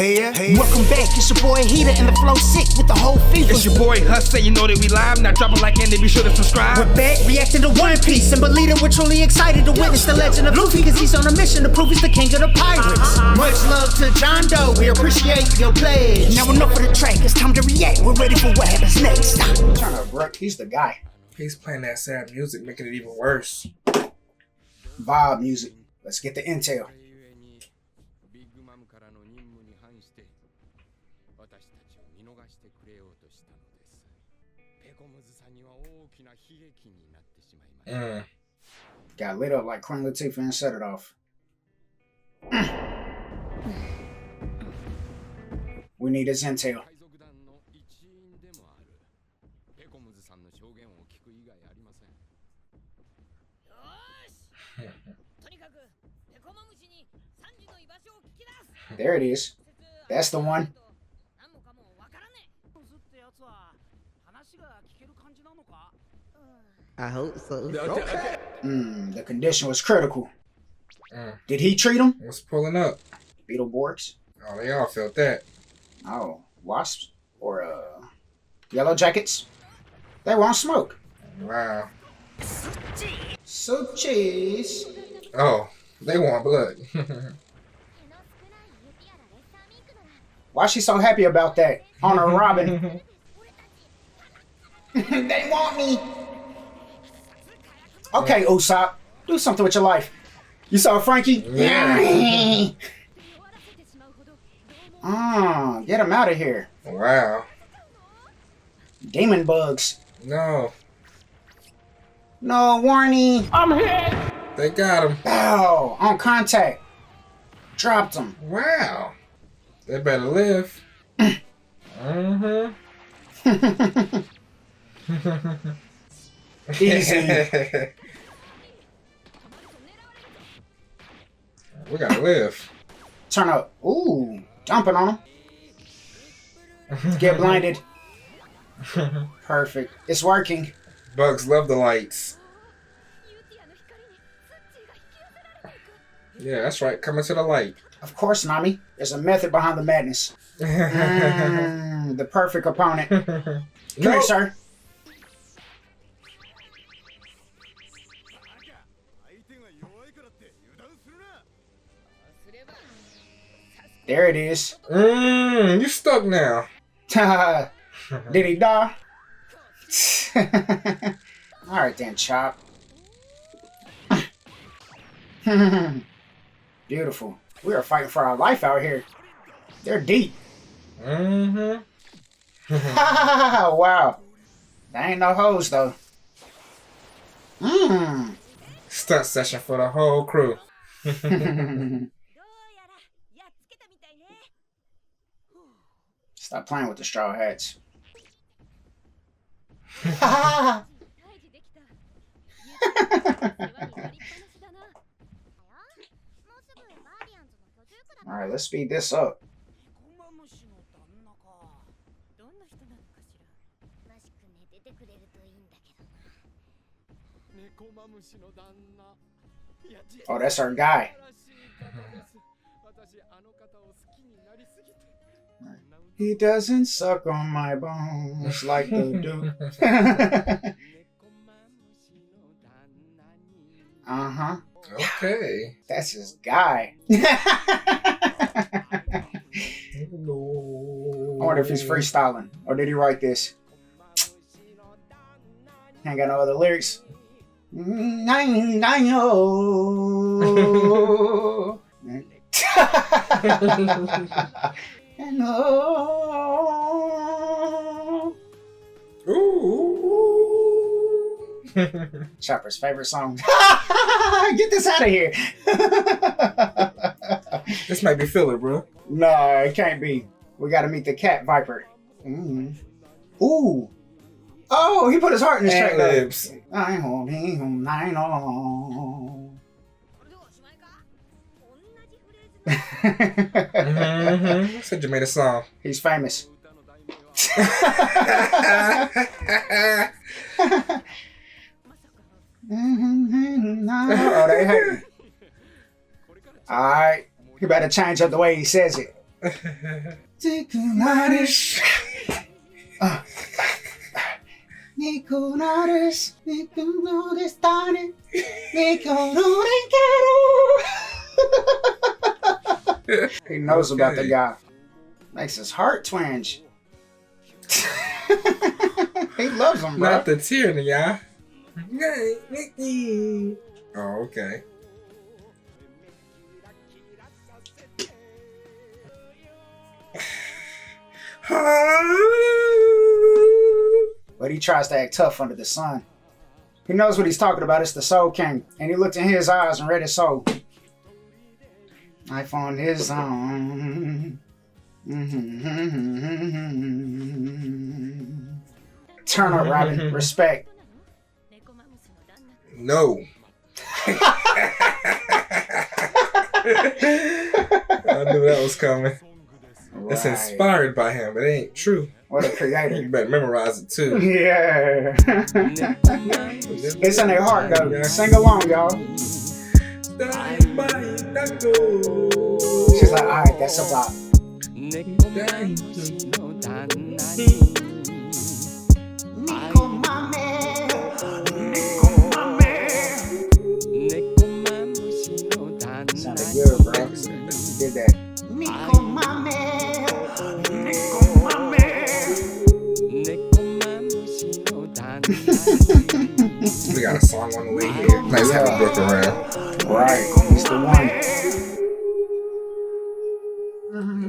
Hey, welcome back, it's your boy Heatah and the flow sick with the whole fever. It's your boy Hustla, you know that we live. Now drop a like and be sure to subscribe. We're back, reacting to One Piece, and believe that we're truly excited to witness the legend of Luffy, cause he's on a mission to prove he's the king of the pirates. Much love to John Doe, we appreciate your pledge. Now enough for the track, it's time to react, we're ready for what happens next. Turn up, bro, he's the guy. He's playing that sad music, making it even worse. Vibe music, let's get the intel. Got lit up like Queen Latifah and set it off. We need his intel. There it is. That's the one. I hope so. Okay. The condition was critical. Did he treat him? What's pulling up? Beetleborgs? Oh, they all felt that. Oh, wasps? Or, yellow jackets? They want smoke. Wow. So cheese. Oh, they want blood. Why is she so happy about that? On her Robin. They want me. Okay, Usopp. Do something with your life. You saw Frankie? Yeah. Get him out of here. Wow. Demon bugs. No. No, warning. I'm hit! They got him. Ow, on contact. Dropped him. Wow. They better live. Easy. We gotta live. Turn up. Ooh, jumping on him. Get blinded. Perfect. It's working. Bugs love the lights. Yeah, that's right. Coming to the light. Of course, Nami. There's a method behind the madness. The perfect opponent. Come here, sir. There it is. You stuck now. Did he die? Alright then, Chop. Beautiful. We are fighting for our life out here. They're deep. Wow. They ain't no hoes though. Stunt session for the whole crew. Stop playing with the straw hats. Alright, let's speed this up. Oh, that's our guy. He doesn't suck on my bones like the Duke. Okay. That's his guy. I wonder if he's freestyling. Or did he write this? Ain't got no other lyrics. Chopper's favorite song. Get this out of here. This might be filler, bro. No, it can't be. We gotta meet the cat viper. Ooh. Oh, he put his heart in his track. Lips. I know. Said you made a song. He's famous. Oh, they hate me. Alright. You better change up the way he says it. Nikunaris. Nikunaris. Nikunaris. He knows about the guy. Makes his heart twinge. He loves him, bro. Not the tear, y'all. Hey, Mickey. Oh, okay. But he tries to act tough under the sun. He knows what he's talking about. It's the Soul King. And he looked in his eyes and read his soul. Life on his own. Turn up, Robin. Respect. No. I knew that was coming. Right. It's inspired by him. It ain't true. What a creator. You better memorize it too. Yeah. It's in their heart, though. Sing along, y'all. She's like, alright, that's a bop. Sounded good, bro. Did that. We got a song on the way here. Nice to have a book around. Right, he's the one.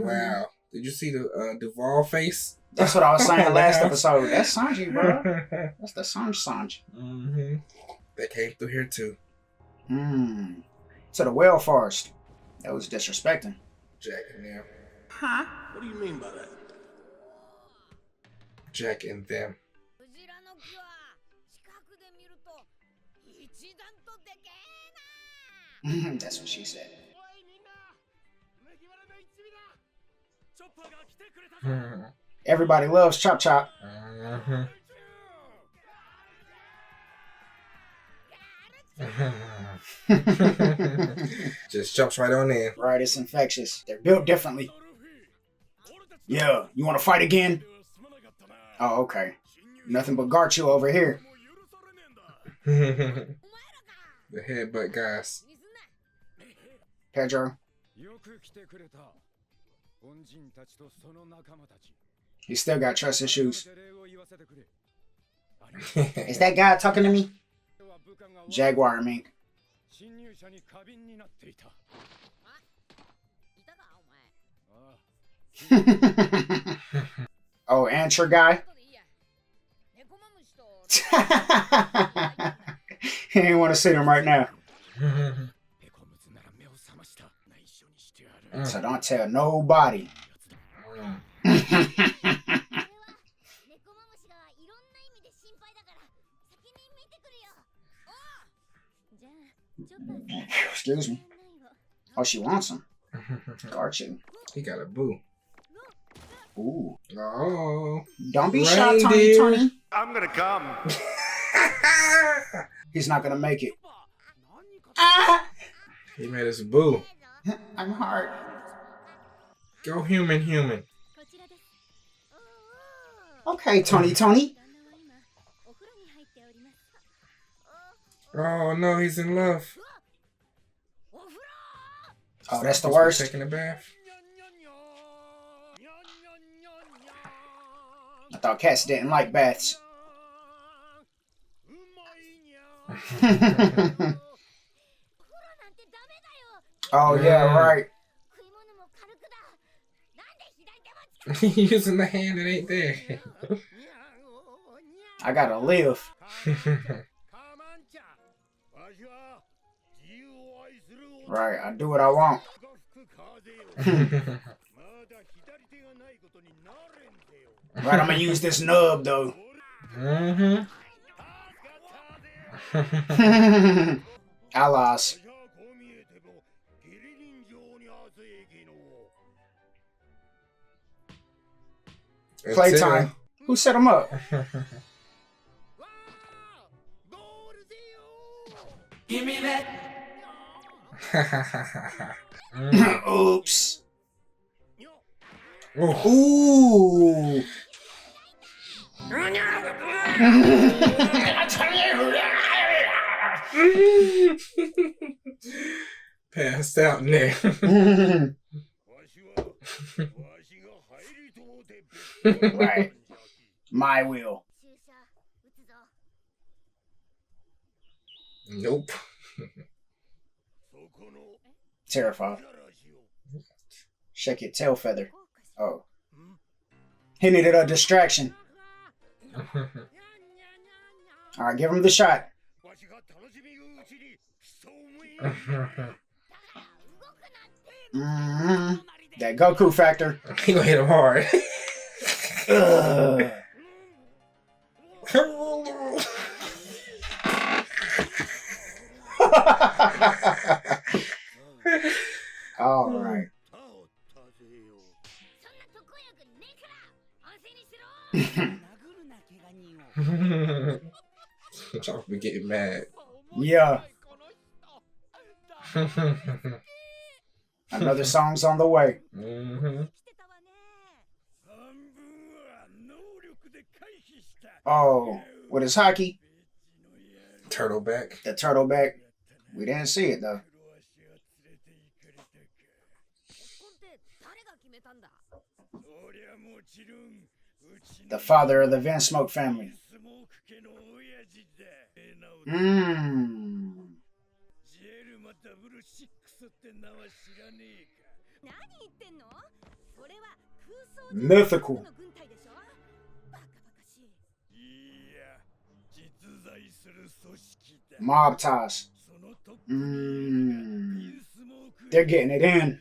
Wow. Did you see the Duval face? That's what I was saying last episode. That's Sanji, bro. That's the Sanji. Mm-hmm. They came through here too. To the whale forest. That was disrespecting. Jack and them. Huh? What do you mean by that? Jack and them. That's what she said. Everybody loves Chop Chop. Just jumps right on in. Right, it's infectious. They're built differently. Yeah, you want to fight again? Oh, okay. Nothing but Garchu over here. The headbutt guys. Pedro. He still got trust issues. Is that guy talking to me? Jaguar and Mink. Oh, Ancher guy? He ain't want to see them right now. So don't tell nobody. Excuse me. Oh, she wants him. Garchu. He got a boo. Ooh. Oh. Don't be shy, Tony. I'm gonna come. He's not gonna make it. He made us boo. I'm hard. Go human. Okay, Tony. Oh no, he's in love. Oh, that's the worst. Taking a bath. I thought cats didn't like baths. Oh, yeah, right. Using the hand that ain't there. I gotta live. Right, I do what I want. Right, I'm gonna use this nub though. Allies. Playtime. Who set him up? Give me that. Oops. Ooh. Passed out in there. Right. My will. Nope. Terrified. Shake your tail feather. Oh. He needed a distraction. Alright, give him the shot. That Goku factor. He gonna hit him hard. Alright. I'll be getting mad. Yeah. Another song's on the way. Oh, with his hockey? Turtleback. The turtleback. We didn't see it though. The father of the Vinsmoke family. Mythical. Mob ties. They're getting it in.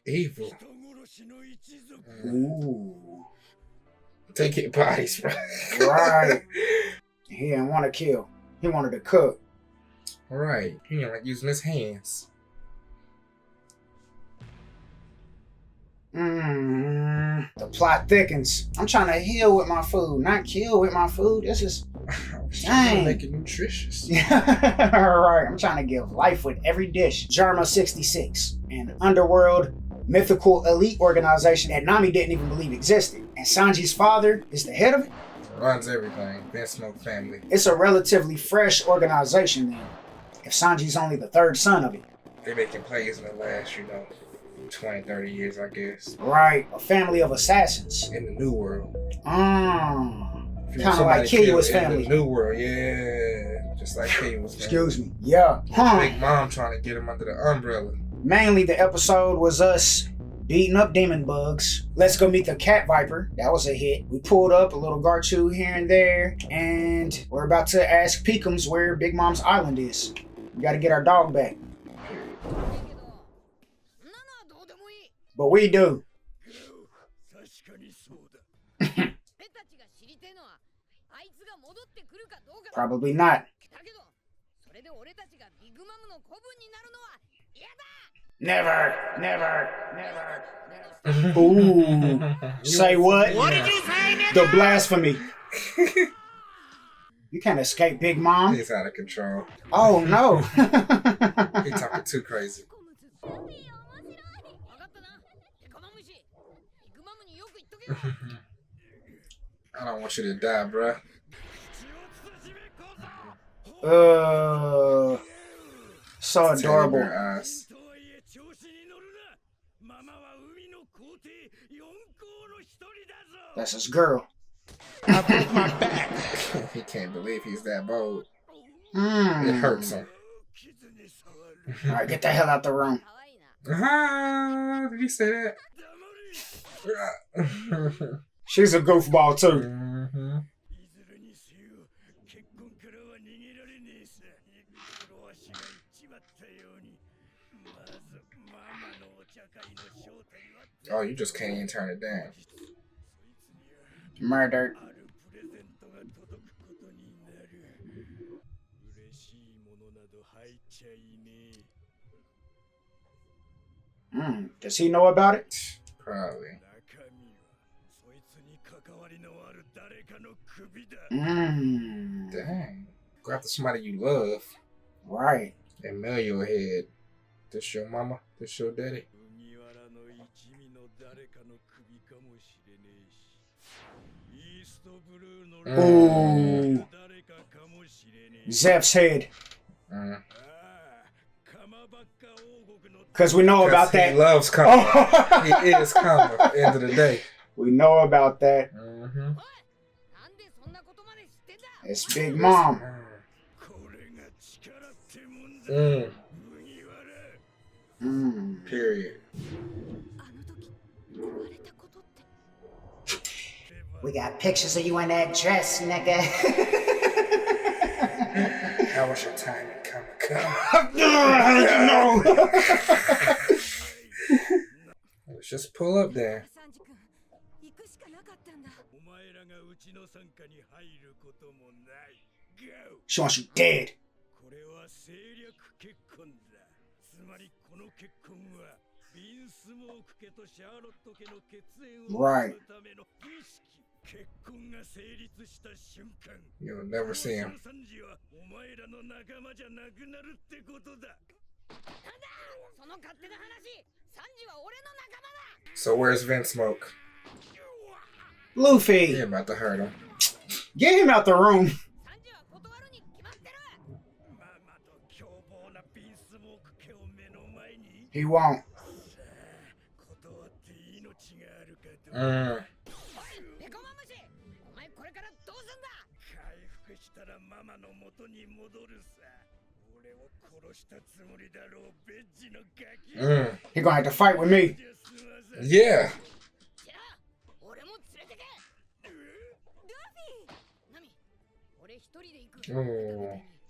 Evil. Ooh. Take your bodies, bro. Right. He didn't want to kill. He wanted to cook. Right. He ain't like using his hands. The plot thickens. I'm trying to heal with my food, not kill with my food. This is trying to make it nutritious. Alright, I'm trying to give life with every dish. Jarma 66, an underworld mythical elite organization that Nami didn't even believe existed. And Sanji's father is the head of it. Runs everything. Vinsmoke family. It's a relatively fresh organization then, if Sanji's only the third son of it. They're making plays in the last, 20, 30 years, I guess. Right, a family of assassins. In the New World. Kind of like Kill's family. In the New World, yeah. Just like Kill's family. Excuse me. Yeah. Big Mom trying to get him under the umbrella. Mainly the episode was us beating up demon bugs. Let's go meet the cat viper. That was a hit. We pulled up a little Garchu here and there. And we're about to ask Peekums where Big Mom's island is. We gotta get our dog back. But we do. Probably not. Never, never, never. Ooh. Say what? What did you say, nigga? The blasphemy. You can't escape Big Mom. He's out of control. Oh no. He's talking too crazy. I don't want you to die, bruh. So adorable. Eyes. That's his girl. I broke my back. He can't believe he's that bold. It It hurts him. Alright, get the hell out the room. Did he say that? She's a goofball too. Mm-hmm. Oh, you just can't even turn it down. Murdered. Does he know about it? Probably. Dang. Dang. Go after somebody you love Right. and mail your head This your mama? This your daddy? Ooh. Zeph's head. Because we know about that. He loves karma. He is karma at the end of the day. We know about that. It's Big Mom. Period. We got pictures of you in that dress, nigga. How was your time in Comic-Con? No. Let's just pull up there. She wants you dead. Right. You'll never see him. So where's Vinsmoke? Luffy, He about to hurt him. get him out the room. He won't. He gonna have to fight with me. Yeah.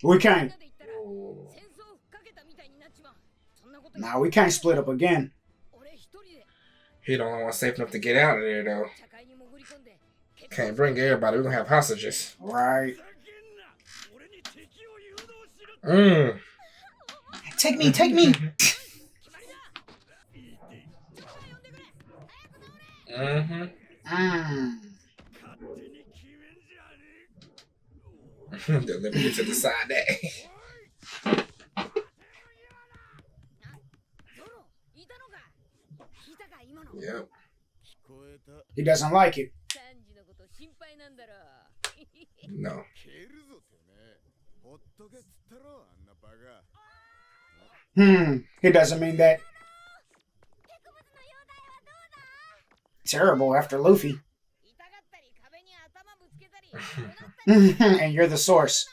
We can't. Nah, we can't split up again. He the only one safe enough to get out of there, though. Can't bring everybody. We're gonna have hostages. Right. Take me, take me. Let me get to decide that. Yep. He doesn't like it. No. He doesn't mean that. Terrible after Luffy. And you're the source.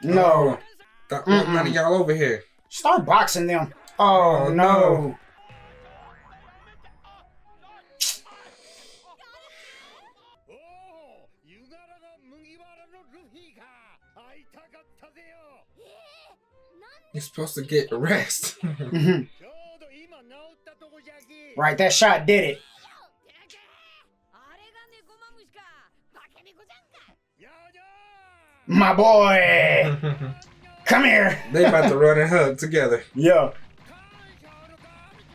No. Stop none of y'all over here. Start boxing them. Oh, no. You're supposed to get rest. Right, that shot did it. My boy. Come here. They about to run and hug together. Yeah.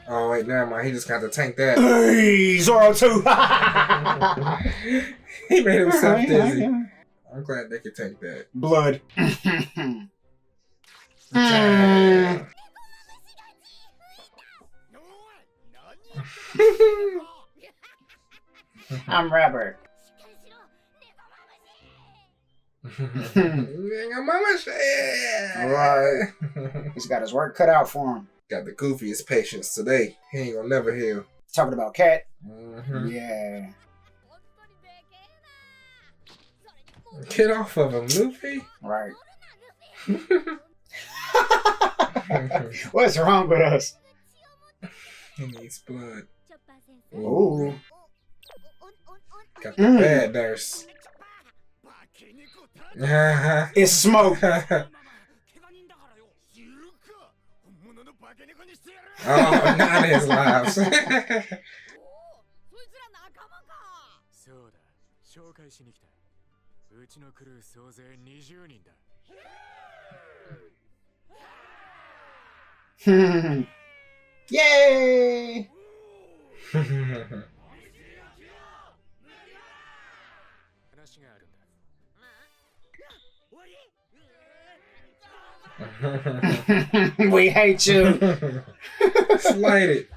Oh, wait, never mind. He just got to tank that. Hey, Zoro too. He made himself dizzy. I'm glad they could take that. Blood. I'm rubber. Right. He's got his work cut out for him. Got the goofiest patience today. He ain't gonna never heal. Talking about Cat. Mm-hmm. Yeah. Get off of him, Luffy. Right. What's wrong with us? He needs blood. Ooh. Got the bad nurse. It's smoke. Oh, not his lives. Yay! We hate you. Slighted.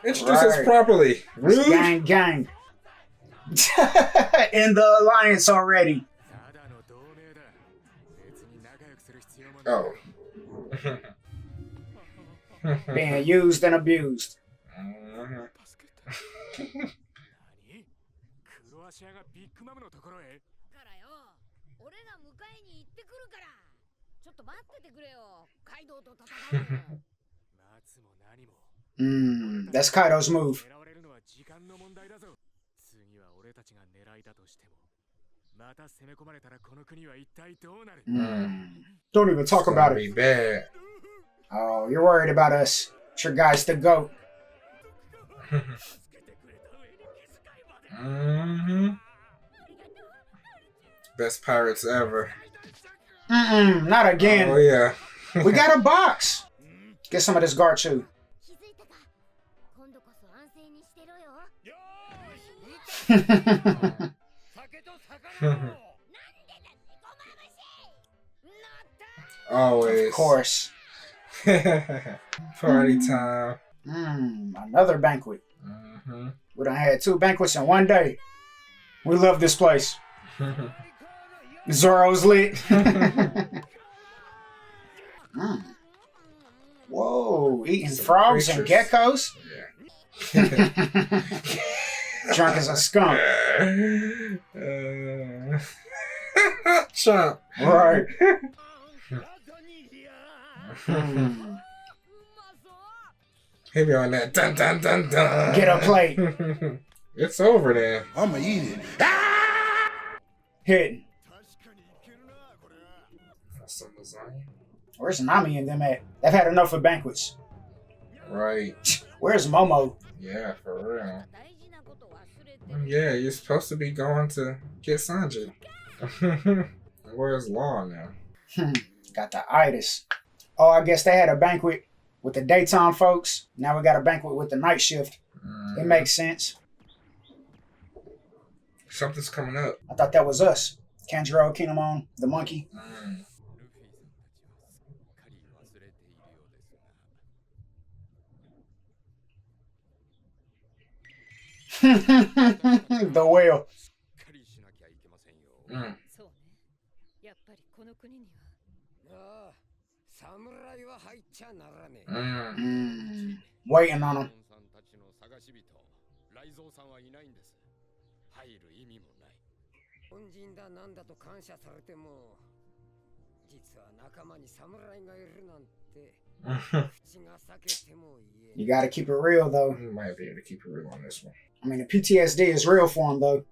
Introduce us properly. Rude. Gang, gang. In the alliance already. Oh. Being used and abused. That's Kaido's move. Don't even talk about Be it. bad. Oh, you're worried about us. Your guy's the GOAT. Best pirates ever. Not again. Oh yeah. We got a box. Get some of this Garchu. Always. Of course. Party time. Another banquet. We done had 2 banquets in one day. We love this place. Zoro's lit. Whoa, eating Some frogs creatures. and geckos? Yeah. Drunk as a skunk. Chop. Right. He be on that dun dun dun dun. Get a plate. It's over then. I'ma eat it. Hitting. Some lasagna. Where's Nami and them at? They've had enough of banquets. Right. Where's Momo? Yeah, for real. Yeah, you're supposed to be going to get Sanji. Where's Law now? Got the itis. Oh, I guess they had a banquet with the daytime folks. Now we got a banquet with the night shift. It makes sense. Something's coming up. I thought that was us. Kanjuro, Kinemon, the monkey. The whale. Waiting on him. You gotta keep it real though. You might be able to keep it real on this one. I mean, the PTSD is real for him though.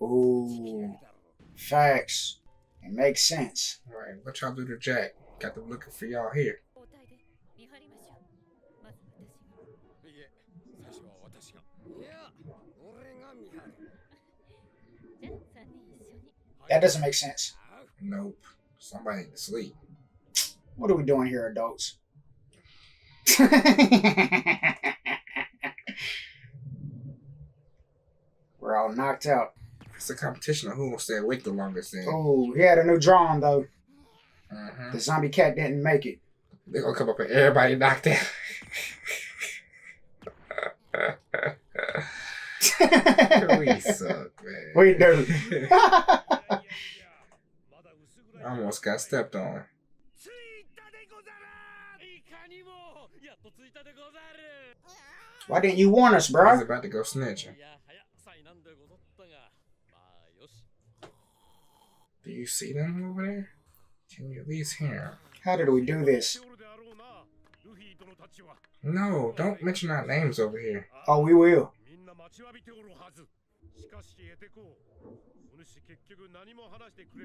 Ooh, facts. It makes sense. Right, what y'all do to Jack? Got them looking for y'all here. That doesn't make sense. Nope. Somebody need to sleep. What are we doing here, adults? We're all knocked out. It's a competition of who will stay awake the longest then. Oh, he had a new drawing though. The zombie cat didn't make it. They're gonna come up and everybody knocked out. We suck, man. We do. I almost got stepped on. Why didn't you warn us, I bro? was about to go snitching. Do you see them over there? Can you at least hear them? How did we do this? No, don't mention our names over here. Oh, we will.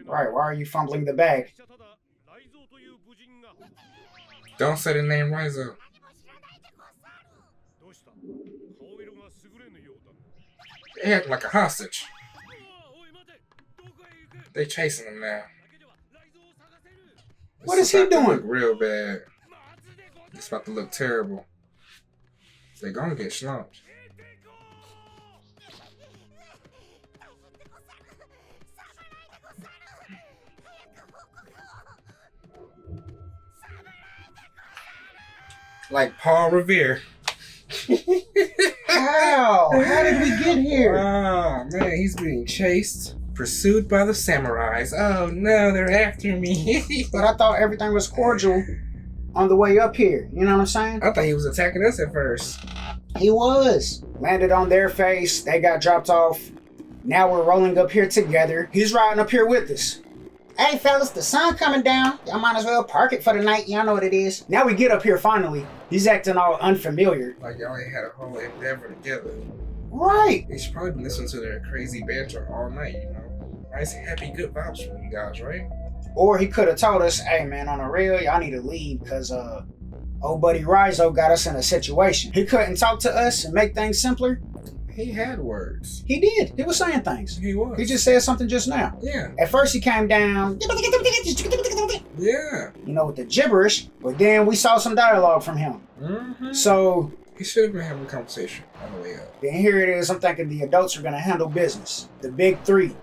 Right, why are you fumbling the bag? Don't say the name Raizo. They act like a hostage. They chasing him now. What is he It's about to doing? look real bad. It's about to look terrible. They're gonna get slumped. Like Paul Revere. How? How did we get here? Oh man, he's being chased, pursued by the samurais. Oh no, they're after me. But I thought everything was cordial on the way up here. You know what I'm saying? I thought he was attacking us at first. He was. Landed on their face. They got dropped off. Now we're rolling up here together. He's riding up here with us. Hey fellas, the sun coming down. Y'all might as well park it for the night. Y'all know what it is. Now we get up here finally. He's acting all unfamiliar. Like y'all ain't had a whole endeavor together. Right. They should probably been listening to their crazy banter all night, you know. Nice, happy, good vibes from you guys, right? Or he could have told us, hey man, on the real, y'all need to leave because old buddy Raizo got us in a situation. He couldn't talk to us and make things simpler. He had words. He did. He was saying things. He was. He just said something just now. Yeah. At first he came down, Yeah. you know, with the gibberish, but then we saw some dialogue from him. Mm-hmm. So He should have been having a conversation on the way up. then here it is. I'm thinking the adults are going to handle business. The big three.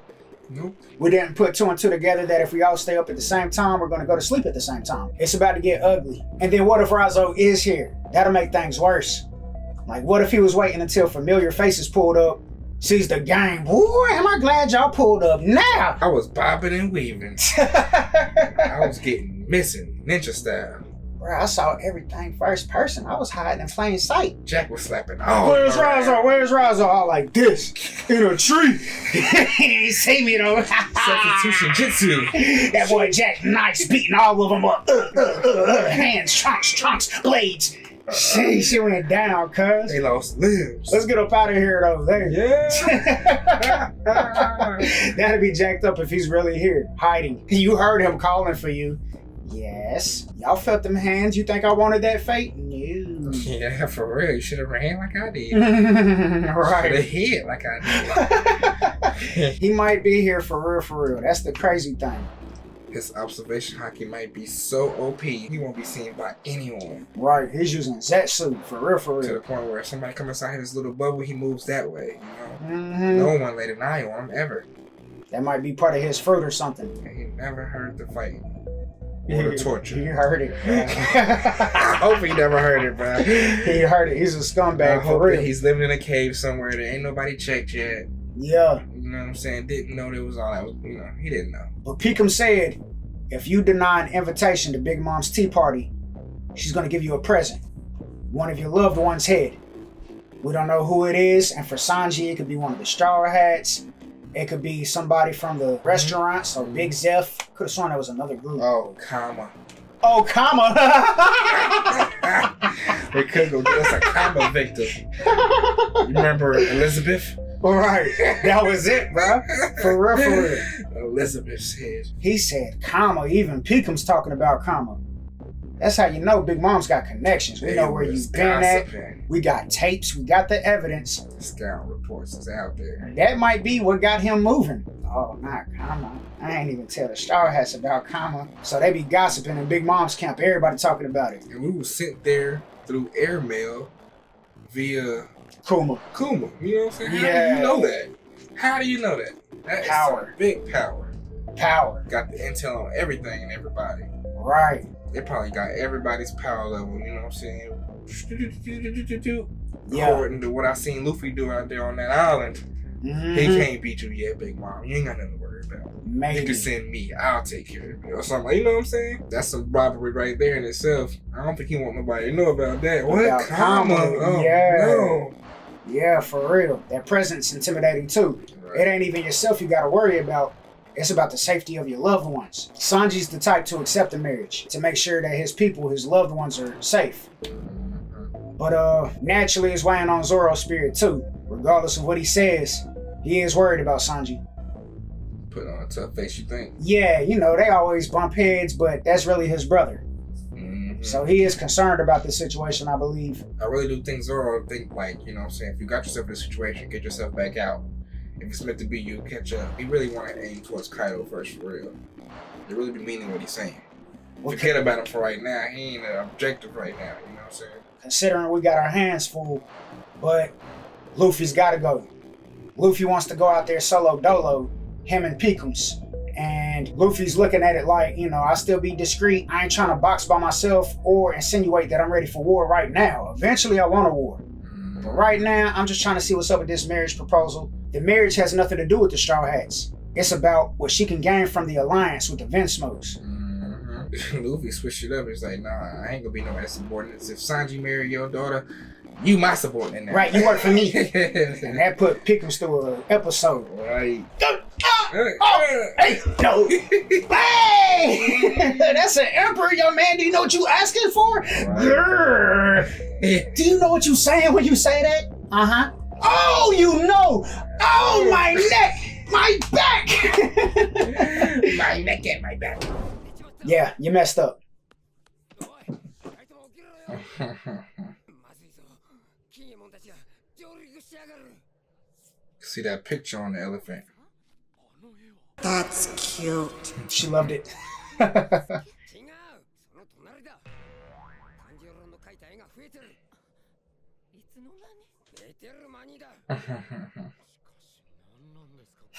Nope. We didn't put two and two together that if we all stay up at the same time, we're going to go to sleep at the same time. It's about to get ugly. And then what if Raizo is here? That'll make things worse. Like, what if he was waiting until familiar faces pulled up, sees the gang? Boy, am I glad y'all pulled up now. I was bobbing and weaving. I was getting missing, ninja style. Bro, I saw everything first person. I was hiding in plain sight. Jack was slapping all Where's around. Raizo? Where's Raizo? All like this, in a tree. He ain't see me though. Substitution jitsu. That boy Jack nice, beating all of them up. Hands, trunks, blades. She went down, cuz. They lost limbs. Let's get up out of here though. There. Yeah. That'd be jacked up if he's really here, hiding. You heard him calling for you. Yes. Y'all felt them hands. You think I wanted that fate? No. Yeah, for real. You should have ran like I did. Should have Right. hit like I did. He might be here for real. That's the crazy thing. His observation hockey might be so OP, he won't be seen by anyone. Right. He's using Zetsu for real. To the point where if somebody comes inside his little bubble, he moves that way, you know? Mm-hmm. No one laid an eye on him, ever. That might be part of his fruit or something. And he never heard the fight. Or the torture. He heard it. I hope he never heard it, bro. He heard it. He's a I scumbag hope for that real. he's living in a cave somewhere that ain't nobody checked yet. Yeah. You know what I'm saying? Didn't know there was all that was, you know, he didn't know. But Peekum said, if you deny an invitation to Big Mom's tea party, she's going to give you a present. One of your loved one's head. We don't know who it is. And for Sanji, it could be one of the Straw Hats. It could be somebody from the restaurant. So Big Zeph. Could have sworn that was another group. Oh, comma. Oh, comma. They could go get us a comma victim. You remember Elizabeth? All right. That was it, bro. For real. Elizabeth's head. He said comma. Even Peekum's talking about comma. That's how you know Big Mom's got connections. We know where you've been at. We got tapes. We got the evidence. Scout reports is out there. That might be what got him moving. Oh, not comma. I ain't even tell the Straw Hats about comma. So they be gossiping in Big Mom's camp. Everybody talking about it. And we were sent there through airmail via Kuma. Kuma. You know what I'm saying? How Yeah. do you know that? How do you know that? That is Power. some big power. Power. Got the intel on everything and everybody. Right. They probably got everybody's power level, you know what I'm saying? Yeah. According to what I seen Luffy do out there on that island, Mm-hmm. he can't beat you yet, Big Mom. You ain't got nothing to worry about. You Maybe. can send me, I'll take care of it. Or something, you know what I'm saying? That's some robbery right there in itself. I don't think he want nobody to know about that. What? About Comma? comma, Oh, yeah. no. Yeah, for real. That presence intimidating too. Right. It ain't even yourself you gotta worry about. It's about the safety of your loved ones. Sanji's the type to accept a marriage, to make sure that his people, his loved ones, are safe. But naturally it's weighing on Zoro's spirit too. Regardless of what he says, he is worried about Sanji. Put on a tough face, you think? Yeah, you know, they always bump heads, but that's really his brother. Mm-hmm. So he is concerned about the situation, I believe. I really do think Zoro think like, you know what I'm saying, if you got yourself in a situation, get yourself back out. If it's meant to be you, catch up. He really want to aim towards Kaido first for real. He really be meaning what he's saying. Forget about him for right now. He ain't an objective right now, you know what I'm saying? considering we got our hands full. But Luffy's gotta go. Luffy wants to go out there solo dolo, him and Pickums. And Luffy's looking at it like, you know, I still be discreet. I ain't trying to box by myself or insinuate that I'm ready for war right now. Eventually I want a war. But right now, I'm just trying to see what's up with this marriage proposal. The marriage has nothing to do with the Straw Hats. It's about what she can gain from the alliance with the Vinsmos. Luffy switched it up. He's like, nah, I ain't gonna be no ass subordinates. If Sanji marry your daughter, you my subordinate now. Right, you work for me. And that put Pickums through an episode. Right. Hey, no. Hey! That's an emperor, young man. Do you know what you asking for? Right. Do you know what you saying when you say that? Uh-huh. Oh, you know. Oh, my neck. My back. My neck and my back. Yeah, you messed up. See that picture on the elephant? That's cute. She loved it.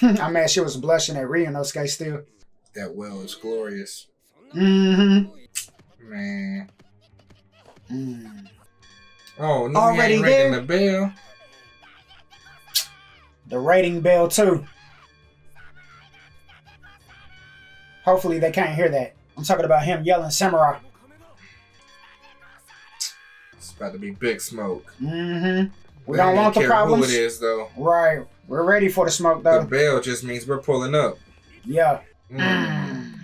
I'm mad she was blushing at Ryunosuke still. That well is glorious. Mm-hmm. Man. Mm. Oh, no, Already he ain't ringing there? the bell. The rating bell too. Hopefully they can't hear that. I'm talking about him yelling samurai. It's about to be big smoke. Mm-hmm. We They don't want the care problems. who it is, though. Right. We're ready for the smoke though. The bell just means we're pulling up. Yeah. Mm.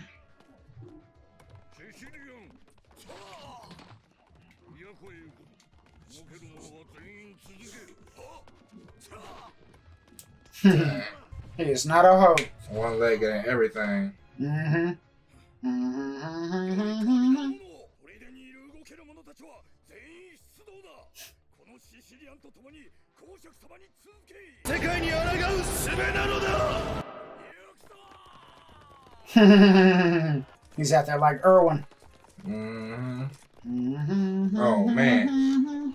He is not a hoe. One-legged and everything. Mm-hmm. He's out there like Irwin. Mm-hmm. Oh, man.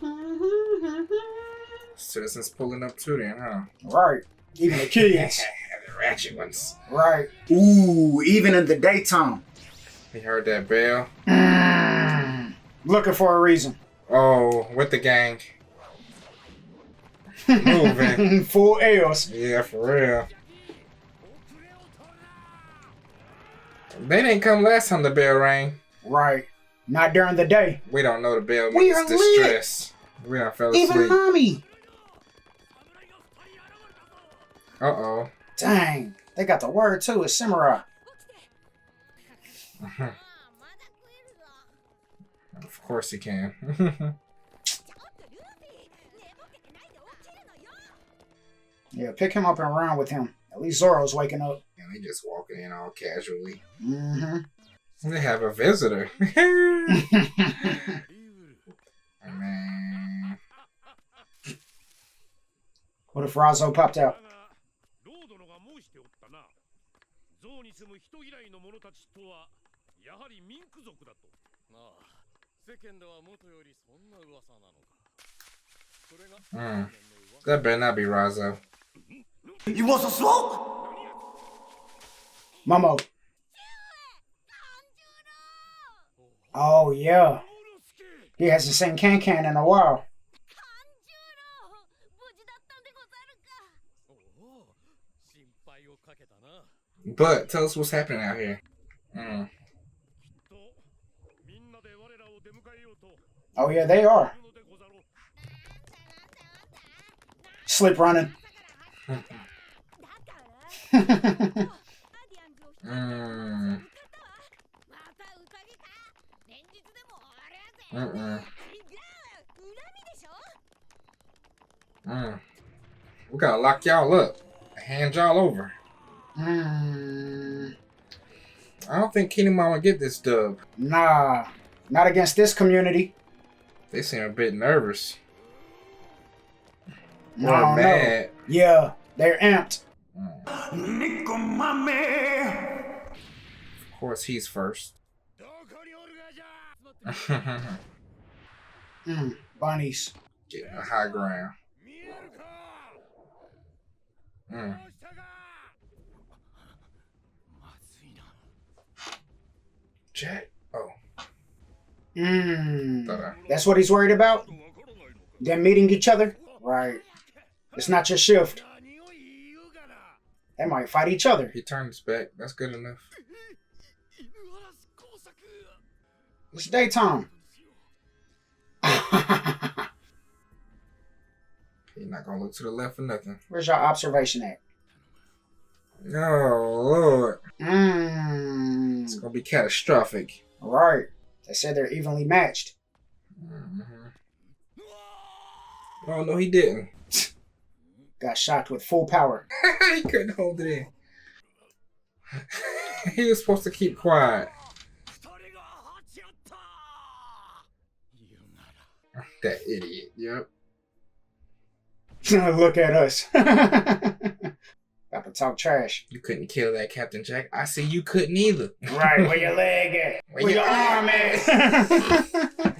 Citizens pulling up too then, huh? Right. Even the kids. The ratchet ones. Right. Ooh, even in the daytime. He heard that bell. Looking for a reason. Oh, with the gang. Moving. Full L's. Yeah, for real. They didn't come last time the bell rang. Right. Not during the day. We don't know the bell We means are distress. We done fell asleep. Even mommy. Uh-oh. Dang. They got the word too. It's samurai. Of course he can. Yeah, pick him up and run with him. At least Zoro's waking up. And they just walking in all casually. Mm-hmm. They have a visitor. Man. What if Raizo popped out? That better not be Raizo. You want some smoke? Momo. Oh, yeah. He hasn't seen Can in a while. But tell us what's happening out here. Oh, yeah, they are. Slip running. We gotta lock y'all up. Hand y'all over. I I don't think Kinemon get this dub. Nah, not against this community. They seem a bit nervous. I don't know. Yeah, they're amped. Of course, he's first. Bunnies. Getting a high ground. Mm. Jack? Oh. That's what he's worried about? Them meeting each other? Right. It's not your shift. They might fight each other. He turned his back. That's good enough. It's daytime. He's not gonna look to the left or nothing. Where's your observation at? Oh, Lord. It's gonna be catastrophic. Right. They said they're evenly matched. Oh, no, he didn't. Got shocked with full power. He couldn't hold it in. He was supposed to keep quiet. That idiot. Yep. Look at us. About to talk trash. You couldn't kill that Captain Jack. I see you couldn't either. Right, where your leg at? Where your arm at?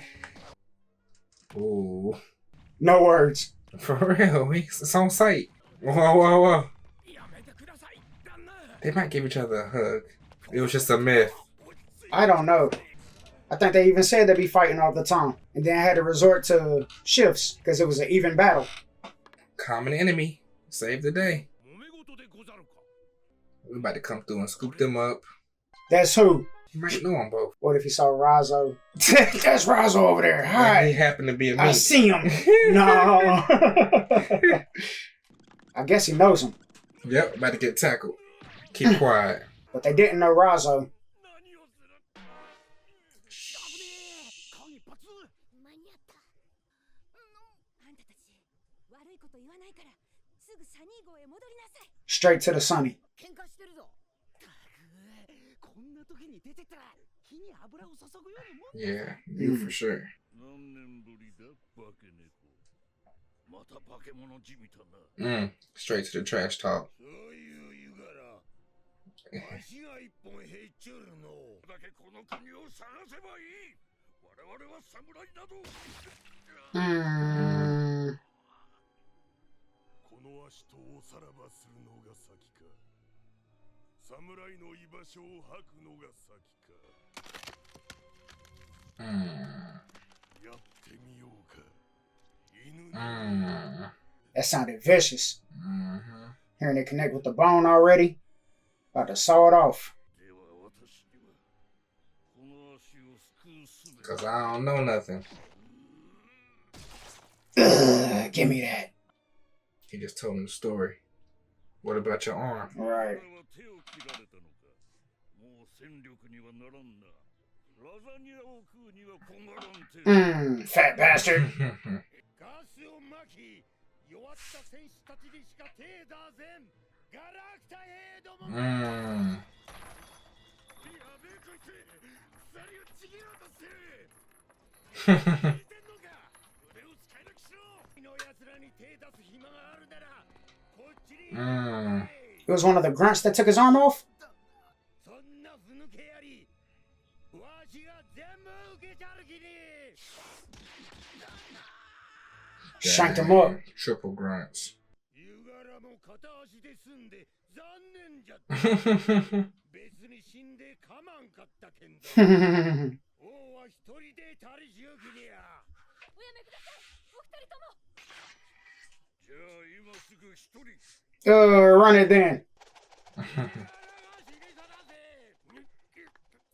Ooh. No words. For real. It's on sight. Whoa, whoa, whoa. They might give each other a hug. It was just a myth. I don't know. I think they even said they'd be fighting all the time. And then had to resort to shifts because it was an even battle. Common enemy. Save the day. We're about to come through and scoop them up. That's who? You might know them both. What if you saw Raizo? That's Raizo over there. Hi. He happened to be a I Mink. see him. No. I guess he knows him. Yep, about to get tackled. Keep quiet. But they didn't know Raizo. Straight to the sunny. Yeah, you for sure. Straight to the trash talk. That sounded vicious. Hearing it connect with the bone already. About to saw it off. Cause I don't know nothing. Give me that. He just told him the story. What about your arm? Right. Fat bastard. It was one of the grunts that took his arm off? Shanked him up. Triple grunts. Run it then.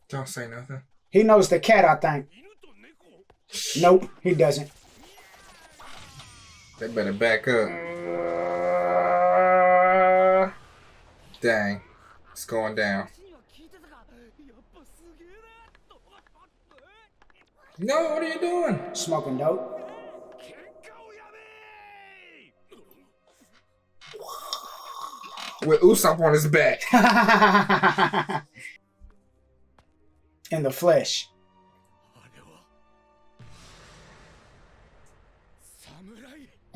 Don't say nothing. He knows the cat, I think. Nope, he doesn't. They better back up. Dang. It's going down. No, what are you doing? Smoking dope. With Usopp on his back. In the flesh.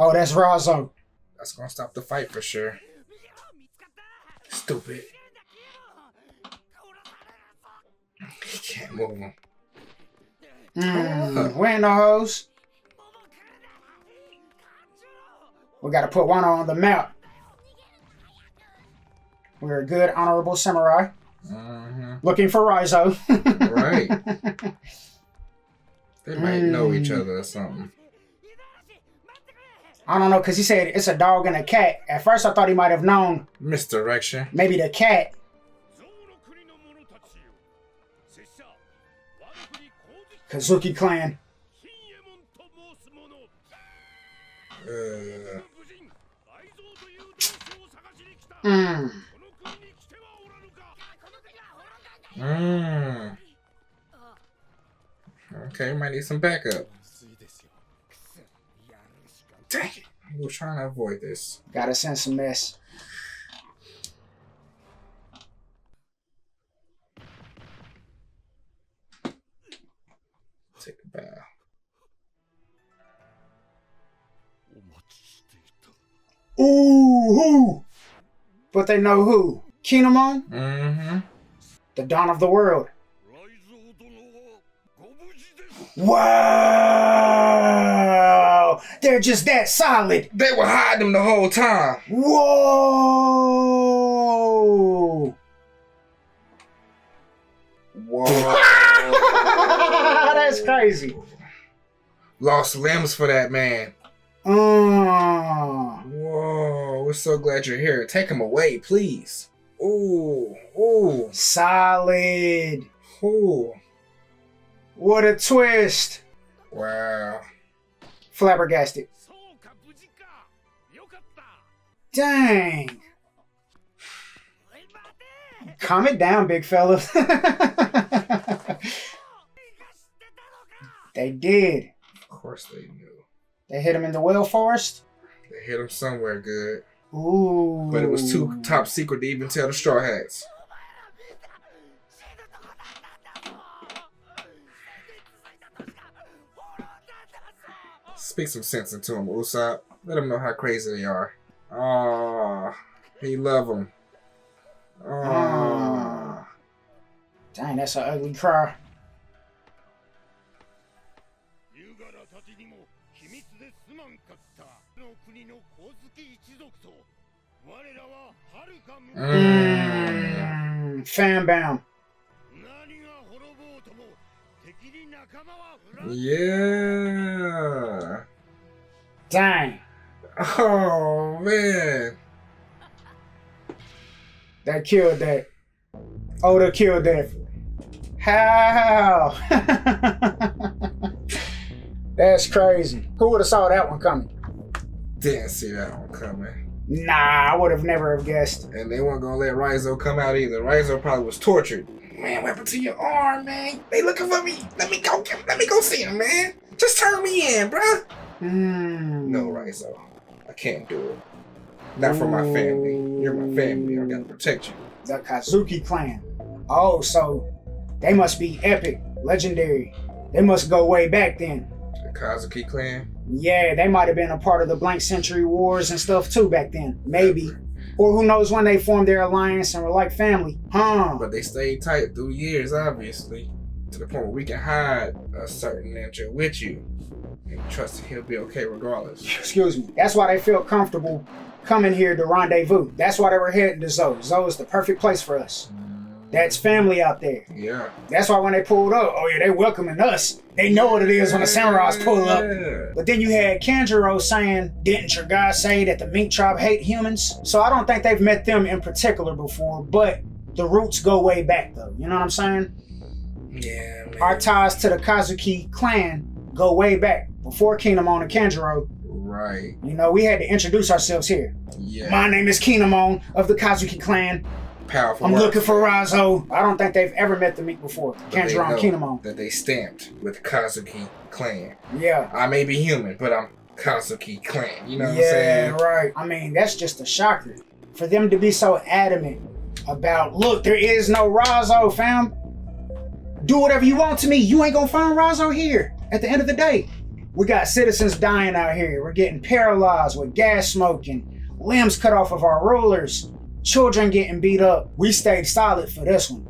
Oh, that's Raizo. That's gonna stop the fight for sure. Stupid. He can't move him. Where in the hose? We gotta put Wano on the map. We're a good, honorable samurai. Looking for Raizo. Right. They might know each other or something. I don't know, because he said it's a dog and a cat. At first, I thought he might have known. Misdirection. Maybe the cat. Kozuki clan. Okay, might need some backup. Dang it. We were trying to avoid this. Gotta sense some mess. Take a bow. Ooh, who? But they know who? Kinemon? Mm-hmm. The dawn of the world. Wow! They're just that solid. They were hiding him the whole time. Whoa! Whoa. That's crazy. Lost limbs for that man. Mm. Whoa, we're so glad you're here. Take him away, please. Ooh, ooh, Solid. ooh. What a twist. Wow. Flabbergasted. Dang. Calm it down, big fella. They did. Of course they knew. They hit him in the well forest. They hit him somewhere good. Ooh. But it was too top secret to even tell the Straw Hats. Speak some sense into him, Usopp. Let him know how crazy they are. Oh, he love them. Oh. Dang, that's an ugly cry. Fan bam. Yeah. Dang. Oh, man. That killed that. Oda killed that. How? That's crazy. Who would have saw that one coming? Didn't see that one coming. Nah, I would have never have guessed. And they weren't gonna let Raizo come out either. Raizo probably was tortured. Man, what happened to your arm, man? They looking for me. Let me go see him, man. Just turn me in, bruh. No, Raizo. I can't do it. Not for my family. You're my family. I gotta protect you. The Kozuki clan. Oh, so they must be epic, legendary. They must go way back then. The Kozuki clan? Yeah, they might have been a part of the Blank Century Wars and stuff too back then. Maybe. Or who knows when they formed their alliance and were like family. But they stayed tight through years, obviously. To the point where we can hide a certain ninja with you. And trust that he'll be okay regardless. Excuse me. That's why they feel comfortable coming here to rendezvous. That's why they were heading to Zoe. Zoe is the perfect place for us. That's family out there. Yeah. That's why when they pulled up, oh yeah, they welcoming us. They know what it is when the samurais pull up. But then you had Kanjuro saying, didn't your guy say that the Mink tribe hate humans? So I don't think they've met them in particular before, but the roots go way back though. You know what I'm saying? Yeah, man. Our ties to the Kozuki clan go way back, before Kinemon and Kanjuro. Right. You know, we had to introduce ourselves here. Yeah. My name is Kinemon of the Kozuki clan. Powerful. I'm work. looking for Raizo. I don't think they've ever met the Mink before. Kanjuro and Kinemon. That they stamped with Kozuki clan. Yeah. I may be human, but I'm Kozuki clan. You know what I'm Yeah, saying? right. I mean, that's just a shocker. For them to be so adamant about, look, there is no Raizo, fam. Do whatever you want to me. You ain't gonna find Raizo here. At the end of the day, we got citizens dying out here. We're getting paralyzed with gas smoking, limbs cut off of our rulers, children getting beat up. We stayed solid for this one.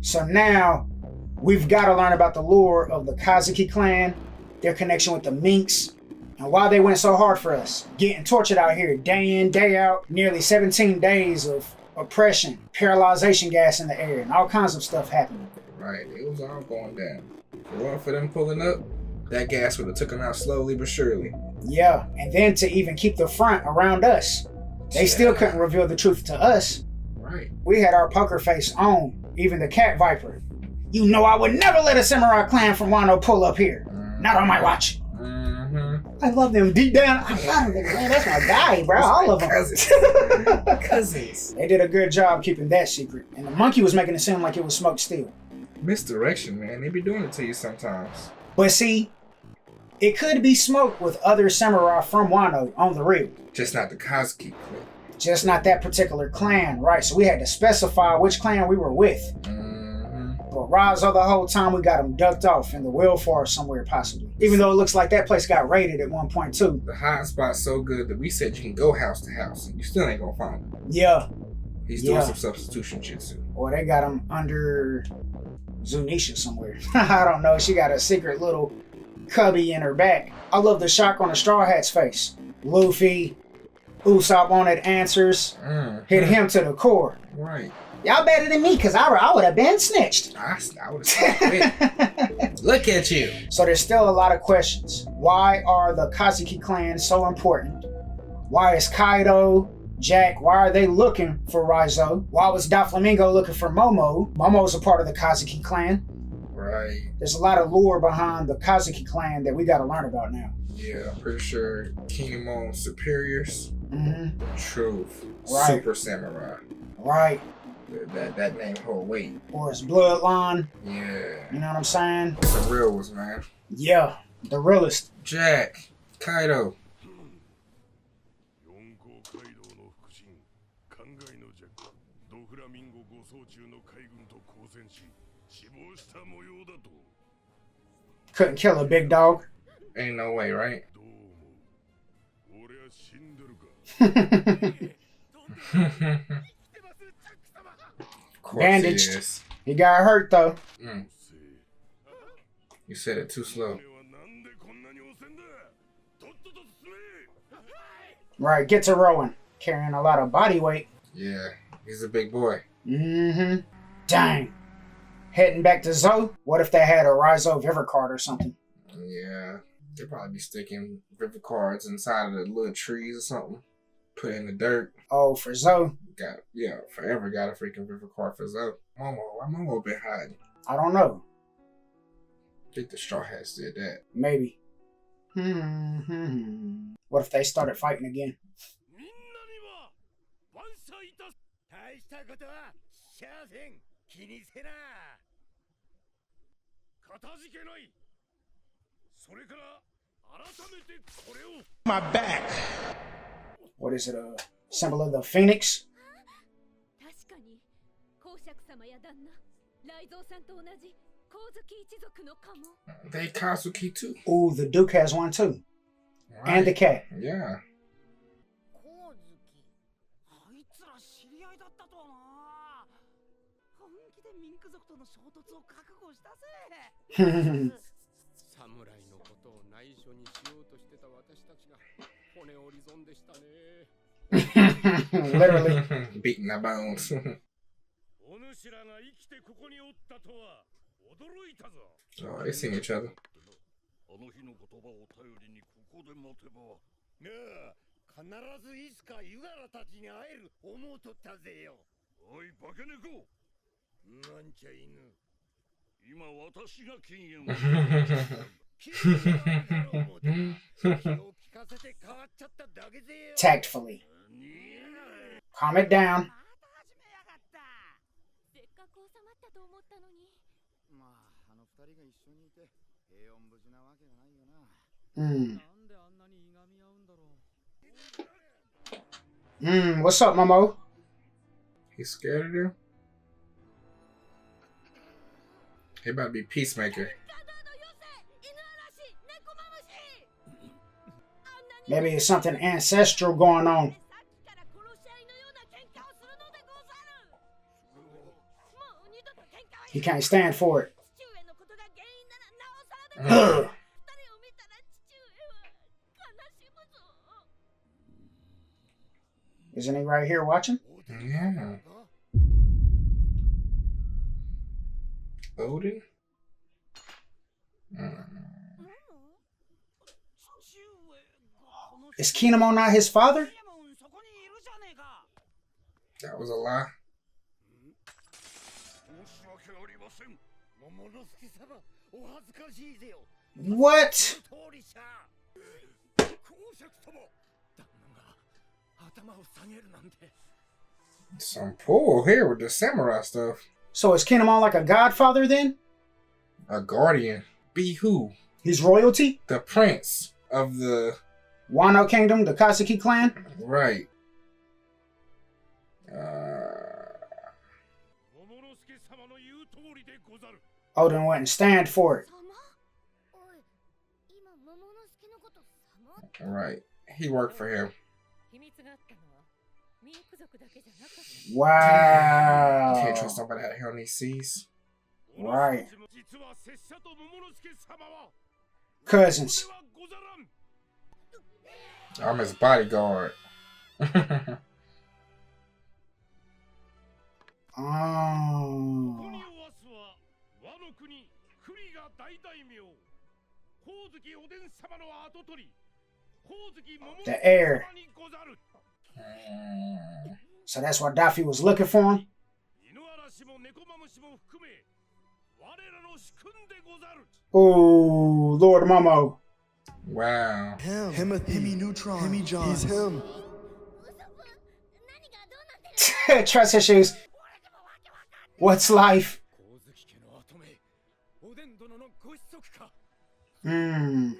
So now we've got to learn about the lore of the Kozuki clan, their connection with the Minks, and why they went so hard for us. Getting tortured out here day in, day out, nearly 17 days of oppression, paralyzation gas in the air, and all kinds of stuff happening. Right, it was all going down. If it weren't for them pulling up, that gas would have took them out slowly but surely. Yeah, and then to even keep the front around us, they still couldn't reveal the truth to us. Right. We had our poker face on, even the cat viper. You know I would never let a samurai clan from Wano pull up here. Not on my watch. I love them deep down. I love them, man. That's my guy, bro. All of them. Cousins. They did a good job keeping that secret. And the monkey was making it seem like it was smoke still. Misdirection, man. They be doing it to you sometimes. But see, it could be smoke with other samurai from Wano on the real. Just not the Kozuki clique. Just not that particular clan, right? So we had to specify which clan we were with. But Raizo, the whole time we got him ducked off in the wheel forest somewhere possibly. Even though it looks like that place got raided at one point too. The hotspot's so good that we said you can go house to house and you still ain't gonna find him. Yeah. He's doing some substitution jutsu. Or they got him under Zunesha somewhere. I don't know. She got a secret little cubby in her back. I love the shock on the Straw Hat's face. Luffy, Usopp wanted answers. Hit him to the core. Right. Y'all better than me, because I would have been snitched. I would have Look at you. So there's still a lot of questions. Why are the Kozuki clan so important? Why is Kaido, Jack, why are they looking for Raizo? Why was Doflamingo looking for Momo? Momo's a part of the Kozuki clan. Right. There's a lot of lore behind the Kozuki clan that we got to learn about now. Yeah, I'm pretty sure Kinemon's superiors. Truth. Right. Super samurai. Right. That name hold weight. Or his bloodline. Yeah. You know what I'm saying? It's the real ones, man. Yeah. The realest. Jack. Kaido. Couldn't kill a big dog. Ain't no way, right? Bandaged. He got hurt though. You said it too slow. Right, get to rowing. Carrying a lot of body weight. Yeah, he's a big boy. Dang. Heading back to Zoe? What if they had a Raizo River card or something? Yeah, they'd probably be sticking river cards inside of the little trees or something. Put in the dirt. Oh, for Zoe? Forever got a freaking river card for Zoe. Why Momo been hiding? I don't know. I think the Straw Hats did that. Maybe. What if they started fighting again? My back. What is it, a symbol of the phoenix? They Kozuki too. Ooh, the Duke has one too. Right. And the cat. Yeah. Literally. Beating our bones. Oh, they seen each other. Tactfully. Calm it down. What's up, Momo? He's scared of them? He about to be peacemaker. Maybe it's something ancestral going on. He can't stand for it. Isn't he right here watching? Yeah. Odin? Is Kinemon not his father? That was a lie. What? Some pull here with the samurai stuff. So is Kinemon like a godfather then? A guardian. Be who? He's royalty? The prince of the... Wano Kingdom, the Kozuki clan? Right. Odin wouldn't stand for it. Right. He worked for him. Wow. You can't trust nobody out here on these seas. Right. Cousins. I'm his bodyguard. Oh. The heir. So that's why Daffy was looking for him? Oh, Lord Momo. Wow. Hemi Neutron. Hemi John. He's him. Trust issues. What's life? Hmm.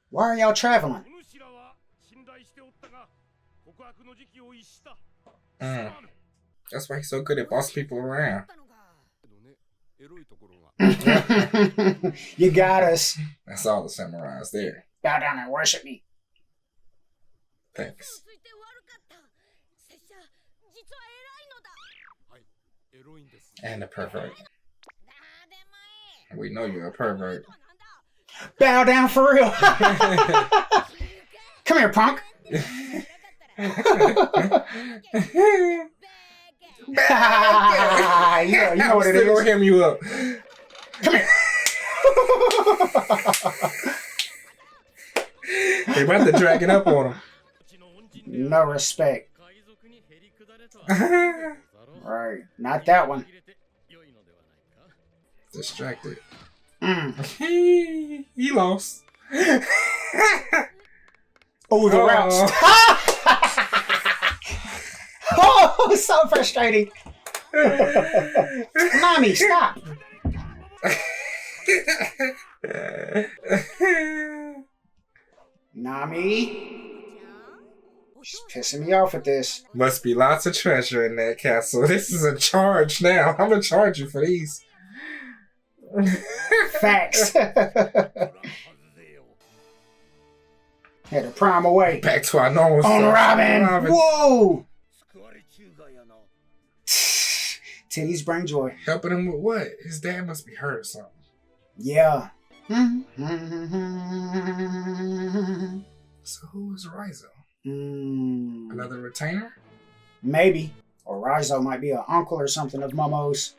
Why are y'all traveling? That's why he's so good at bossing people around. You got us. That's all the samurais there. Bow down and worship me. Thanks. And a pervert. We know you're a pervert. Bow down for real. Come here, punk. You know what it Still is. him you up. Come here. They about to drag it up on him. No respect. Right. Not that one. Distracted. Mm. He lost. Oh, the routes. Oh, so frustrating. Mommy, stop. Nami. She's pissing me off at this. Must be lots of treasure in that castle. This is a charge now. I'm gonna charge you for these. Facts. Had to prime away. Back to our normal On stuff. Robin. Whoa. Titties bring joy. Helping him with what? His dad must be hurt or something. Yeah. So who is Raizo? Mm, Another retainer? maybe. Or Raizo might be an uncle or something of Momo's.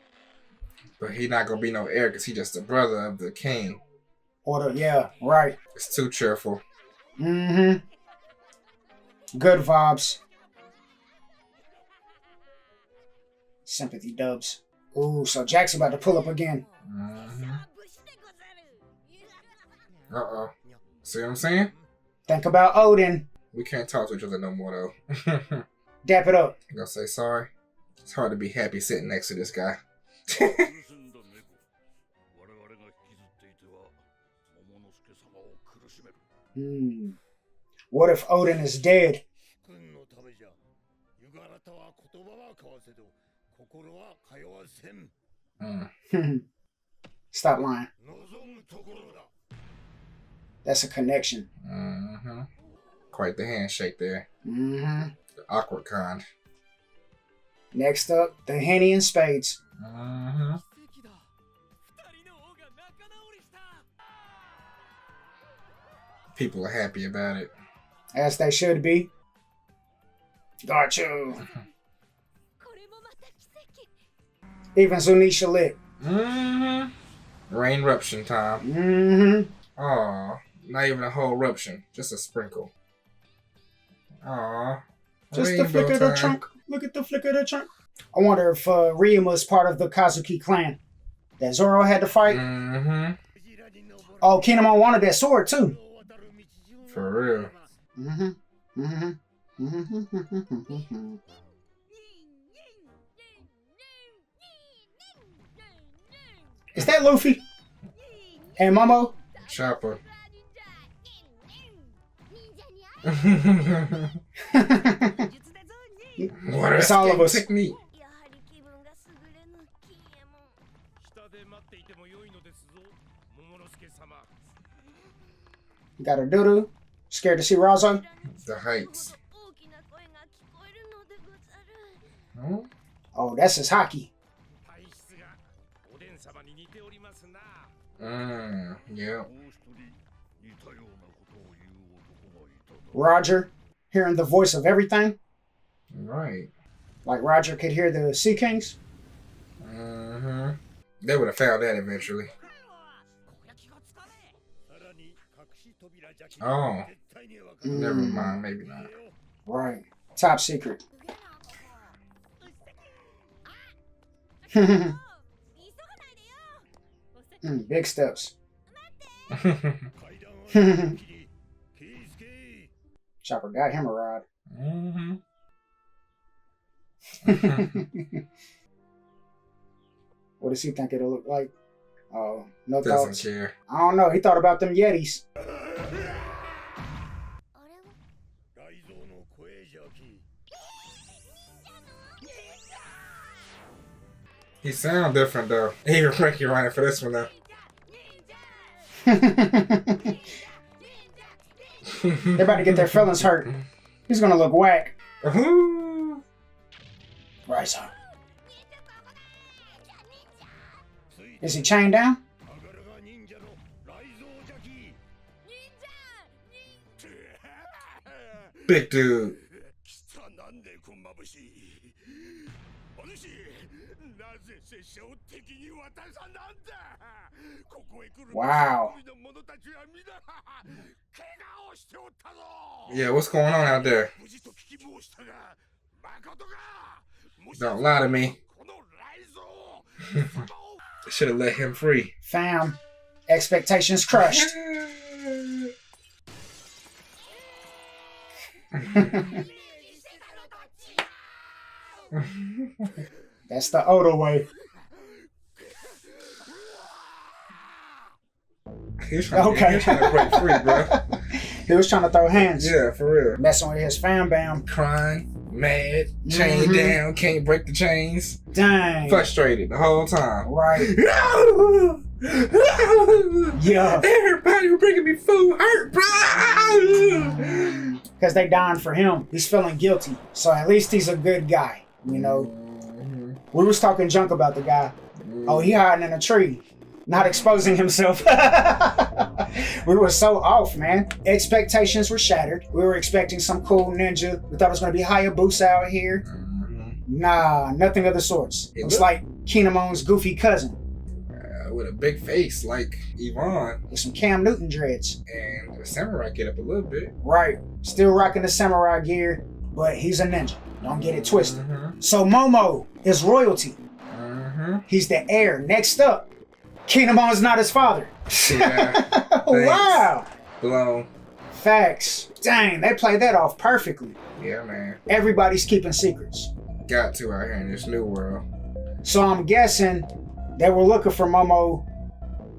But he not gonna be no heir because he just the brother of the king. Or the, yeah, right. It's too cheerful. Mm-hmm. Good vibes. Sympathy dubs. Ooh, so Jack's about to pull up again. Mm-hmm. Uh-oh. See what I'm saying? Think about Odin. We can't talk to each other no more, though. Dap it up. You gonna say sorry? It's hard to be happy sitting next to this guy. What if Odin is dead? Stop lying. That's a connection. Mm-hmm. Quite the handshake there. Mm-hmm. awkward kind. Next up, the Henny and Spades. People are happy about it. As they should be. Got you. Even Zunesha lit. Rain eruption time. Aw, not even a whole eruption, just a sprinkle. Aw. Just the flick of the trunk. Look at the flick of the trunk. I wonder if Ryuma's part of the Kozuki clan that Zoro had to fight. Oh, Kinemon wanted that sword too. For real. Is that Luffy? And Momo? Chopper. What It's all of us. Technique. Got a doo-doo. Scared to see Raizo? The heights. Hmm? Oh, that's his hockey. Yeah. Roger, hearing the voice of everything. Right. Like Roger could hear the Sea Kings. They would have found that eventually. Oh. Never mind, maybe not. Right. Top secret. Big steps. Chopper got him a rod. What does he think it'll look like? Oh, no Doesn't thoughts. care. I don't know. He thought about them Yetis. He sound different though. Even Frankie running for this one though. They're about to get their feelings hurt. He's gonna look whack. Raizo. Is he chained down? Big dude. Wow. Yeah, what's going on out there? Don't lie to me. Should have let him free. Fam. Expectations crushed. That's the Oda way. He was trying to break free, bro. He was trying to throw hands. Yeah, for real. Messing with his fam bam. Crying, mad, chained down, can't break the chains. Dang. Frustrated the whole time. Right. Yeah. Everybody was bringing me food. Hurt, bro. Because they dying for him. He's feeling guilty. So at least he's a good guy. You know? We was talking junk about the guy. Oh, he hiding in a tree. Not exposing himself. We were so off, man. Expectations were shattered. We were expecting some cool ninja. We thought it was going to be Hayabusa out here. Nah, nothing of the sorts. It looks like Kinemon's goofy cousin. With a big face like Yvonne. With some Cam Newton dreads. And the samurai get up a little bit. Right. Still rocking the samurai gear, but he's a ninja. Don't get it twisted. So Momo is royalty. He's the heir. Next up, Kinemon's not his father. Yeah. Wow. Blown. Facts. Dang, they played that off perfectly. Yeah, man. Everybody's keeping secrets. Got to out here in this new world. So I'm guessing they were looking for Momo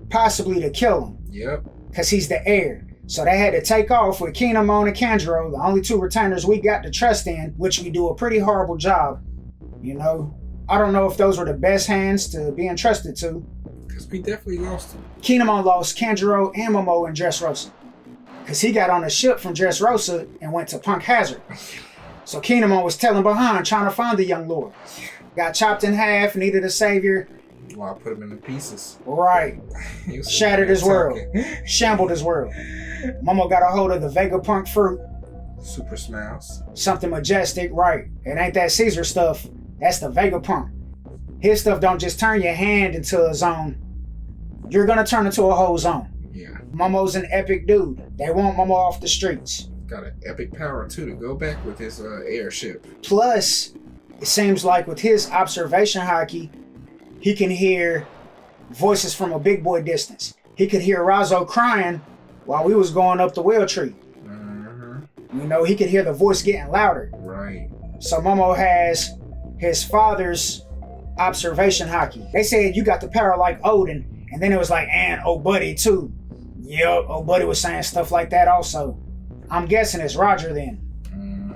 possibly to kill him. Yep. Because he's the heir. So they had to take off with Kinemon and Kanjuro, the only two retainers we got to trust in, which we do a pretty horrible job. You know, I don't know if those were the best hands to be entrusted to. Because we definitely lost him. Kinemon lost Kanjuro and Momo in Dressrosa. Because he got on a ship from Dressrosa and went to Punk Hazard. So Kinemon was telling behind, trying to find the young lord. Got chopped in half, needed a savior. Well, I put him in the pieces. Right. Shattered his world. Shambled his world. Momo got a hold of the Vegapunk fruit. Super smiles. Something majestic, right. It ain't that Caesar stuff. That's the Vegapunk. His stuff don't just turn your hand into a zone. You're gonna turn into a whole zone. Yeah. Momo's an epic dude. They want Momo off the streets. Got an epic power, too, to go back with his airship. Plus, it seems like with his observation haki, he can hear voices from a big boy distance. He could hear Raizo crying while we was going up the whale tree. You know, he could hear the voice getting louder. Right. So Momo has his father's observation haki. They said you got the power like Odin, and then it was like, and oh buddy too. Yup, oh buddy was saying stuff like that also. I'm guessing it's Roger then.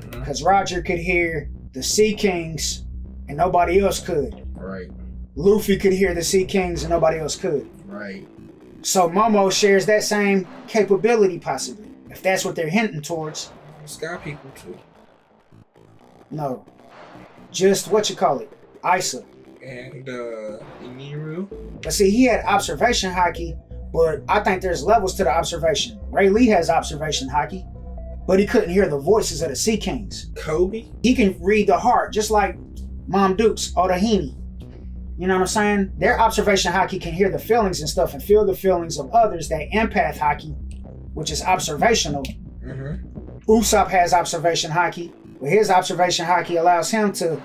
Because Roger could hear the Sea Kings and nobody else could. Right. Luffy could hear the Sea Kings and nobody else could. Right. So Momo shares that same capability possibly, if that's what they're hinting towards. Sky people too. No. Just what you call it? Isa. And Iniru. But see, he had observation haki, but I think there's levels to the observation. Ray Lee has observation haki, but he couldn't hear the voices of the Sea Kings. Kobe? He can read the heart, just like Mom Dukes, Otahini. You know what I'm saying? Their observation haki can hear the feelings and stuff and feel the feelings of others. That empath haki, which is observational. Usopp has observation haki, but his observation haki allows him to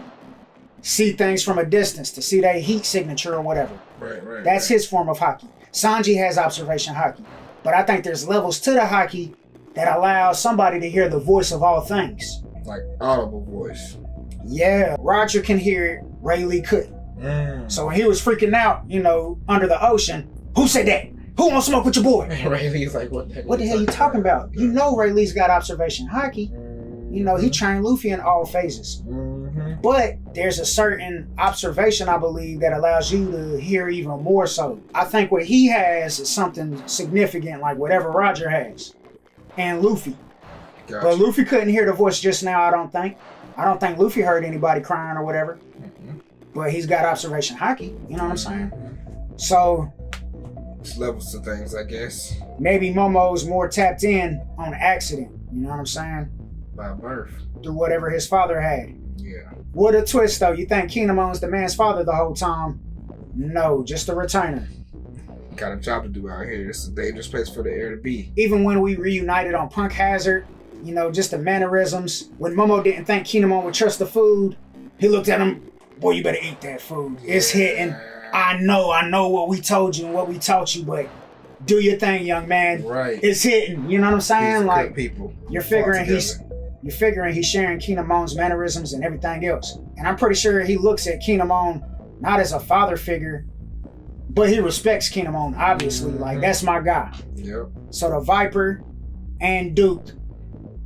see things from a distance, to see that heat signature or whatever. Right. That's his form of haki. Sanji has observation haki, but I think there's levels to the haki that allows somebody to hear the voice of all things. Like audible voice. Yeah, Roger can hear it, Ray Lee couldn't. So when he was freaking out, you know, under the ocean, who said that? Who wants to smoke with your boy? Ray Lee's like, what the hell you talking about? You know Ray Lee's got observation haki. You know, he trained Luffy in all phases. But there's a certain observation, I believe, that allows you to hear even more so. I think what he has is something significant, like whatever Roger has. And Luffy. Gotcha. But Luffy couldn't hear the voice just now, I don't think. I don't think Luffy heard anybody crying or whatever. But he's got observation haki. You know what I'm saying? So it's levels to things, I guess. Maybe Momo's more tapped in on accident. You know what I'm saying? By birth. Through whatever his father had. Yeah. What a twist, though. You think Kinemon's the man's father the whole time? No, just a retainer. Got a job to do out here. It's a dangerous place for the air to be. Even when we reunited on Punk Hazard, you know, just the mannerisms. When Momo didn't think Kinemon would trust the food, he looked at him, boy, you better eat that food. It's hitting. I know what we told you and what we taught you, but do your thing, young man. Right. It's hitting. You know what I'm saying? Like, people. You're figuring he's sharing Kinemon's mannerisms and everything else. And I'm pretty sure he looks at Kinemon not as a father figure, but he respects Kinemon, obviously. Like, that's my guy. Yep. So the Viper and Duke,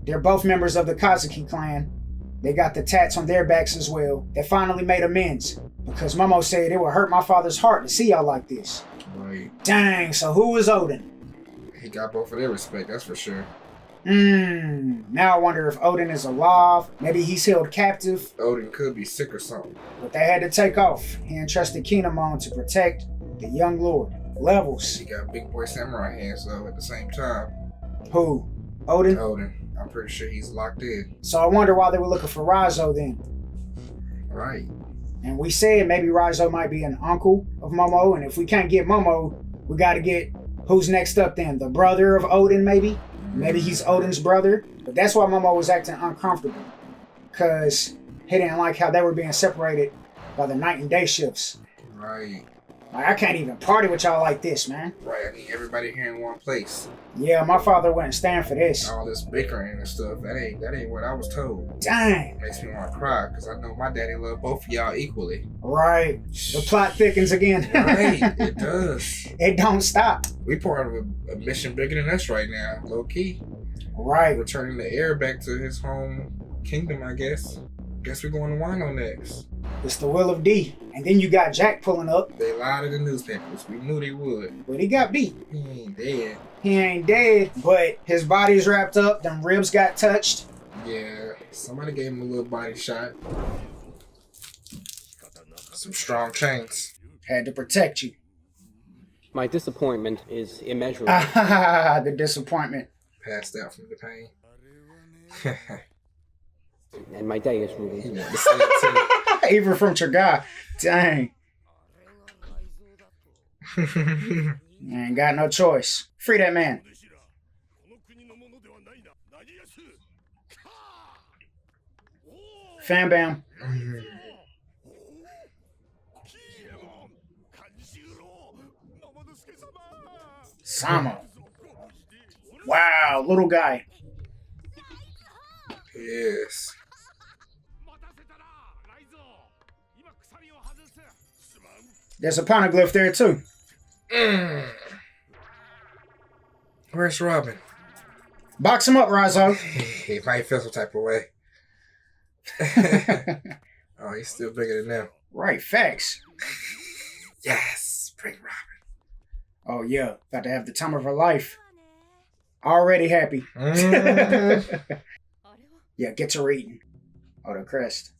they're both members of the Kozuki clan. They got the tats on their backs as well. They finally made amends because Momo said it would hurt my father's heart to see y'all like this. Right. Dang, so who was Odin? He got both of their respect, that's for sure. Now I wonder if Odin is alive. Maybe he's held captive. Odin could be sick or something. But they had to take off. He entrusted Kinemon to protect the young lord. Levels. He got big boy samurai hands though at the same time. Who? Odin? I'm pretty sure he's locked in. So I wonder why they were looking for Raizo then. Right. And we said maybe Raizo might be an uncle of Momo, and if we can't get Momo, we gotta get who's next up then? The brother of Odin maybe? Maybe he's Odin's brother. But that's why Momo was acting uncomfortable. Because he didn't like how they were being separated by the night and day shifts. Right. Like, I can't even party with y'all like this, man. Right, I need everybody here in one place. Yeah, my father wouldn't stand for this. All this bickering and stuff, that ain't what I was told. Dang. Makes me want to cry, because I know my daddy loved both of y'all equally. Right. The plot thickens again. Right, it does. It don't stop. We part of a mission bigger than us right now, low key. Right. Returning the heir back to his home kingdom, I guess. Guess we're going to Wano next. It's the will of D. And then you got Jack pulling up. They lied in the newspapers. We knew they would. But he got beat. He ain't dead. He ain't dead, but his body's wrapped up. Them ribs got touched. Yeah, somebody gave him a little body shot. Some strong chains. Had to protect you. My disappointment is immeasurable. The disappointment. Passed out from the pain. And my day is He ruined. wanted to say it too. Even from Chaga. Dang. Ain't got no choice. Free that man. Fam bam. Sama. Wow, little guy. Yes. There's a Poneglyph there too. Where's Robin? Box him up, Raizo. He might feel some type of way. Oh, he's still bigger than them. Right, facts. Yes, bring Robin. Oh yeah, about to have the time of her life. Already happy. Yeah, get to reading. Oh, the crest.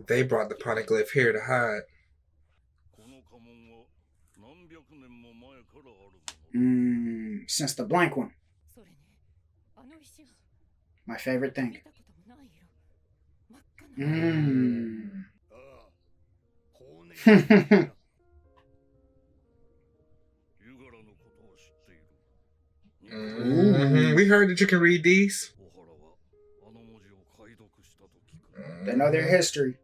They brought the Poneglyph here to hide. Since the blank one. My favorite thing. We heard that you can read these. They know their history.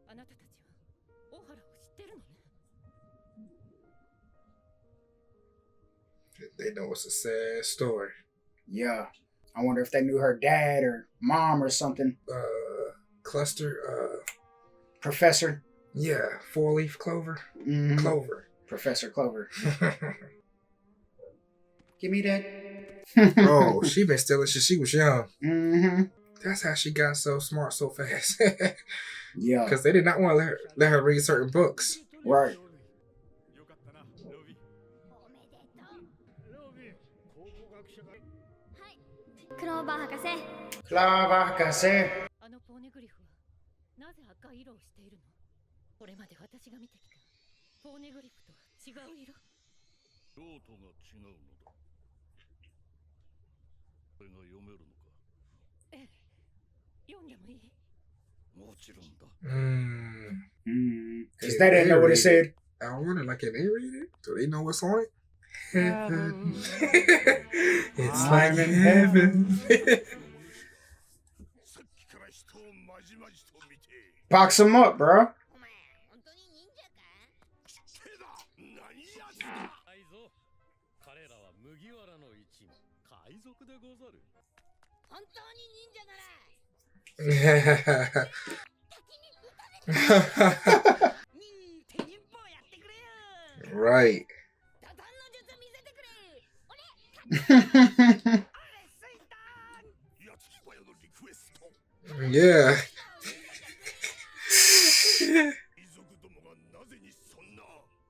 They know it's a sad story. Yeah. I wonder if they knew her dad or mom or something. Cluster, Professor. yeah, 4-leaf clover. Mhm. Clover. Professor Clover. Give me that. Oh, she been stealing since she was young. Mm-hmm. That's how she got so smart so fast. Yeah. Because they did not want to let her read certain books. Right. Clover Hakase. あのポーネグリフはなぜ赤い色をしているの？これまで私が見てきたポーネグリフとは違う色。用途が違うのだ。これが読めるのか？ええ、読んでもいい？もちろんだ。Because they didn't know what it said. I wonder, like, can they read it? Do they know what's on it? Heaven. It's like heaven. Box him up, bro. Right. Yeah.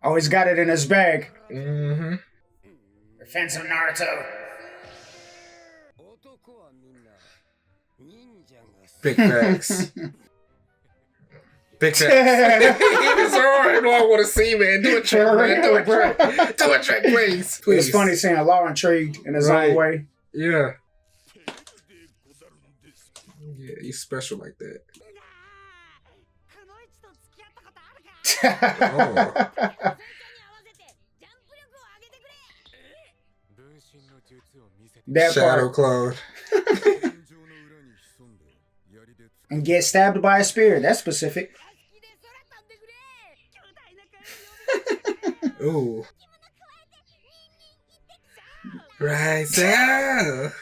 Always got it in his bag. Mm-hmm. Defense of Naruto. Big facts. Big facts. It's alright. I want to see, man. Do a trick, man. Do a trick. Do a trick, please. Please. It's funny seeing Law intrigued in his own way. Yeah. Yeah, he's special like that. Oh. That Shadow part. clone. And get stabbed by a spear. That's specific. Ooh. Raizo.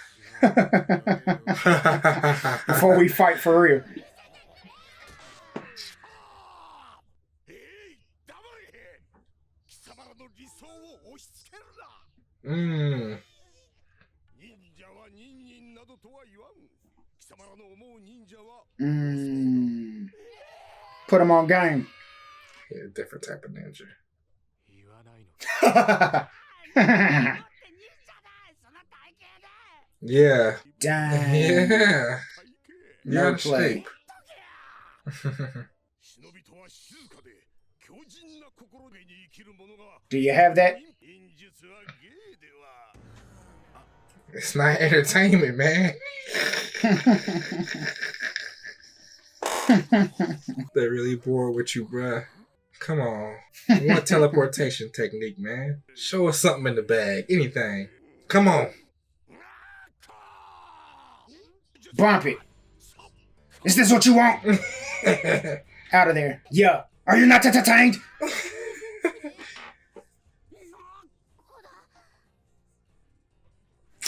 Before we fight for real. Mm. Put him on game. Yeah, different type of ninja. Yeah. Dang. Yeah. No You're out of play. shape. Do you have that? It's not entertainment, man. They're really bored with you, bruh. Come on. One teleportation technique, man. Show us something in the bag. Anything. Come on. Bump it. Is this what you want? Out of there. Yeah. Are you not entertained?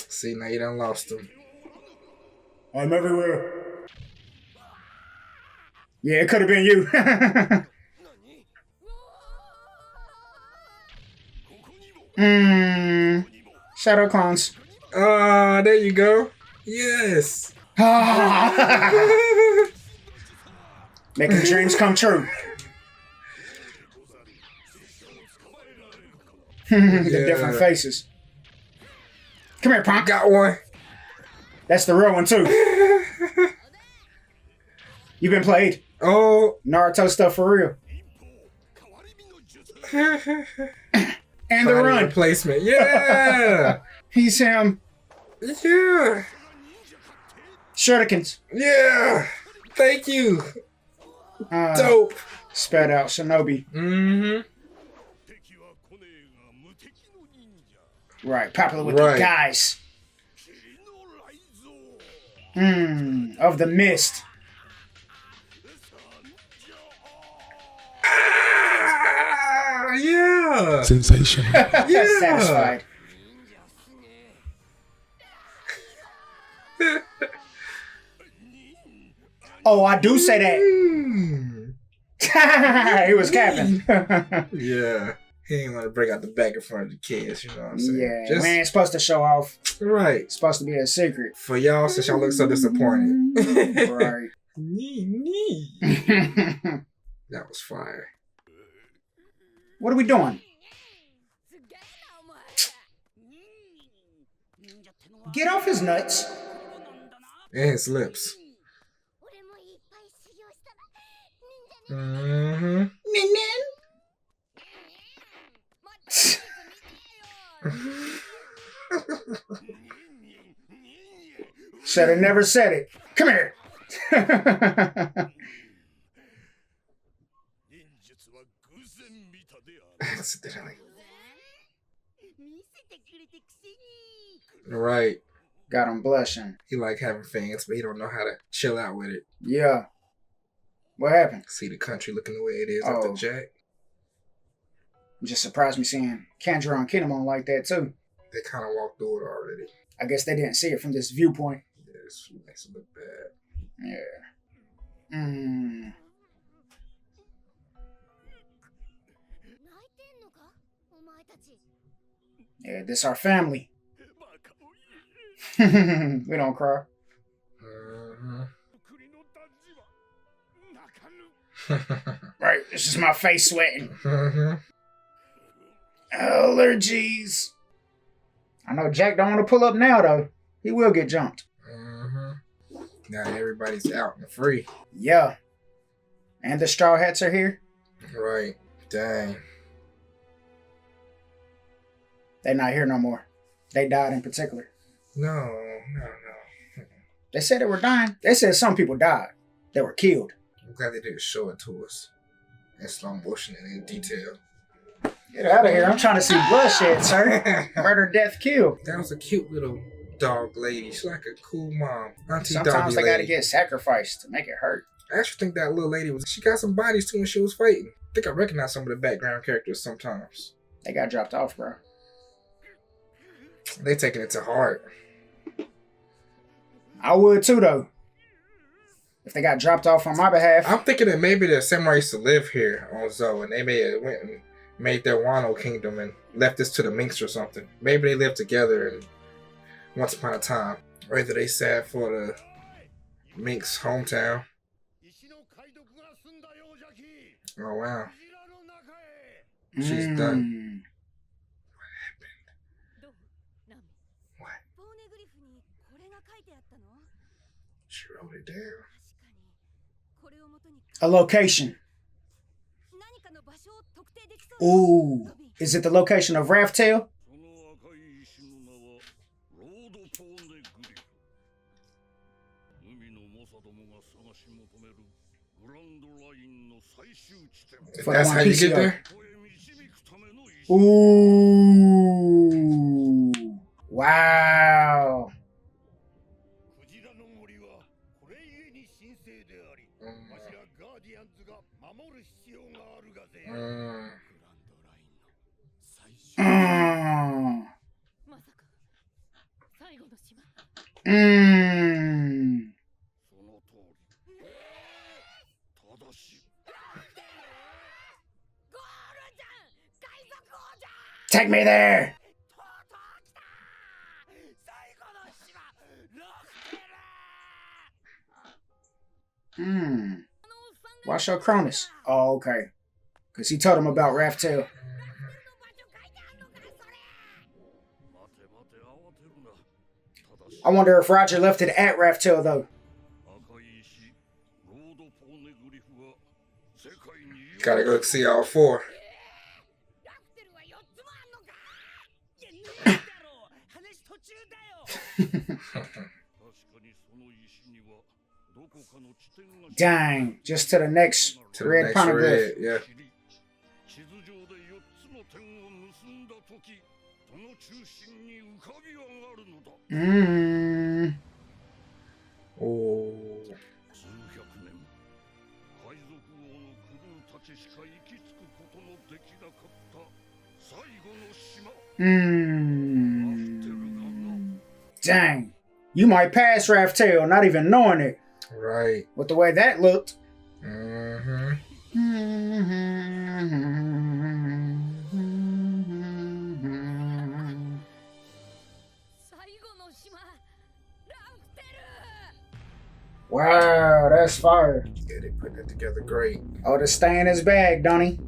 See, now you done lost him. I'm everywhere. Yeah, it could have been you. Shadow clones. Ah, there you go. Yes. Making dreams come true. The different faces. Come here, punk. Got one. That's the real one, too. You been played. Oh. Naruto stuff for real. And the run. Replacement. Yeah. He's him. Yeah. Shurikens. Yeah. Thank you. Dope. Spat out Shinobi. Mm-hmm. Right, popular with the guys. Of the mist. Ah, yeah. Sensational. Yeah. Satisfied. Oh, I do say that. He was capping. Yeah. He ain't want to break out the back in front of the kids, you know what I'm saying? Yeah, Just, we ain't supposed to show off. right. It's supposed to be a secret. For y'all, since y'all look so disappointed. Right. That was fire. What are we doing? Get off his nuts. And his lips. Mm-hmm. Should have never said it. Come here. Accidentally. Right. Got him blushing. He like having fans, but he don't know how to chill out with it. Yeah. What happened? See the country looking the way it is after Jack. Just surprised me seeing Kanjuro and Kinemon like that too. They kind of walked through it already. I guess they didn't see it from this viewpoint. Yeah, this makes it look bad. Yeah. Yeah, this our family. We don't cry. Right, it's just my face sweating. Allergies. I know Jack don't want to pull up now though. He will get jumped. Now everybody's out and free. Yeah. And the Straw Hats are here. Right. Dang. They're not here no more. They died in particular. No. They said they were dying. They said some people died. They were killed. I'm glad they didn't show it to us in slow motion and in detail. Get out of here. I'm trying to see bloodshed, sir. Murder, death, kill. That was a cute little dog lady. She's like a cool mom. Auntie Sometimes doggy they gotta lady. get sacrificed to make it hurt. I actually think that little lady she got some bodies too when she was fighting. I think I recognize some of the background characters sometimes. They got dropped off, bro. They taking it to heart. I would too, though. If they got dropped off on my behalf. I'm thinking that maybe the samurai used to live here on Zoe, and they may have went and made their Wano kingdom and left this to the Minks or something. Maybe they lived together and once upon a time. Or either they sat for the Minks' hometown. Oh wow. She's done. What happened? What? She wrote it down. A location. Ooh. Is it the location of Raftail? That's how you get there? Ooh. Wow. Take me there. Watch your Cronus. Oh, okay. Because he told him about Raftail. I wonder if Roger left it at Raftail, though. Gotta go see all four. Dang, just to the next Red Poneglyph. Yeah. Oh. Dang. You might pass Raftail, not even knowing it. Right. With the way that looked. Wow, that's fire. Yeah, they put that together great. Oh, to stay in his bag, don't he?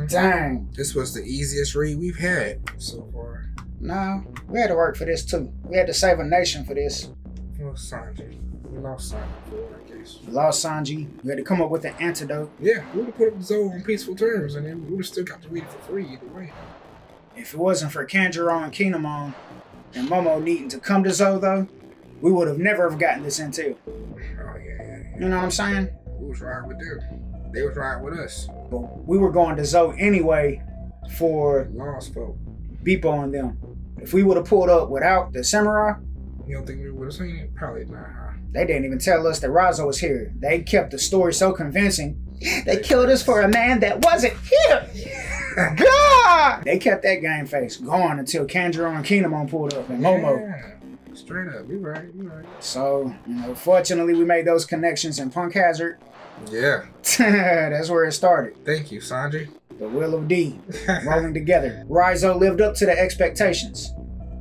Dang. This was the easiest read we've had so far. No, we had to work for this too. We had to save a nation for this. Well, Sanji. We lost Sanji for it, I guess. We lost Sanji. We had to come up with an antidote. Yeah, we would have put up Zoe on peaceful terms and then we would have still got to read it for free either way. If it wasn't for Kanjuro and Kinemon and Momo needing to come to Zoe, though, we would have never have gotten this intel. Oh, yeah. You know what I'm saying? We was riding with them. They was riding with us. But we were going to Zoe anyway for Lost folk. Beepo and them. If we would have pulled up without the samurai, you don't think we would have seen it? Probably not, huh? They didn't even tell us that Raizo was here. They kept the story so convincing. They killed us for a man that wasn't here. God! They kept that game face going until Kanjuro and Kinemon pulled up and Momo. Yeah. Straight up, you right. So, fortunately we made those connections in Punk Hazard. Yeah. That's where it started. Thank you, Sanji. The will of D, rolling together. Raizo lived up to the expectations.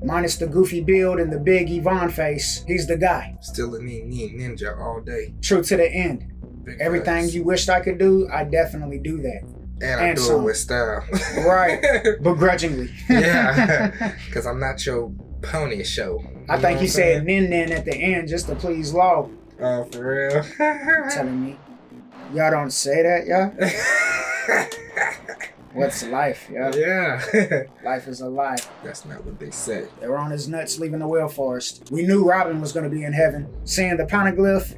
Minus the goofy build and the big Yvonne face, he's the guy. Still a ninja all day. True to the end. Big Everything facts. you wished I could do, I definitely do that. And I do it with style. Right. Begrudgingly. Yeah. Because I'm not your pony show. I think he said nin at the end just to please Law. Oh, for real? Telling me. Y'all don't say that, y'all? What's life, y'all? Yeah. Life is a lie. That's not what they said. They were on his nuts leaving the Whale Forest. We knew Robin was going to be in heaven, seeing the Poneglyph.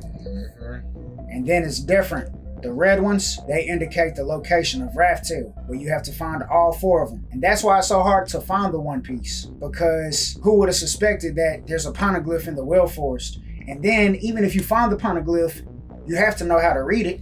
And then it's different. The red ones, they indicate the location of Raftail, where you have to find all four of them. And that's why it's so hard to find the One Piece, because who would have suspected that there's a Poneglyph in the Whale Forest? And then, even if you find the Poneglyph, you have to know how to read it.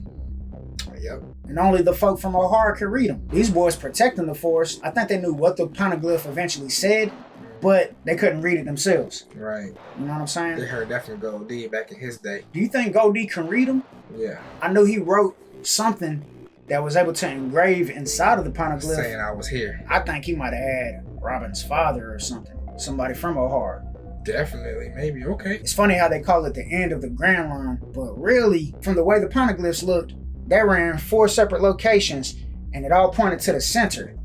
Yep. And only the folk from Ohara can read them. These boys protecting the forest, I think they knew what the Poneglyph eventually said, but they couldn't read it themselves. Right. You know what I'm saying? They heard that from Goldie back in his day. Do you think Goldie can read them? Yeah. I know he wrote something that was able to engrave inside of the Poneglyph. Saying I was here. I think he might have had Robin's father or something. Somebody from Ohara. Definitely. Maybe. Okay. It's funny how they call it the end of the Grand Line, but really, from the way the Poneglyphs looked, they ran 4 separate locations and it all pointed to the center.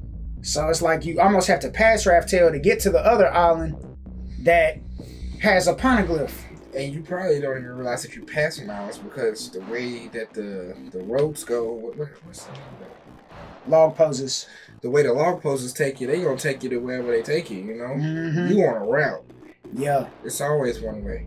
So it's like you almost have to pass Raftail to get to the other island that has a poneglyph. And you probably don't even realize that you pass miles because the way that the roads go, what's the name of that? Log poses. The way the log poses take you, they gonna take you to wherever they take you, you know? You on a route. Yeah. It's always one way.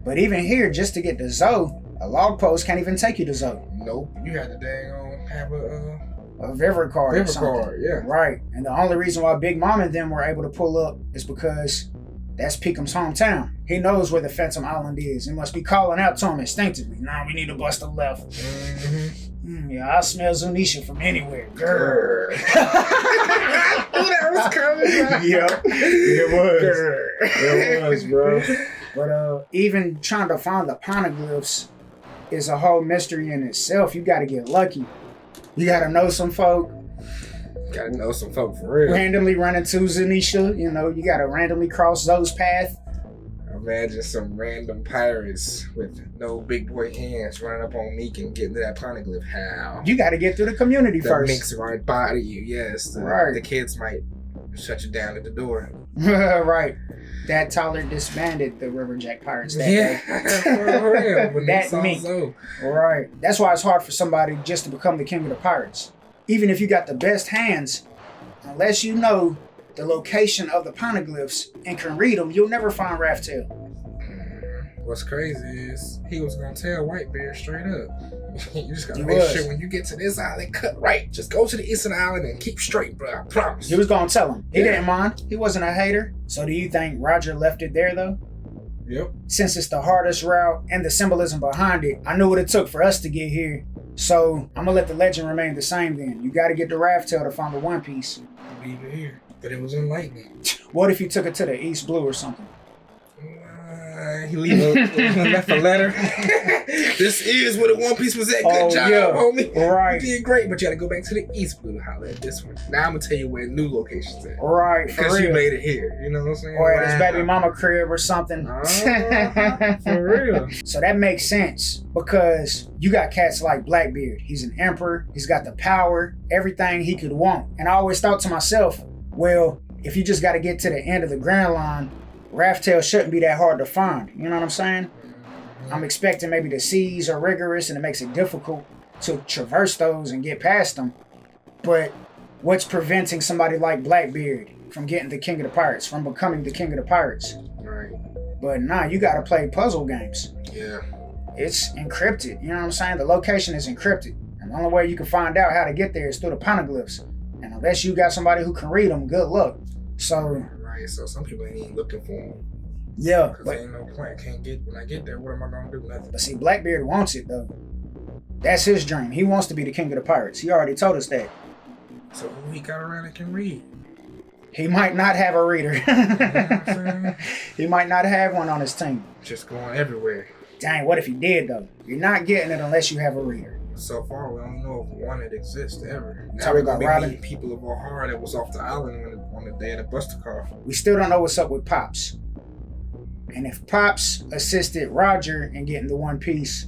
But even here, just to get to Zoe, a log post can't even take you to Zoe. Nope. You had to dang on have a Reverie card. Reverie card, yeah. Right. And the only reason why Big Mom and them were able to pull up is because that's Peekham's hometown. He knows where the Phantom Island is and must be calling out to him instinctively. Nah, we need to bust a left. Yeah, I smell Zunesha from anywhere. Grrr. Oh, that was coming. Yeah, it was. It was, bro. But even trying to find the Poneglyphs is a whole mystery in itself. You got to get lucky. You got to know some folk. Gotta know some folk for real. Randomly run into Zunesha. You know, you got to randomly cross Zoe's path. Imagine some random pirates with no big boy hands running up on Mink and getting to that Poneglyph. How? You got to get through the community first. The Mink's right body you. Yes. Right. The kids might shut you down at the door. Right. That Tyler disbanded the Riverjack Pirates that day. For real. When That Mink. Right. That's why it's hard for somebody just to become the king of the pirates. Even if you got the best hands, unless you know the location of the Poneglyphs and can read them, you'll never find Raftail. What's crazy is he was gonna tell Whitebeard straight up. You just gotta He make was. sure when you get to this island, cut right. Just go to the eastern island and keep straight, bro. I promise. He was gonna tell him. He Yeah. didn't mind. He wasn't a hater. So do you think Roger left it there though? Yep. Since it's the hardest route and the symbolism behind it, I knew what it took for us to get here. So I'm gonna let the legend remain the same then. You gotta get the Raftail to find the One Piece. Leave it here. But it was enlightening. What if you took it to the East Blue or something? He left a letter. This is where the One Piece was at. Good job, homie. Right. You did great, but you had to go back to the East Blue to holler at this one. Now I'm gonna tell you where new locations at. Right, for Because you real. made it here. You know what I'm saying? Or at his baby mama crib or something. For real. So that makes sense because you got cats like Blackbeard. He's an emperor. He's got the power, everything he could want. And I always thought to myself, well, if you just got to get to the end of the Grand Line, Raftail shouldn't be that hard to find. You know what I'm saying? I'm expecting maybe the seas are rigorous and it makes it difficult to traverse those and get past them. But what's preventing somebody like Blackbeard from getting the King of the Pirates, from becoming the King of the Pirates? Right. But nah, you got to play puzzle games. Yeah. It's encrypted. You know what I'm saying? The location is encrypted. And the only way you can find out how to get there is through the Poneglyphs. And unless you got somebody who can read them, good luck. So, Right. So some people ain't even looking for them. yeah. Because ain't no point. When I get there, what am I gonna do? Nothing. But see, Blackbeard wants it though. That's his dream. He wants to be the king of the pirates. He already told us that. So who he got around that can read? He might not have a reader. You know what I'm saying? He might not have one on his team. Just going everywhere. Dang, what if he did though? You're not getting it unless you have a reader. So far, we don't know if one that exists ever. So Now we we're got gonna Robin. be meeting people of O'Hara that was off the island on the day of the Buster car. We still don't know what's up with Pops. And if Pops assisted Roger in getting the One Piece,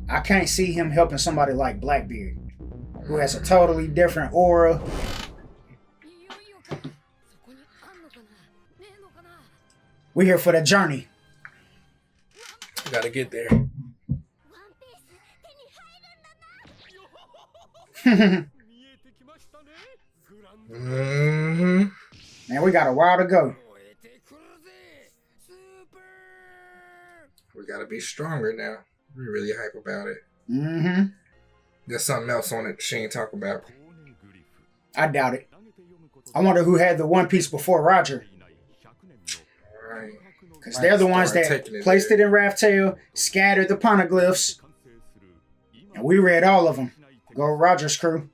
I can't see him helping somebody like Blackbeard, who has a totally different aura. We're here for the journey. We gotta get there. Mm-hmm. Man, we got a while to go. We gotta be stronger now. We're really hype about it. Mm-hmm. There's something else on it she ain't talk about. I doubt it. I wonder who had the One Piece before Roger. Alright. Because they're the ones that placed it in Raftail, scattered the Poneglyphs, and we read all of them. Go Roger's crew.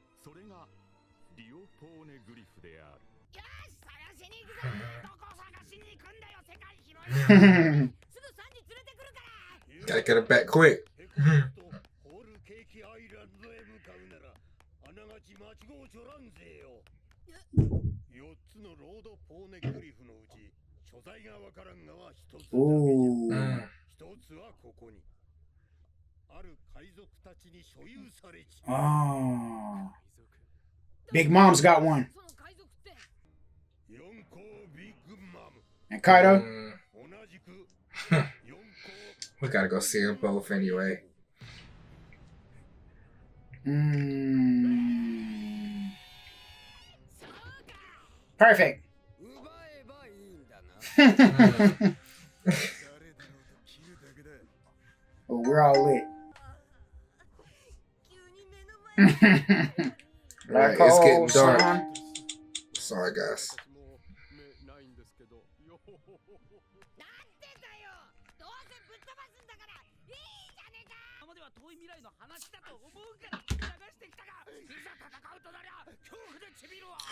Gotta get it back quick. Ooh. Oh. Big Mom's got one. And Kaido? We gotta go see them both anyway. Perfect. Oh, we're all lit. Right, it's getting dark. Sorry, guys.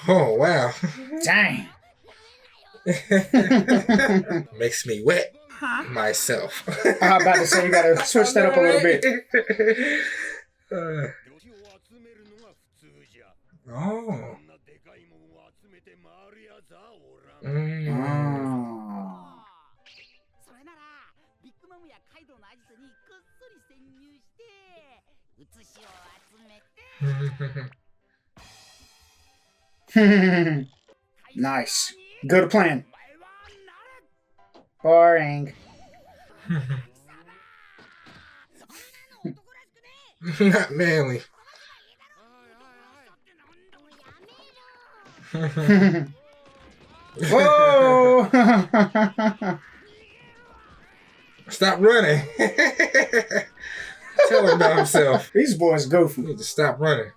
Oh, wow. Dang. Makes me wet myself. I'm about to say, you gotta switch that up a little bit. Oh. Nice. Good plan. Boring. Not manly. Whoa! Stop running. Tell him about himself. These boys goofy. You need to stop running.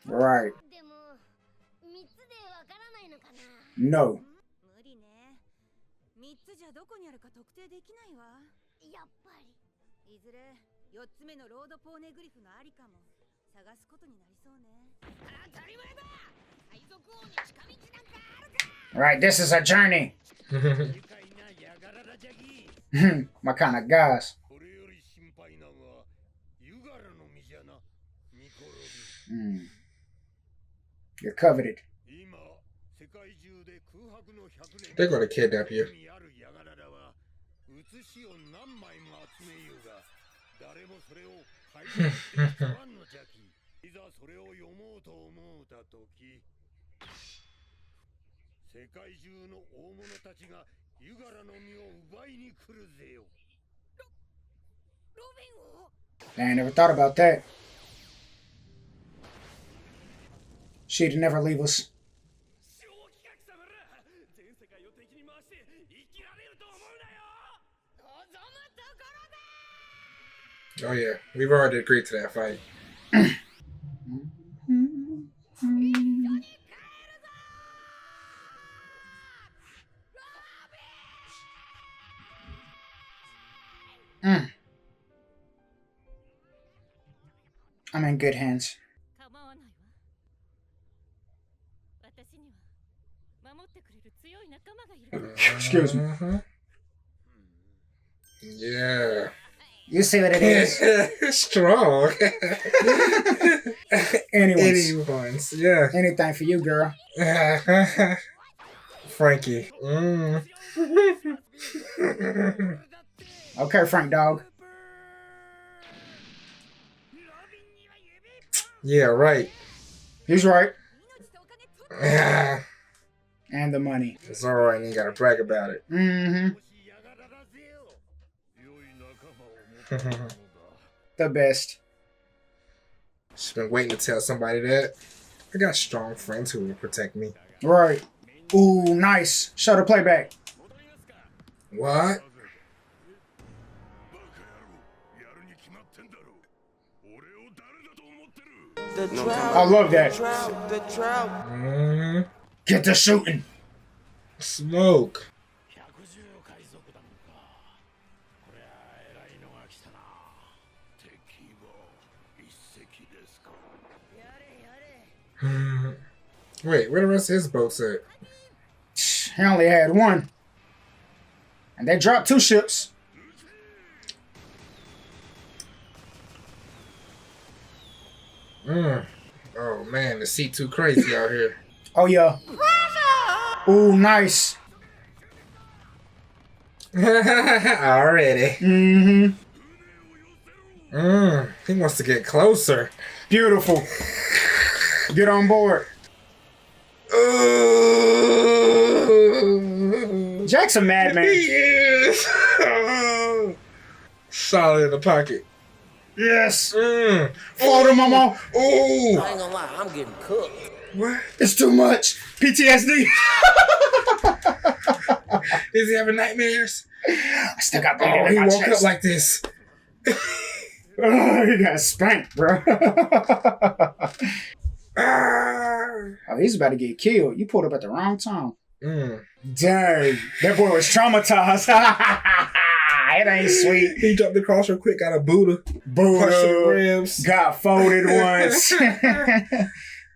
Right. No. Right, this is a journey. My kind of guys. You're coveted. They're gonna kidnap you. I never thought about that. She'd never leave us. Oh yeah, we've already agreed to that fight. I'm in good hands. Excuse me. Yeah. You see what it is? Strong. Anyone's. Yeah. Anything for you, girl. Frankie. Okay, Frank dog. Yeah, right. He's right. Yeah. And the money. It's alright, you gotta brag about it. The best. She's been waiting to tell somebody that. I got strong friends who will protect me. Right. Ooh, nice. Show the playback. What? I love that. Get to shooting. Smoke. Wait, where the rest of his boats at? He only had one. And they dropped 2 ships. Oh man, the sea too crazy out here. Oh yeah. Ooh, nice. Already. He wants to get closer. Beautiful. Get on board. Jack's a madman. He is. Solid in the pocket. Yes. Florida, mama. Ooh. I ain't gonna lie, I'm getting cooked. What? It's too much. PTSD. Is he having nightmares? I still got Oh, bleeding he in my woke chest. up like this. Oh, he got spanked, bro. Ah. Oh, he's about to get killed. You pulled up at the wrong time. Mm. Dang. That boy was traumatized. It ain't sweet. He jumped across real quick, got a Buddha. Punched the Buddha. ribs. Got folded once.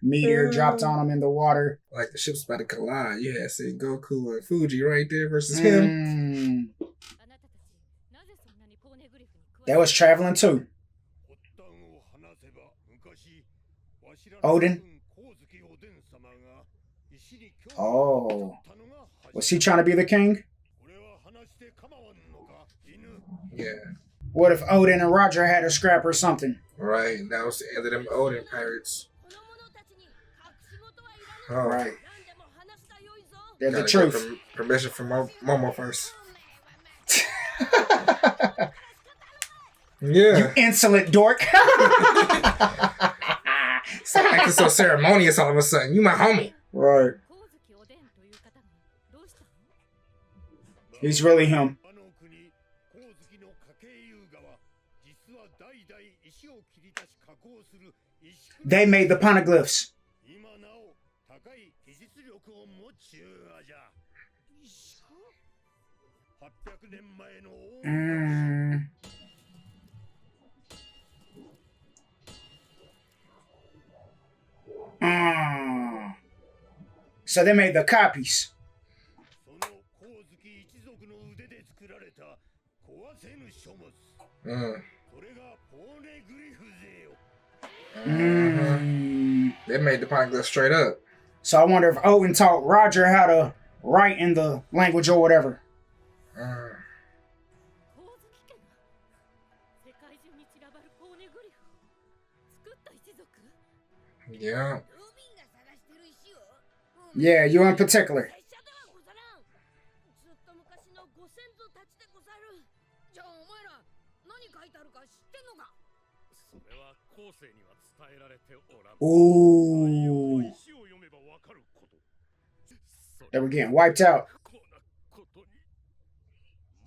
Meteor dropped on him in the water. Like the ship's about to collide. You had seen Goku and Fuji right there versus him. あなたたちなぜそんなにポーネグリフに詳しい They was traveling too. Odin. Oh. Was he trying to be the king? Yeah. What if Odin and Roger had a scrap or something? Right. That was the end of them Odin pirates. この者たちに隠し事はいら All Right. ない。何でも話したよいぞ。 They're the Gotta get truth. Permission from Momo first. You Yeah. insolent dork. Stop acting so ceremonious all of a sudden. You my homie. Right. 光月おでんという方がどうしたの？ He's really him. They made the Poneglyphs. Mm. So they made the copies. They made the Poneglyph straight up. So I wonder if Odin taught Roger how to write in the language or whatever. 光月家が世界中に散らばるポーネグリフを作った一族？ Yeah. Yeah, you in particular. 拙者ではござらん。ずっと昔のご先祖たちでござる。じゃあお前ら何書いてあるか知ってんのか？それは後世には伝えられておらん。 Ooh. 石を読めばわかること。 They were getting wiped out. こんなことに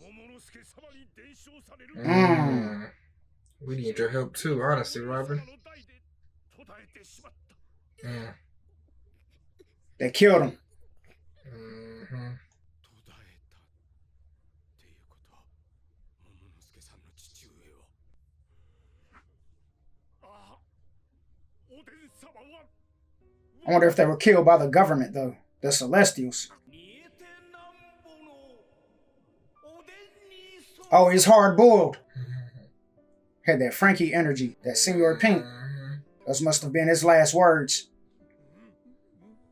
桃之助様に伝承される。 We need your help too, honestly, Robin. They killed him. Mm-hmm. I wonder if they were killed by the government, though. The Celestials. Oh, he's hard-boiled. Had that Frankie energy, that Senor Pink. Those must have been his last words.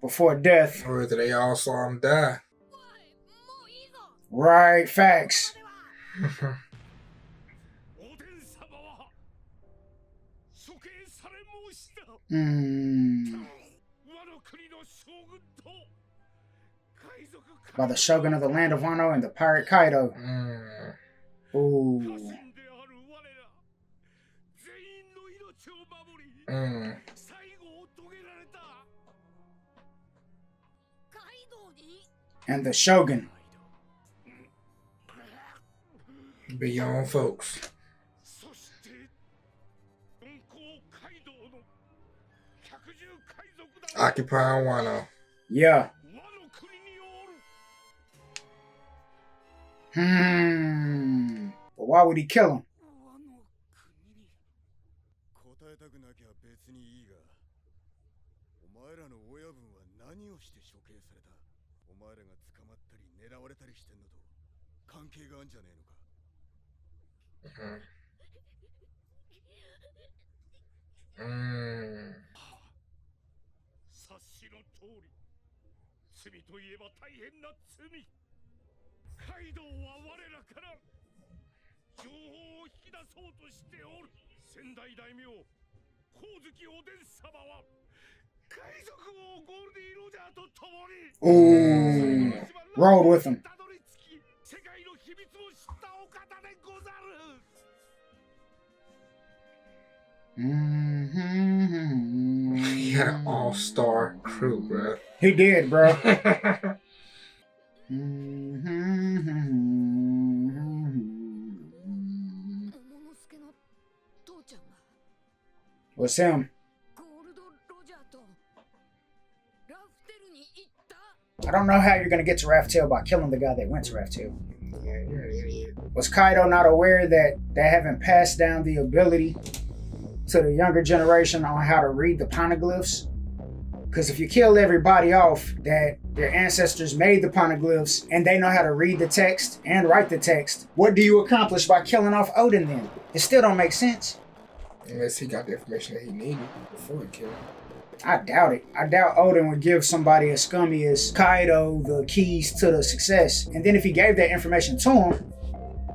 Before death. Or did they all saw him die? Right, facts. By the Shogun of the Land of Wano and the pirate Kaido. Ooh. And the Shogun. Be your own folks. Occupy Wano. Yeah. But why would he kill him? Ooh. Rolled with him. He had an all-star crew, bro. He did, bro. What's him? I don't know how you're gonna get to Raftel by killing the guy that went to Raftel. Yeah, you're an idiot. Was Kaido not aware that they haven't passed down the ability to the younger generation on how to read the Poneglyphs? Because if you kill everybody off that their ancestors made the Poneglyphs and they know how to read the text and write the text, what do you accomplish by killing off Odin then? It still don't make sense. Unless he got the information that he needed before he killed him. I doubt it. I doubt Odin would give somebody as scummy as Kaido the keys to the success. And then if he gave that information to him,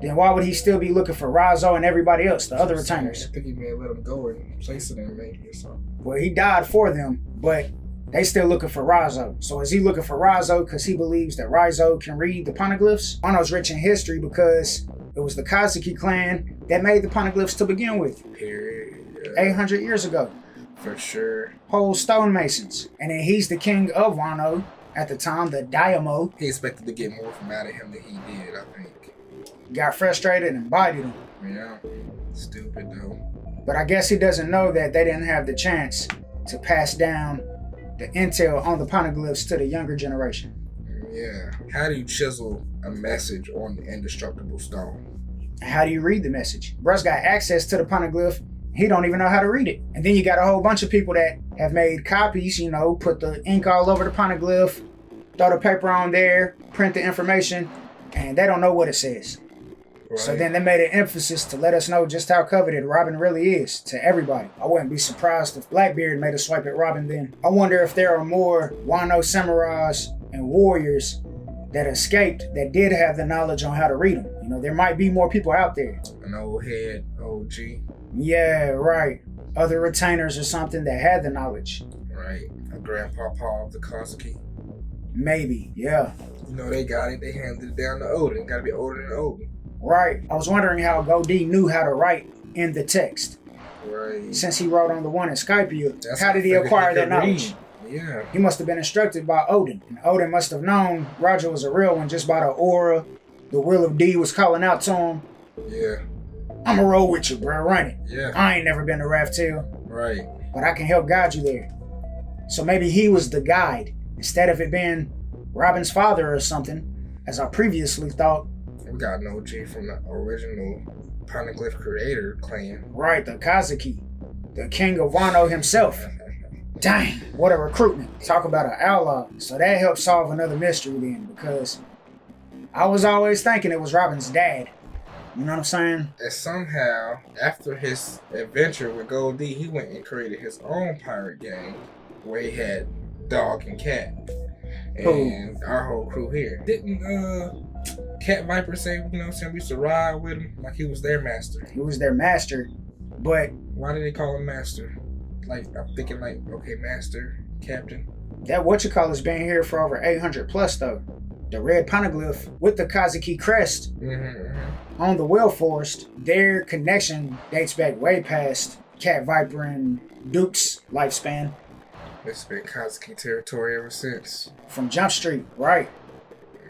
then why would he still be looking for Raizo and everybody else, the other retainers? I think he may have let him go and place it in maybe or something. Well, he died for them, but they still looking for Raizo. So is he looking for Raizo because he believes that Raizo can read the Poneglyphs? Wano's rich in history because it was the Kozuki clan that made the Poneglyphs to begin with. Period. 800 years ago. For sure. Whole stonemasons. And then he's the king of Wano at the time, the Daimyo. He expected to get more from out of him than he did, I think. Got frustrated and bodied him. Yeah. Stupid though. But I guess he doesn't know that they didn't have the chance to pass down the intel on the Poneglyphs to the younger generation. Yeah. How do you chisel a message on the indestructible stone? How do you read the message? Bruh's got access to the Poneglyph. He don't even know how to read it. And then you got a whole bunch of people that have made copies, you know, put the ink all over the Poneglyph, throw the paper on there, print the information, and they don't know what it says. Right. So then they made an emphasis to let us know just how coveted Robin really is to everybody. I wouldn't be surprised if Blackbeard made a swipe at Robin then. I wonder if there are more Wano samurais and warriors that escaped that did have the knowledge on how to read them. You know, there might be more people out there. An old head OG. Yeah, right. Other retainers or something that had the knowledge. Right. A grandpapa of the Kozuki. Maybe, yeah. You know, they got it. They handed it down to Odin. Gotta be older than Odin. Right. I was wondering how Goldie knew how to write in the text. Right. Since he wrote on the one in Skypia, how did he acquire that knowledge? Yeah. He must have been instructed by Odin. And Odin must have known Roger was a real one just by the aura. The will of D was calling out to him. Yeah. I'ma roll with you, bro. Run it. Yeah. I ain't never been to Raftel. Right. But I can help guide you there. So maybe he was the guide, instead of it being Robin's father or something, as I previously thought. We got an OG from the original Poneglyph creator clan. Right, the Kozuki. The king of Wano himself. Dang, what a recruitment. Talk about an ally. So that helped solve another mystery then, because I was always thinking it was Robin's dad. You know what I'm saying? And somehow, after his adventure with Goldie, he went and created his own pirate gang where he had Dog and Cat. And our whole crew here. Didn't Cat Viper say, you know what I'm saying, we used to ride with him like he was their master? He was their master, but... Why did they call him master? Like, I'm thinking like, okay, master, captain. That whatchamacallit's been here for over 800 plus though. The Red Poneglyph with the Kozuki crest on the Well Forest, their connection dates back way past Cat Viper and Duke's lifespan. It's been Kozuki territory ever since. From Jump Street, right.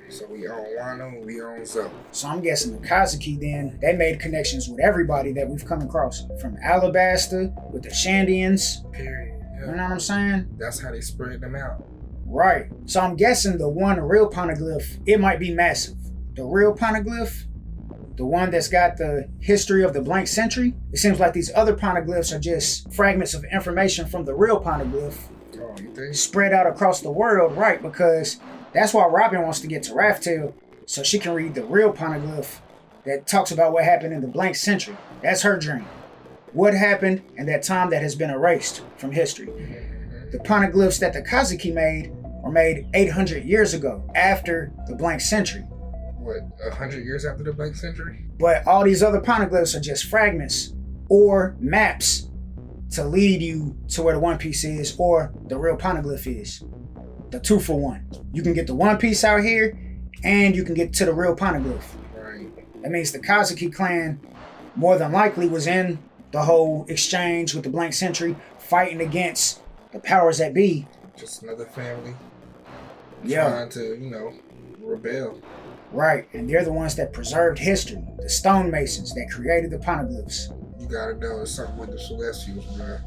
So we own Wano, we own Zo. So I'm guessing the Kozuki then, they made connections with everybody that we've come across. From Alabasta, with the Shandians. Period. Yeah. You know what I'm saying? That's how they spread them out. Right. So I'm guessing the one real Poneglyph, it might be massive. The real Poneglyph, the one that's got the history of the blank century, it seems like these other Poneglyphs are just fragments of information from the real Poneglyph. Oh, you think? Spread out across the world, right? Because that's why Robin wants to get to Raftel, so she can read the real Poneglyph that talks about what happened in the blank century. That's her dream. What happened in that time that has been erased from history. The Poneglyphs that the Kozuki made were made 800 years ago, after the blank century. What, 100 years after the blank century? But all these other Poneglyphs are just fragments or maps to lead you to where the One Piece is or the real Poneglyph is. The 2-for-1. You can get the One Piece out here and you can get to the real Poneglyph. Right. That means the Kozuki clan more than likely was in the whole exchange with the Blank Sentry, fighting against the powers that be. Just another family. Yeah. Trying to, you know, rebel. Right, and they're the ones that preserved history. The stonemasons that created the Poneglyphs. You gotta know it's something with the Celestials, bro.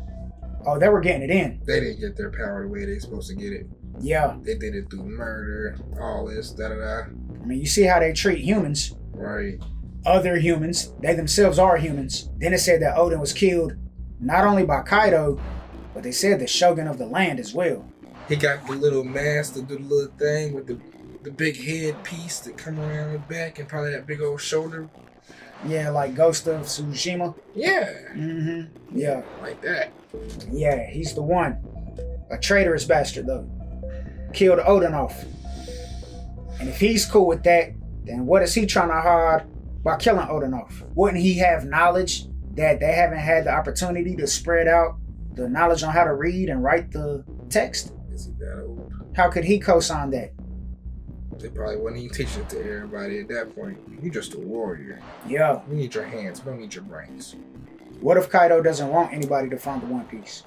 Oh, they were getting it in. They didn't get their power the way they supposed to get it. Yeah. They did it through murder, all this, da-da-da. I mean, you see how they treat humans. Right. Other humans. They themselves are humans. Then it said that Odin was killed not only by Kaido, but they said the Shogun of the land as well. He got the little mask to do the little thing with the big head piece that come around the back and probably that big old shoulder. Yeah, like Ghost of Tsushima. Yeah. Mm-hmm. Yeah. Like that. Yeah, he's the one. A traitorous bastard, though. Killed Odin off. And if he's cool with that, then what is he trying to hide by killing Odin off? Wouldn't he have knowledge that they haven't had the opportunity to spread out the knowledge on how to read and write the text? Is he that old? How could he co-sign that? They probably wouldn't even teach it to everybody at that point. You're just a warrior. Yeah. We need your hands. We don't need your brains. What if Kaido doesn't want anybody to find the One Piece?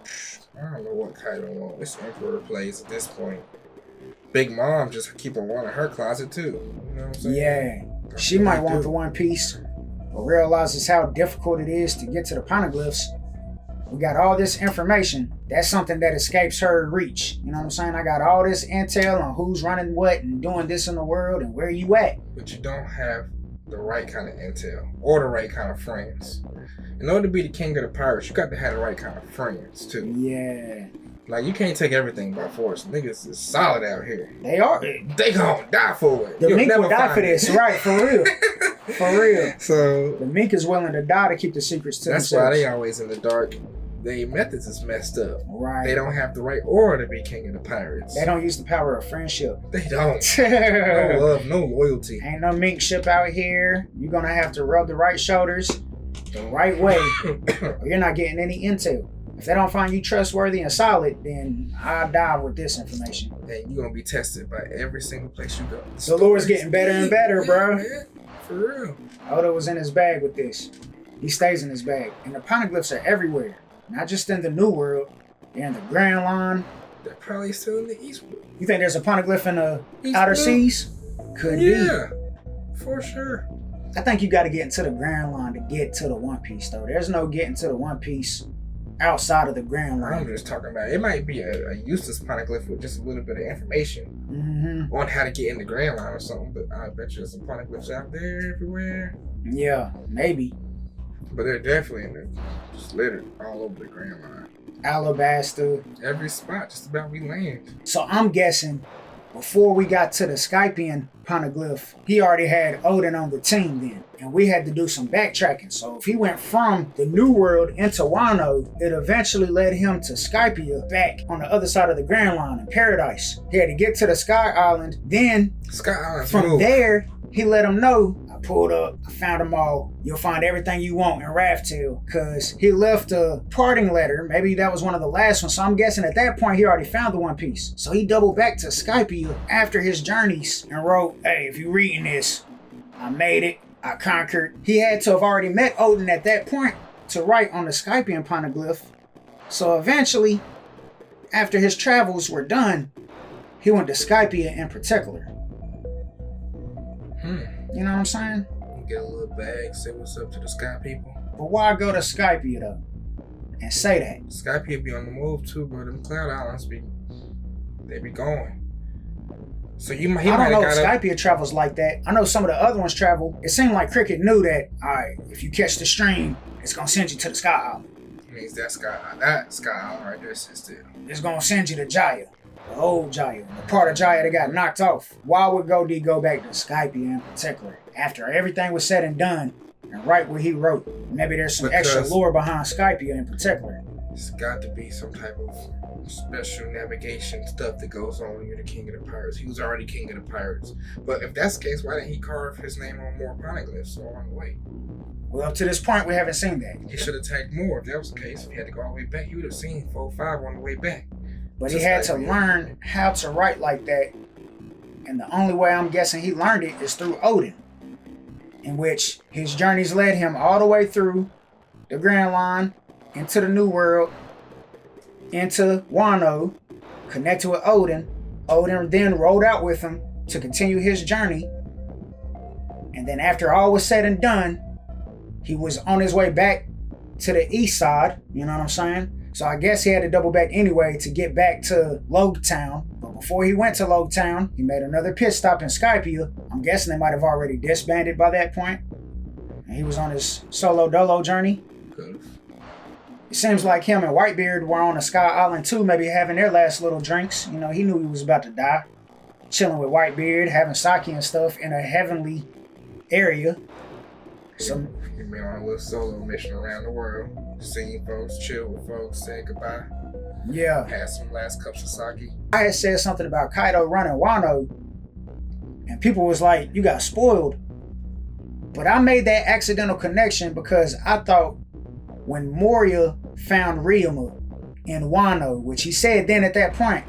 I don't know what Kaido wants. This Emperor plays at this point. Big Mom just keep on one in her closet too. You know what I'm saying? Yeah. She might want the One Piece, but realizes how difficult it is to get to the Poneglyphs. We got all this information. That's something that escapes her reach. You know what I'm saying? I got all this intel on who's running what and doing this in the world and where you at. But you don't have the right kind of intel or the right kind of friends. In order to be the king of the pirates, you got to have the right kind of friends too. Yeah. Like, you can't take everything by force. Niggas is solid out here. They are. They gonna die for it. The Mink will die for this, right? For real. For real. So the Mink is willing to die to keep the secrets to that's themselves. why they always in the dark. Their methods is messed up. Right. They don't have the right aura to be king of the pirates. They don't use the power of friendship. They don't. No love, no loyalty. Ain't no Mink ship out here. You're gonna have to rub the right shoulders the right way, or you're not getting any intel. If they don't find you trustworthy and solid, then I'll die with this information. And you're gonna be tested by every single place you go. The lure's getting better and better, bro. Yeah, for real. Oda was in his bag with this. He stays in his bag. And the Poneglyphs are everywhere. Not just in the New World. They're in the Grand Line. They're probably still in the Eastwood. You think there's a Poneglyph in the Eastwood? outer seas? Could be. Yeah, for sure. I think you got to get into the Grand Line to get to the One Piece, though. There's no getting to the One Piece outside of the Grand Line. I'm just talking about it might be a useless Poneglyph with just a little bit of information on how to get in the Grand Line or something, but I bet you there's some Poneglyphs out there everywhere. Yeah, maybe. But they're definitely in there, just littered all over the Grand Line. Alabasta. Every spot, just about we land. So I'm guessing before we got to the Skypian Poneglyph, he already had Odin on the team then. And we had to do some backtracking. So if he went from the New World into Wano, it eventually led him to Skypia back on the other side of the Grand Line in Paradise. He had to get to the Sky Island. Then Sky Island from there, he let him know, I pulled up, I found them all. You'll find everything you want in Raftail. Because he left a parting letter. Maybe that was one of the last ones. So I'm guessing at that point, he already found the One Piece. So he doubled back to Skypia after his journeys and wrote, hey, if you're reading this, I made it. I conquered. He had to have already met Odin at that point to write on the Skypian Poneglyph. So eventually, after his travels were done, he went to Skypia in particular. You know what I'm saying? Get a little bag, say what's up to the Sky people. But why go to Skypia though? And say that? Sky people be on the move too, bro. Them Cloud Islands they be going. So I don't know if Skypia travels like that. I know some of the other ones travel. It seemed like Cricket knew that, alright, if you catch the stream, it's gonna send you to the Sky Island. Means that Sky Island right there sits still. It's gonna send you to Jaya. The old Jaya. The part of Jaya that got knocked off. Why would Goldie go back to Skypia in particular? After everything was said and done, and right where he wrote. Maybe there's some extra lore behind Skypia in particular. It's got to be some type of special navigation stuff that goes on when you're the king of the pirates. He was already king of the pirates. But if that's the case, why didn't he carve his name on more Poneglyphs along the way? Well, up to this point, we haven't seen that. He should have tagged more. If that was the case, if he had to go all the way back, he would have seen 4 or 5 on the way back. But he had to learn how to write like that. And the only way I'm guessing he learned it is through Odin. In which his journeys led him all the way through the Grand Line, into the New World, into Wano, connected with Odin. Odin then rode out with him to continue his journey. And then after all was said and done, he was on his way back to the east side, you know what I'm saying? So I guess he had to double back anyway to get back to Logtown. But before he went to Logtown, he made another pit stop in Skypiea. I'm guessing they might have already disbanded by that point. And he was on his solo dolo journey. Good. It seems like him and Whitebeard were on a Sky Island too, maybe having their last little drinks. You know, he knew he was about to die. Chilling with Whitebeard, having sake and stuff in a heavenly area. So He been on a little solo mission around the world. Seen folks, chill with folks, say goodbye. yeah. Had some last cups of sake. I had said something about Kaido running Wano, and people was like, you got spoiled. But I made that accidental connection because I thought when Moria found Ryuma in Wano, which he said then at that point,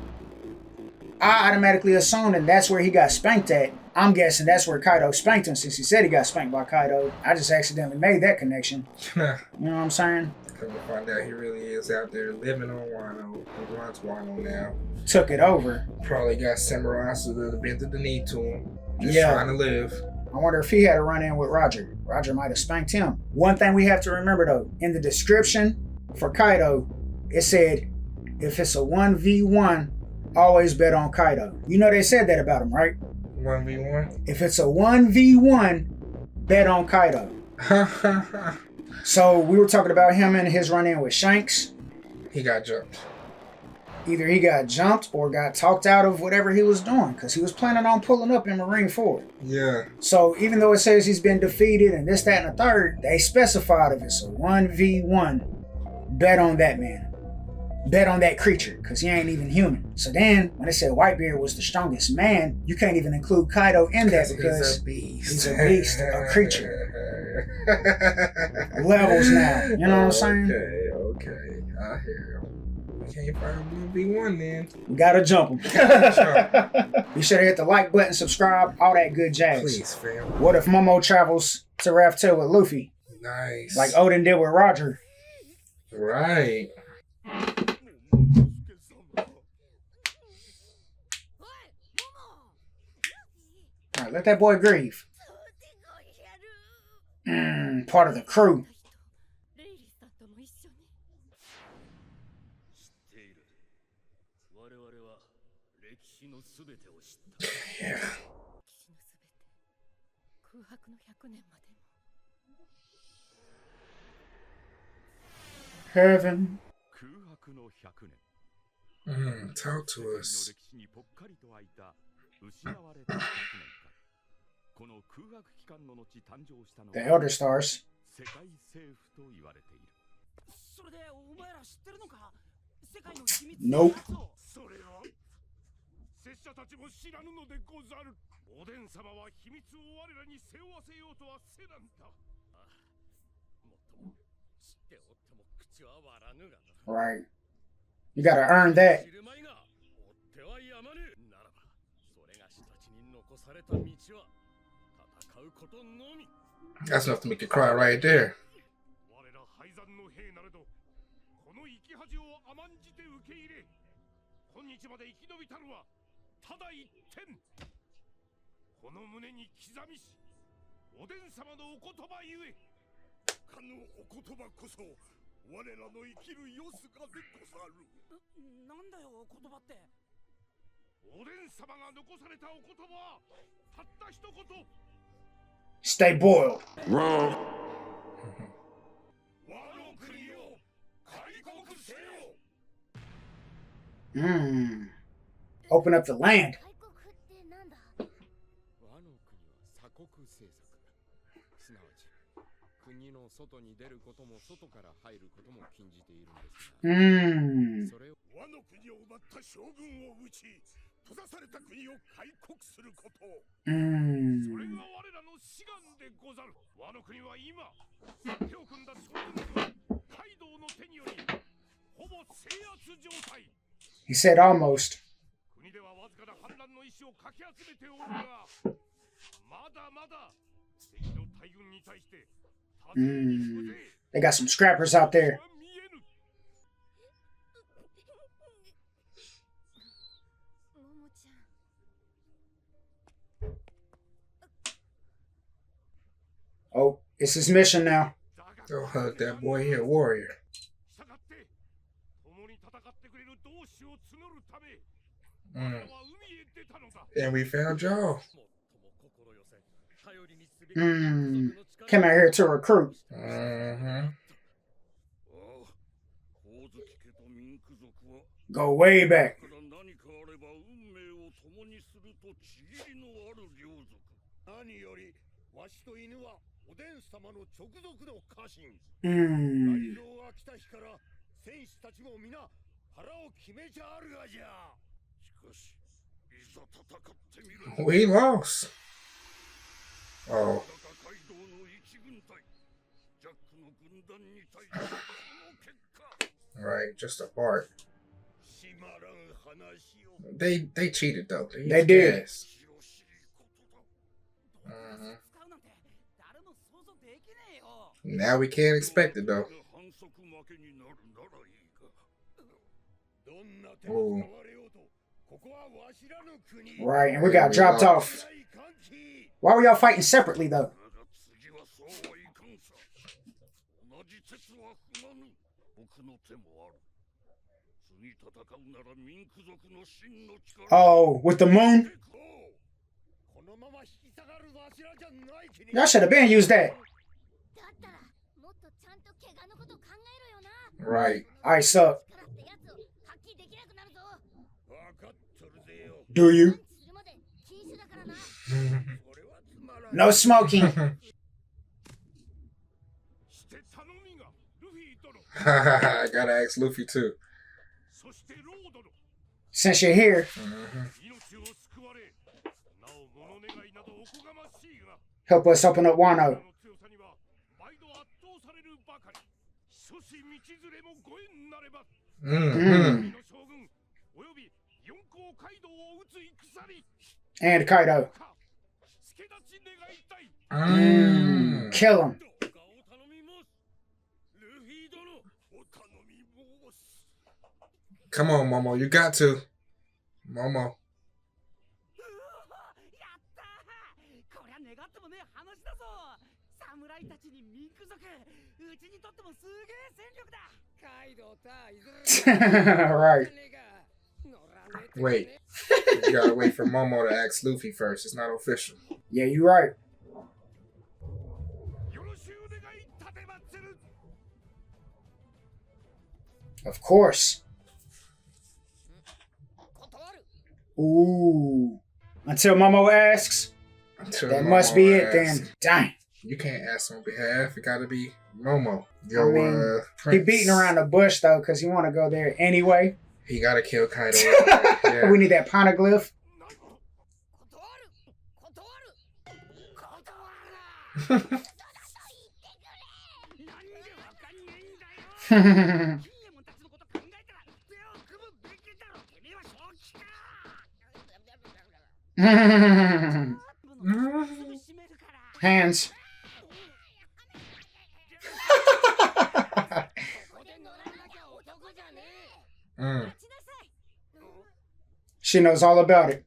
I automatically assumed that that's where he got spanked at. I'm guessing that's where Kaido spanked him since he said he got spanked by Kaido. I just accidentally made that connection. You know what I'm saying? Come to find out he really is out there living on Wano. He wants Wano now. Took it over. Probably got Samurai Suda to bend to the knee to him. Just Yeah. trying to live. I wonder if he had a run-in with Roger. Roger might have spanked him. One thing we have to remember though, in the description for Kaido, it said, if it's a 1v1, always bet on Kaido. You know they said that about him, right? 1v1? If it's a 1v1, bet on Kaido. So we were talking about him and his run-in with Shanks. He got jumped. Either he got jumped or got talked out of whatever he was doing because he was planning on pulling up in Marineford. Yeah. So even though it says he's been defeated and this, that, and the third, they specified if it's a 1v1, bet on that man. Bet on that creature because he ain't even human. So then when they said Whitebeard was the strongest man, you can't even include Kaido in that because he's a beast, a creature. Levels now. You know what I'm saying? Okay. I hear you. We can't find 1v1 then. We gotta jump him. Be sure to hit the like button, subscribe, all that good jazz. Please, fam. What if Momo travels to Raftel with Luffy? Nice. Like Odin did with Roger. Right. Alright, let that boy grieve. Part of the crew. Yeah. Heaven. Talk to us. The Elder Stars. Nope. 拙者たちも知らぬのでござる。おでん様は秘密を我らに背負わせようとはせなんだ。もっとも知っておっても口は割らぬがな。 Right. You gotta earn that. 知るまいが追ってはやまぬ。ならばそれがしたちに残された道は戦うことのみ。 That's enough to make you cry right there. 我ら敗残の兵なれどこの生き恥を甘んじて受け入れ今日まで生き延びたのは ただ一点この胸に刻みしおでん様のお言葉ゆえかのお言葉こそ我らの生きるよすがでござるなんだよお言葉っておでん様が残されたお言葉はたった一言 Stay boiled. 和の国を開国せよ Open up the land. 和の国は鎖国政策。すなわち国の外に出ることも外から入ることも禁じているんですが、それを和の国を奪った将軍を討ち閉ざされた国を開国すること。それが我らの志願でござる。和の国は今手を組んだ将軍軍カイドウの手によりほぼ制圧状態。 He said almost. 国ではわずかな反乱の意志をかき集めておるが、まだまだ敵の大軍に対して They They got some scrappers out there. Oh, it's his mission now. Go hug that boy here, warrior. And we found y'all. Came out here to recruit. Go way back. We lost. Oh. Right, just a part. They cheated though. They did. Now we can't expect it though. Ooh. Right, and we got dropped off. Why were y'all fighting separately though? Oh, with the moon? Y'all should have been used that. Right. Ice up. Do you? No smoking. I gotta ask Luffy too. Since you're here, help us open up Wano. And Kaido. Kill him. Come on, Momo. You got to. Momo. Right. Wait. You gotta wait for Momo to ask Luffy first. It's not official. Yeah, you're right. Of course. Ooh. Until Momo asks. That must be it then. Dang. You can't ask on behalf. It gotta be Momo. He beating around the bush though, because he want to go there anyway. He gotta kill Kaido. Yeah. We need that Poneglyph. Hands. She knows all about it.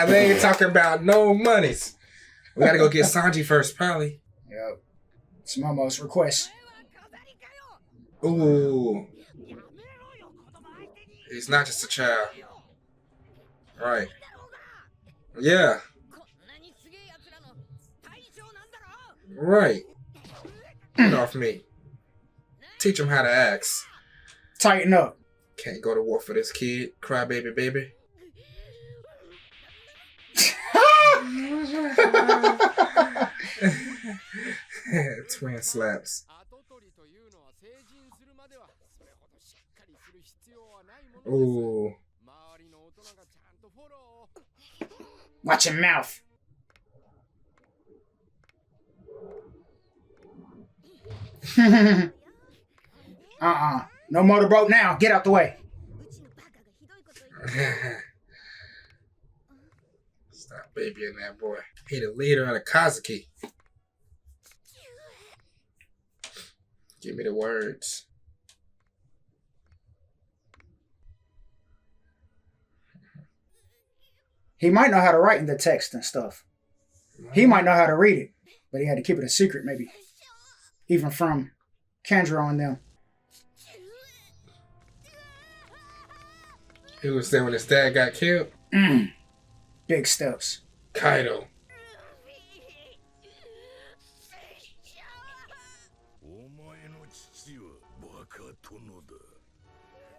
They ain't talking about no monies. We gotta go get Sanji first, probably. Yep. It's Momo's request. Ooh. He's not just a child. Right. Yeah. Right. Get off me. Teach him how to ask. Tighten up. Can't go to war for this kid. Cry baby baby. Twin slaps. Ooh. Watch your mouth. No motorboat now. Get out the way. Stop babying that boy. He the leader of the Kozuki. Give me the words. He might know how to write in the text and stuff. He might know how to read it, but he had to keep it a secret, maybe. Even from Kanjuro and them. He was there when his dad got killed. Big steps. Kaido.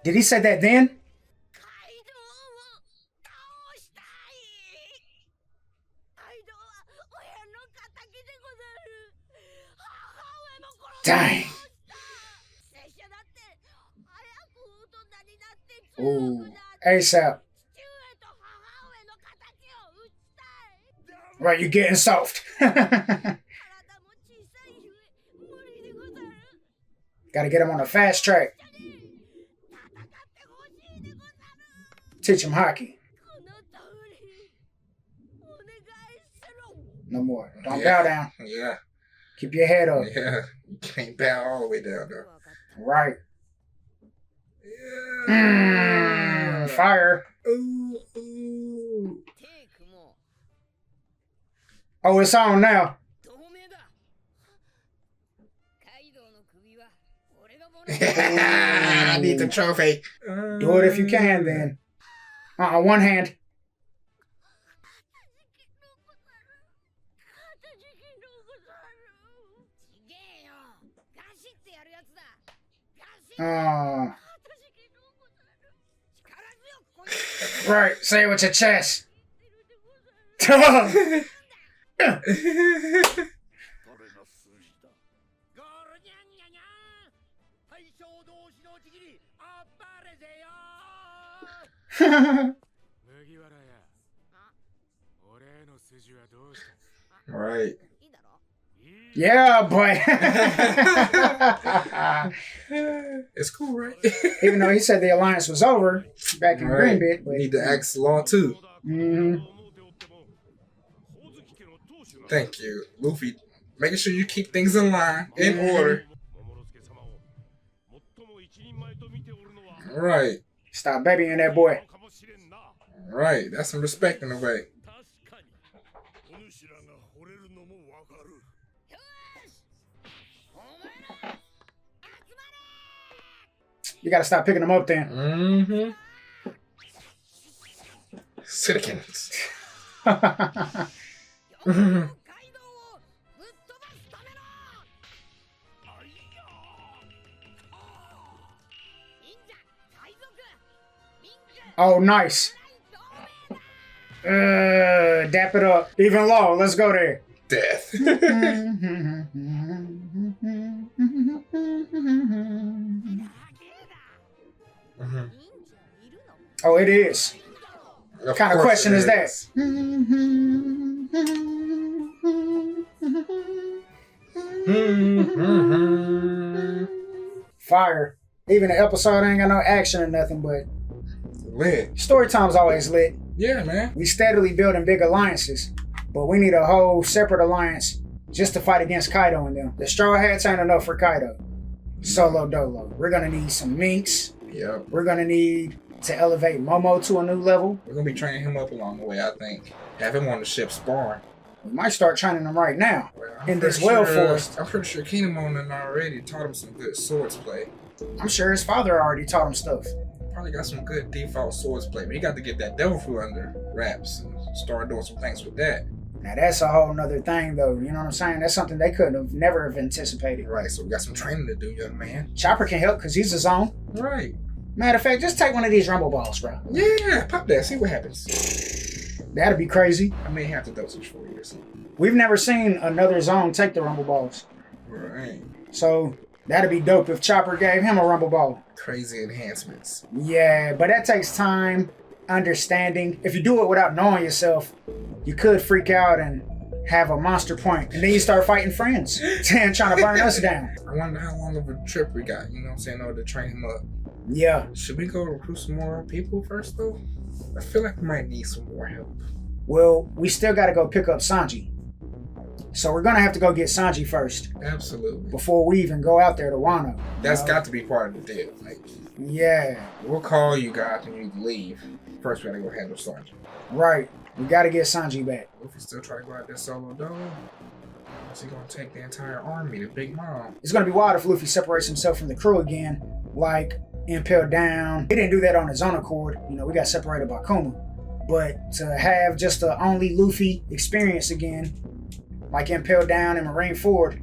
Did he say that then? Dang. Ooh, ASAP. Right, you getting soft. Gotta get him on a fast track. Teach him hockey. No more. Don't bow down. Yeah. Keep your head up. Yeah. You can't bow all the way down though. Right. Yeah. Fire. Ooh, ooh. Oh, it's on now. I need the trophy. Do it if you can then. One hand. Right, say it with your chest. Right. Yeah, boy. It's cool, right? Even though he said the alliance was over back in Right. Greenbit. But... We need to axe law too. Thank you, Luffy. Making sure you keep things in line, in order. Right. Stop babying that boy. Right. That's some respect in a way. You gotta stop picking them up then. Citizens. Oh, nice. Dap it up. Even low. Let's go there. Death. Oh, it is. What kind of question is that? Fire. Even the episode ain't got no action or nothing, but lit. Story time's always lit. Yeah, man. We steadily building big alliances, but we need a whole separate alliance just to fight against Kaido and them. The Straw Hats ain't enough for Kaido. Solo dolo. We're gonna need some Minks. Yep. We're gonna need to elevate Momo to a new level. We're gonna be training him up along the way, I think. Have him on the ship sparring. We might start training him right now. Well, in this forest. I'm pretty sure Kinemon already taught him some good swords play. I'm sure his father already taught him stuff. Probably got some good default swords play, but he got to get that devil fruit under wraps and start doing some things with that. Now that's a whole nother thing though, you know what I'm saying? That's something they couldn't have never have anticipated. Right, so we got some training to do, young man. Chopper can help because he's his own. Right. Matter of fact, just take one of these rumble balls, bro. Yeah, pop that, see what happens. That'd be crazy. I may have to dosage for you or something. We've never seen another zone take the rumble balls. Right. So that'd be dope if Chopper gave him a rumble ball. Crazy enhancements. Yeah, but that takes time, understanding. If you do it without knowing yourself, you could freak out and have a monster point. And then you start fighting friends and trying to burn us down. I wonder how long of a trip we got, you know what I'm saying, in order to train him up. Yeah. Should we go recruit some more people first, though? I feel like we might need some more help. Well, we still got to go pick up Sanji. So we're going to have to go get Sanji first. Absolutely. Before we even go out there to Wano. That's got to be part of the deal. Like, yeah. We'll call you guys when you leave. First, we got to go handle Sanji. Right. We got to get Sanji back. Luffy's still trying to go out there solo, though. Is he going to take the entire army to Big Mom? It's going to be wild if Luffy separates himself from the crew again, like Impel Down. He didn't do that on his own accord. You know, we got separated by Kuma. But to have just the only Luffy experience again, like Impel Down and Marineford,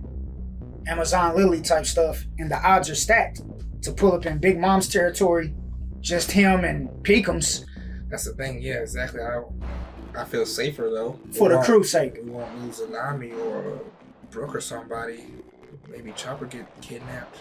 Amazon Lily type stuff, and the odds are stacked to pull up in Big Mom's territory, just him and Peekums. That's the thing, yeah, exactly. I feel safer, though. For the crew's sake. We won't lose a Nami or Brook or somebody. Maybe Chopper get kidnapped.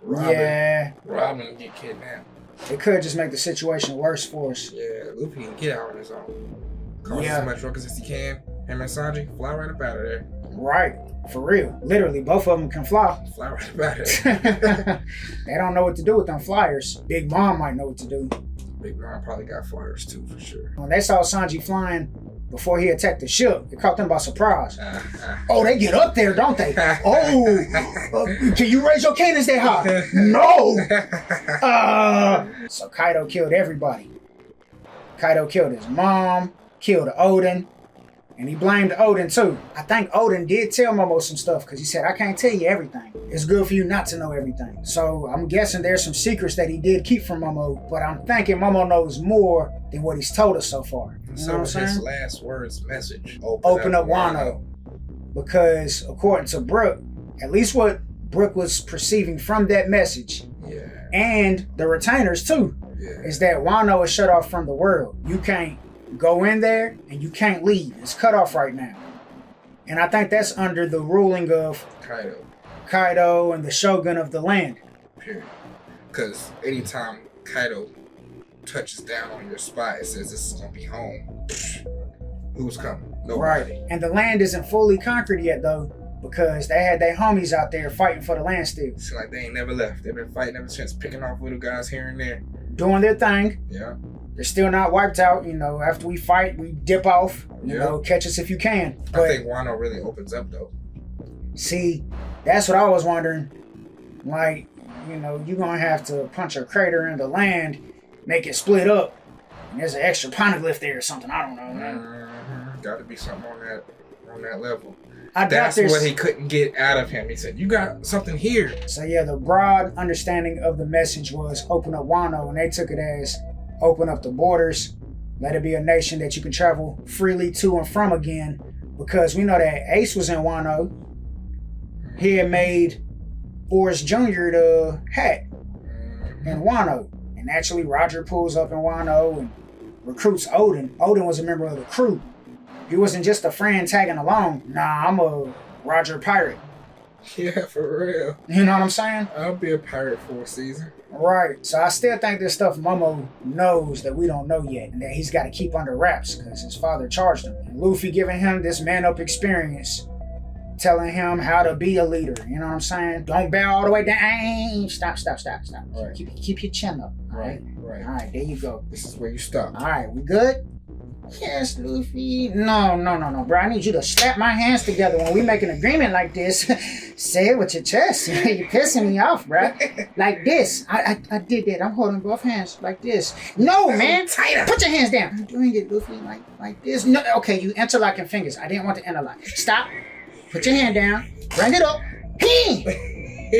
Robin get kidnapped. It could just make the situation worse for us. Yeah, Luffy can get out on his own. Cause as much ruckus as he can. Him and Sanji, fly right up out of there. Right. For real. Literally, both of them can fly. Fly right up out of there. They don't know what to do with them flyers. Big Mom might know what to do. Big Mom probably got flyers too, for sure. When they saw Sanji flying before he attacked the ship, it caught them by surprise. Oh, they get up there, don't they? Can you raise your cannons that high? No! So Kaido killed everybody. Kaido killed his mom, killed Odin, and he blamed Odin too. I think Odin did tell Momo some stuff because he said, I can't tell you everything. It's good for you not to know everything. So I'm guessing there's some secrets that he did keep from Momo, but I'm thinking Momo knows more than what he's told us so far. You know what I'm saying? His last words message, open up Wano. Because according to Brook, at least what Brook was perceiving from that message, and the retainers too, is that Wano is shut off from the world. You can't go in there and you can't leave. It's cut off right now. And I think that's under the ruling of Kaido and the Shogun of the land. Period. Because anytime Kaido touches down on your spot, it says this is going to be home. Who's coming? Nobody. Right. And the land isn't fully conquered yet, though, because they had their homies out there fighting for the land still. It's like they ain't never left. They've been fighting ever since, picking off little guys here and there. Doing their thing. Yeah. They're still not wiped out. You know, after we fight, we dip off. You know, catch us if you can. But I think Wano really opens up, though. See, that's what I was wondering. Like, you know, you're going to have to punch a crater in the land, make it split up, and there's an extra Poneglyph there or something. I don't know, man. Got to be something on that level. That's what he couldn't get out of him. He said, you got something here. So yeah, the broad understanding of the message was open up Wano, and they took it as open up the borders, let it be a nation that you can travel freely to and from again, because we know that Ace was in Wano. He had made Oris Jr. the hat in Wano, and naturally Roger pulls up in Wano and recruits Odin. Odin was a member of the crew. He wasn't just a friend tagging along. Nah, I'm a Roger pirate. Yeah, for real. You know what I'm saying? I'll be a pirate for a season. Right. So I still think there's stuff Momo knows that we don't know yet, and that he's got to keep under wraps because his father charged him. And Luffy giving him this man-up experience, telling him how to be a leader. You know what I'm saying? Don't bow all the way down. Stop. Right. Keep your chin up. All right. All right, there you go. This is where you stop. All right, we good? Yes, Luffy. No, bro. I need you to slap my hands together when we make an agreement like this. Say it with your chest. You're pissing me off, bro. Like this. I did that. I'm holding both hands like this. No, man. Tighter. Put your hands down. I'm doing it, Luffy, like this. No, okay, you interlocking fingers. I didn't want to interlock. Stop. Put your hand down. Bring it up.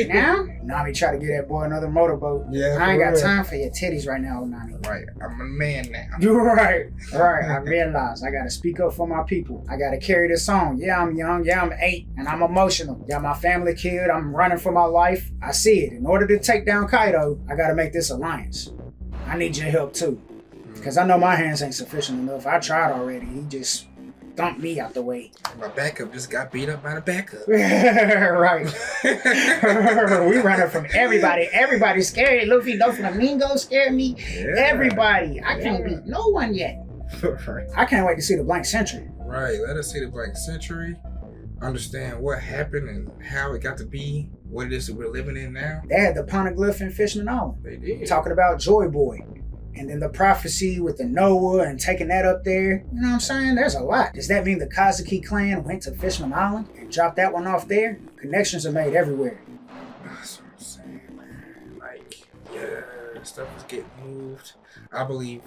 Now, Nami try to get that boy another motorboat. Yeah, I ain't got time for your titties right now, Nami. Right, I'm a man now. You're right. I realize I gotta speak up for my people. I gotta carry this on. Yeah, I'm young. Yeah, I'm 8, and I'm emotional. Got my family killed. I'm running for my life. I see it. In order to take down Kaido, I gotta make this alliance. I need your help too, because I know my hands ain't sufficient enough. I tried already. He just thumped me out the way. My backup just got beat up by the backup. Right. We running from everybody. Everybody's scared. Luffy, no flamingo scared me. Yeah. Everybody. I can't beat no one yet. I can't wait to see the Blank Century. Right. Let us see the Blank Century. Understand what happened and how it got to be what it is that we're living in now. They had the Poneglyph in Fishman Island. They did. Talking about Joy Boy. And then the prophecy with the Noah and taking that up there. You know what I'm saying? There's a lot. Does that mean the Kozuki clan went to Fishman Island and dropped that one off there? Connections are made everywhere. That's what I'm saying, man. Like, yeah, stuff is getting moved. I believe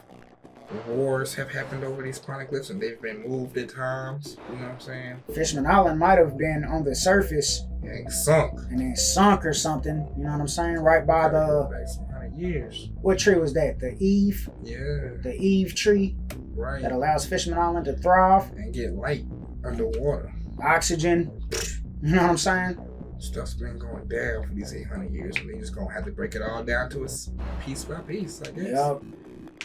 wars have happened over these Poneglyphs and they've been moved at times. You know what I'm saying? Fishman Island might have been on the surface and sunk. And then sunk or something. You know what I'm saying? Right by the... Back some 100 years. What tree was that? The Eve? Yeah. The Eve tree. Right. That allows Fishman Island to thrive. And get light underwater. Oxygen. You know what I'm saying? Stuff's been going down for these 800 years. And they just gonna have to break it all down to us piece by piece, I guess. Yup.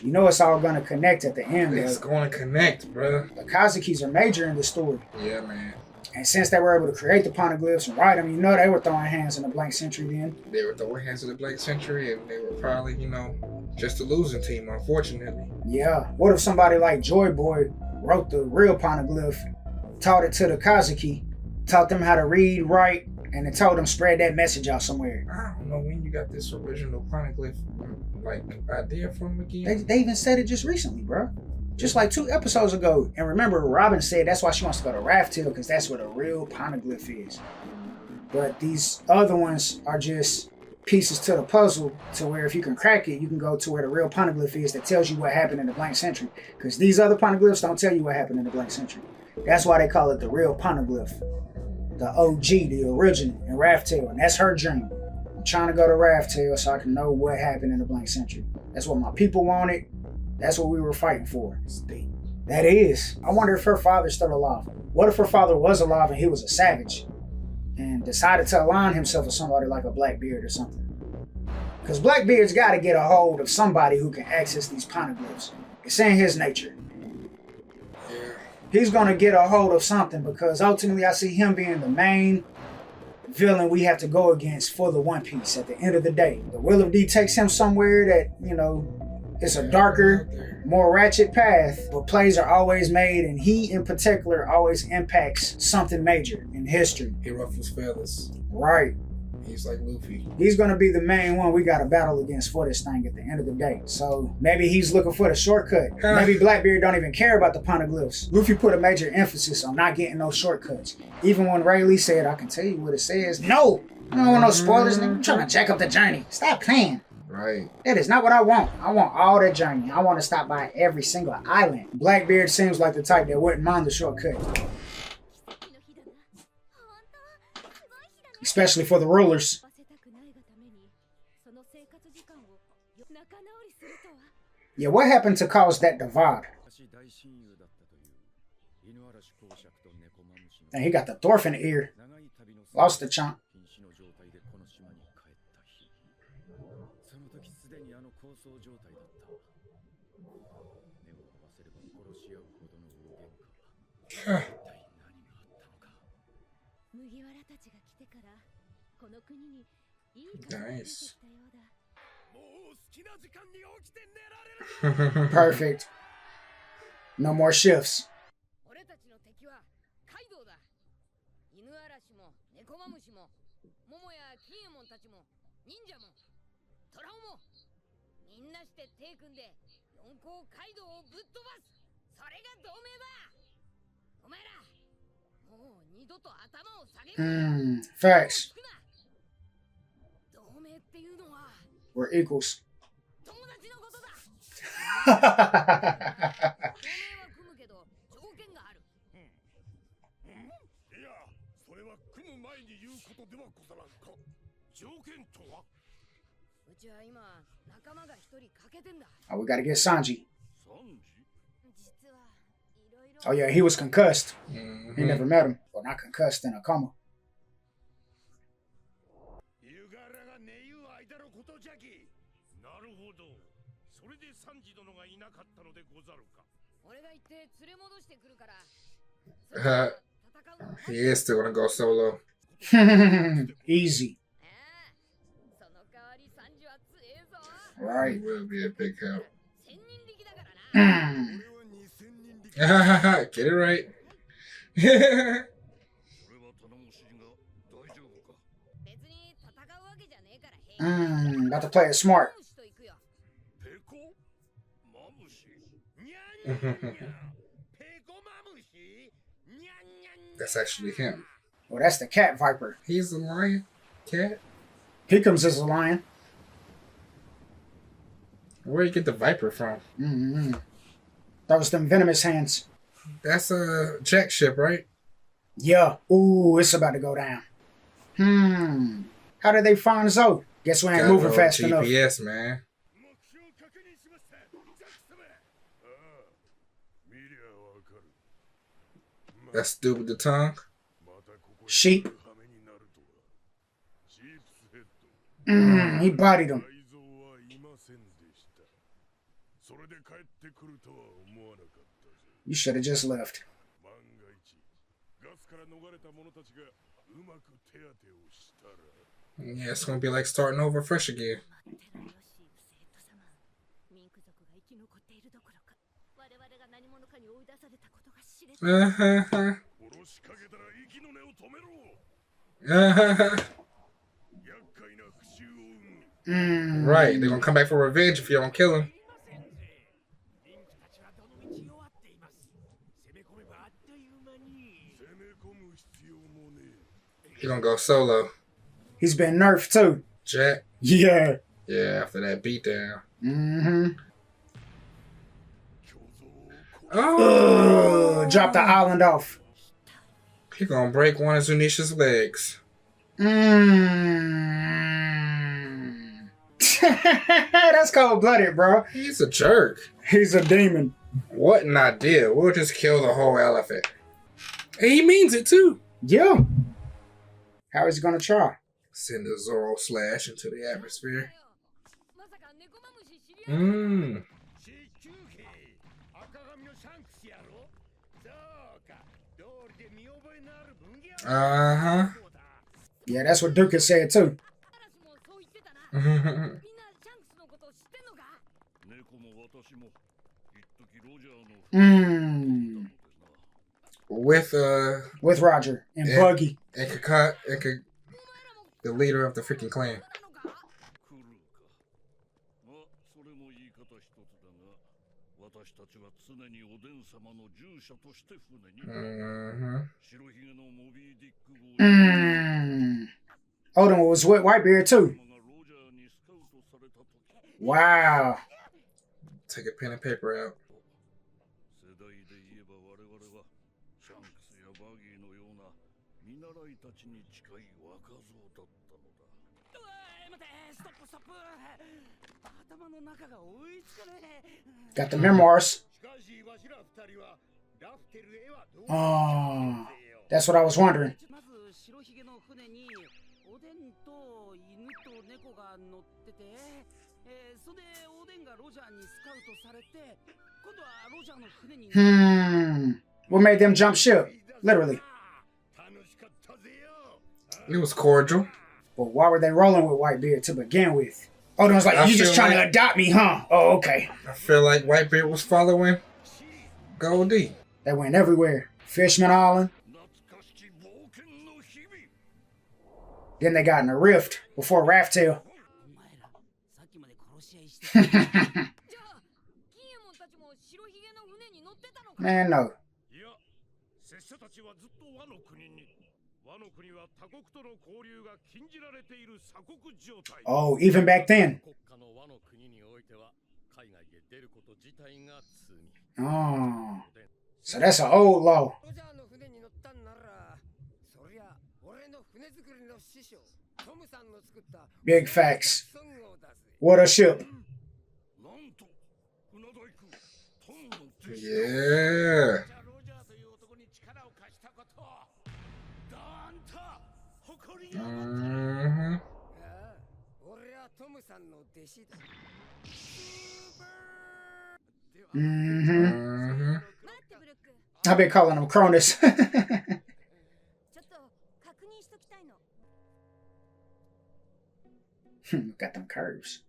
You know it's all gonna connect at the end. It's gonna connect, bro. The Kazukis are major in the story. Yeah, man. And since they were able to create the Poneglyphs and write them, you know they were throwing hands in the blank century then. They were throwing hands in the blank century, and they were probably, you know, just a losing team, unfortunately. Yeah. What if somebody like Joy Boy wrote the real Poneglyph, taught it to the Kozuki, taught them how to read, write, and then told them spread that message out somewhere? I don't know when you got this original Poneglyph, like, idea from again. They even said it just recently, bro. Just like 2 episodes ago. And remember, Robin said that's why she wants to go to Raftail, because that's where the real Poneglyph is. But these other ones are just pieces to the puzzle to where if you can crack it, you can go to where the real Poneglyph is that tells you what happened in the blank century. Because these other Poneglyphs don't tell you what happened in the blank century. That's why they call it the real Poneglyph. The OG, the original, in Raftail. And that's her dream. I'm trying to go to Raftail so I can know what happened in the blank century. That's what my people wanted. That's what we were fighting for. That is. I wonder if her father's still alive. What if her father was alive and he was a savage and decided to align himself with somebody like a Blackbeard or something? Because Blackbeard's got to get a hold of somebody who can access these Poneglyphs. It's in his nature. He's going to get a hold of something because ultimately I see him being the main villain we have to go against for the One Piece at the end of the day. The Will of D takes him somewhere that, you know, it's a darker, more ratchet path, but plays are always made, and he in particular always impacts something major in history. He ruffles feathers. Right. He's like Luffy. He's going to be the main one we got to battle against for this thing at the end of the day. So maybe he's looking for the shortcut. Maybe Blackbeard don't even care about the Poneglyphs. Luffy put a major emphasis on not getting no shortcuts. Even when Rayleigh said, I can tell you what it says. No! I don't want no spoilers, nigga. I'm trying to jack up the journey. Stop playing. Right. That is not what I want. I want all the journey. I want to stop by every single island. Blackbeard seems like the type that wouldn't mind the shortcut. Especially for the rulers. Yeah, what happened to cause that divide? And he got the Thorfinn ear. Lost the chunk. Nice. Perfect. No more shifts. Facts. We're equals. Oh, we gotta get Sanji. Oh yeah, he was concussed. He never met him. Well, not concussed, in a coma. He is still gonna go solo. Easy. Right. He will be a big help. Get it right. About to play it smart. That's actually him. Well, that's the cat viper. He's a lion? Cat? Pickums is a lion. Where you get the viper from? That was them venomous hands. That's a Jack ship, right? Yeah. Ooh, it's about to go down. How did they find Zoe? Guess we ain't Gotta moving roll fast GPS, enough. man. That's stupid the tongue. Sheep. He bodied him. You should have just left. Yeah, it's gonna be like starting over fresh again. Right, they're gonna come back for revenge if you don't kill him. He's gonna go solo. He's been nerfed too. Jack? Yeah. Yeah, after that beatdown. Oh, drop the island off. He gonna break one of Zunesha's legs. That's cold-blooded, bro. He's a jerk. He's a demon. What an idea. We'll just kill the whole elephant. And he means it too. Yeah. How is he gonna try? Send a Zoro slash into the atmosphere. Yeah, that's what Duke said too. With Roger and Buggy. And the leader of the freaking clan. Odin was with Whitebeard too. Wow. Take a pen and paper out. Got the memoirs. Oh, that's what I was wondering. What made them jump ship? Literally. It was cordial. But why were they rolling with Whitebeard to begin with? Odin was like, you just trying to adopt me, huh? Oh, okay. I feel like Whitebeard was following Goldie. They went everywhere. Fishman Island. Then they got in a rift before Raftail. Man, no. Oh, even back then. Oh. So that's an old law. Big facts. What a ship. Yeah. I've been calling him Cronus. Got them curves.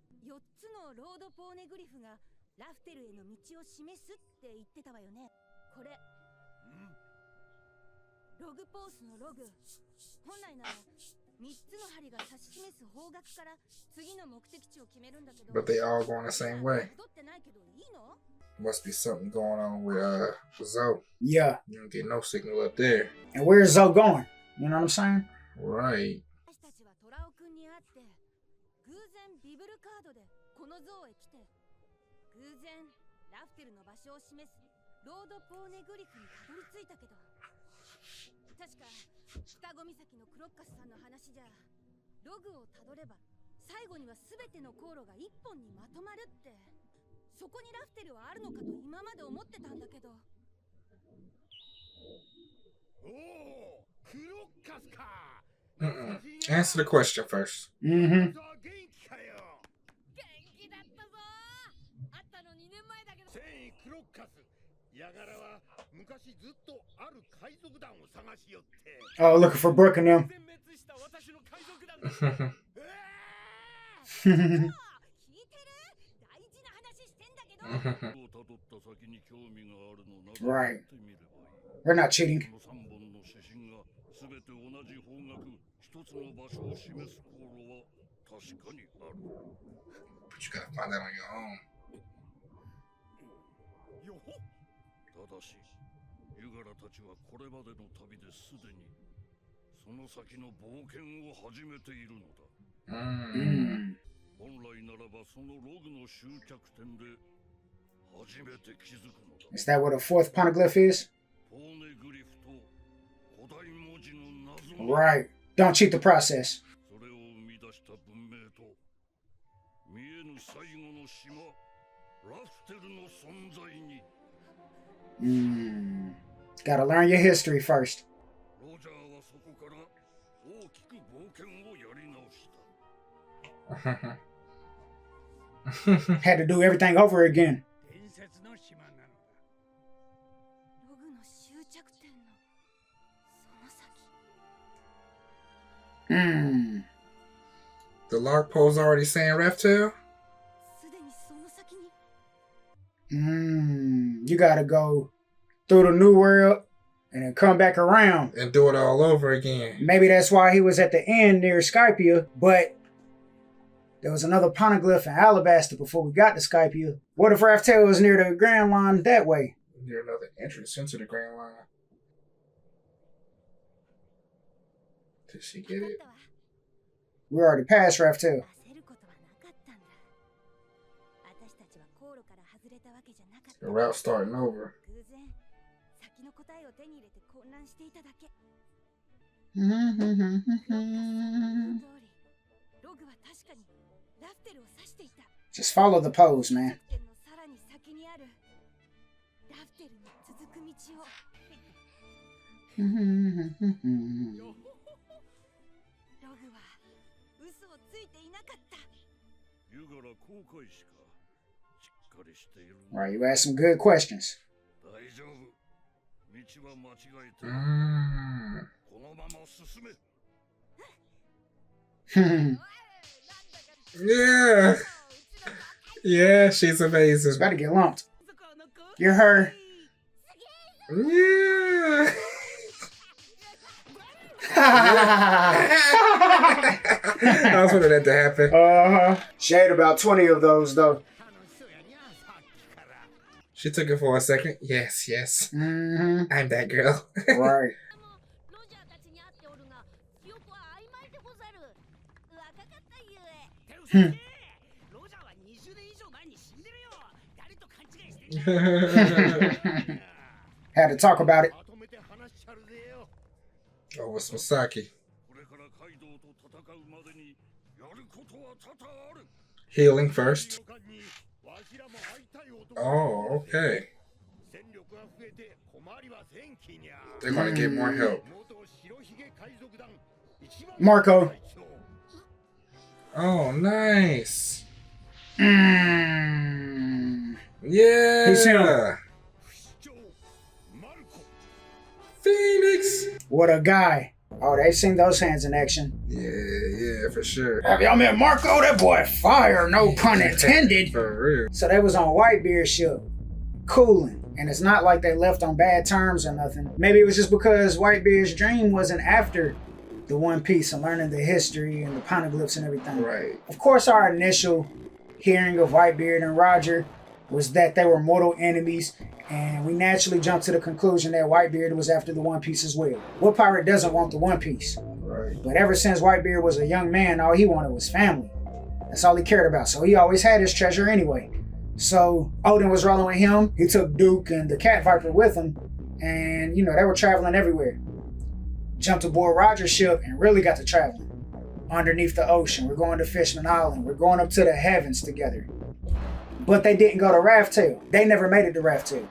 But they all going the same way. Must be something going on with Zoe. Yeah. You don't get no signal up there. And where's Zoe going? You know what I'm saying? Right. ロードポーネグリフにたどり着いたけど、確か双子岬のクロッカスさんの話じゃ、ログをたどれば最後には全ての航路が一本にまとまるって、そこにラフテルはあるのかと今まで思ってたんだけど。おお、クロッカスか。Answer the question first. うん。元気だったぞ。会ったの2年前だけど。繊維クロッカス。ヤガラは昔ずっとある海賊団を探しよって。Oh, looking for Brooke and them. 全滅した私の海賊団だ。聞いてる？大事な話してんだけど。Right. We're not cheating. 3本の写真がすべて同じ方角、一つの場所を示す航路は確かにある。But you gotta find that on your own. よほ。ただし、ユガラたちはこれまでの旅ですでにその先の冒険を始めているのだ。本来ならばそのログの終着点で初めて気づくのだ。Is that what a fourth Poneglyph is? ポーネグリフと古代文字の謎。 Right. Don't cheat the process. それを生み出した文明と見えぬ最後の島ラフテルの存在に。Gotta learn your history first. ロジャーはそこから大きく冒険をやり直した。Had to do everything over again. 伝説の島なのだ。ログの終着点のその先。The Lark Pole's already saying Reptile? すでにその先に。You gotta go through the new world and then come back around and do it all over again. Maybe that's why he was at the end near Skypia, but there was another Poneglyph in Alabaster before we got to Skypia. What if Raftel was near the Grand Line that way? Near another entrance into the Grand Line. Did she get it? We already passed Raftel. The route starting over. Just follow the pose, man. Right, you asked some good questions. Yeah. Yeah, she's amazing. It's about to get lumped. You're her. Yeah. I was wanting that to happen. Shade about 20 of those, though. She took it for a second. Yes, yes. Mm-hmm. I'm that girl. Right. Had to talk about it. Oh, what's Masaki? Healing first. Oh, okay. They're gonna get more help. Marco. Oh, nice. Yeah. He's him. Phoenix. What a guy. Oh, they've seen those hands in action. Yeah, for sure. Have y'all met Marco? That boy fire, no pun intended. For real. So they was on Whitebeard's ship, cooling. And it's not like they left on bad terms or nothing. Maybe it was just because Whitebeard's dream wasn't after the One Piece and learning the history and the Poneglyphs and everything. Right. Of course, our initial hearing of Whitebeard and Roger was that they were mortal enemies, and we naturally jumped to the conclusion that Whitebeard was after the One Piece as well. What pirate doesn't want the One Piece? Right. But ever since Whitebeard was a young man, all he wanted was family. That's all he cared about. So he always had his treasure anyway. So Odin was rolling with him. He took Duke and the Cat Viper with him. And, you know, they were traveling everywhere. Jumped aboard Roger's ship and really got to traveling. Underneath the ocean. We're going to Fishman Island. We're going up to the heavens together. But they didn't go to Raftail. They never made it to Raftail.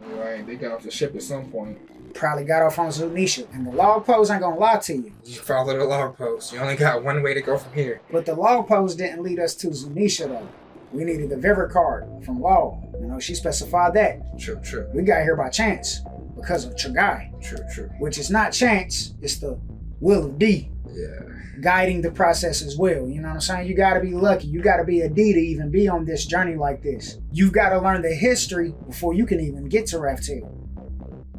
Right. They got off the ship at some point. Probably got off on Zunesha. And the log post ain't gonna lie to you. You follow the log post. You only got one way to go from here. But the log post didn't lead us to Zunesha though. We needed the Viver card from Law. You know, she specified that. True. We got here by chance because of Chagai. True. Which is not chance, it's the will of D. Yeah. Guiding the process as well. You know what I'm saying? You gotta be lucky. You gotta be a D to even be on this journey like this. You've gotta learn the history before you can even get to Raftail.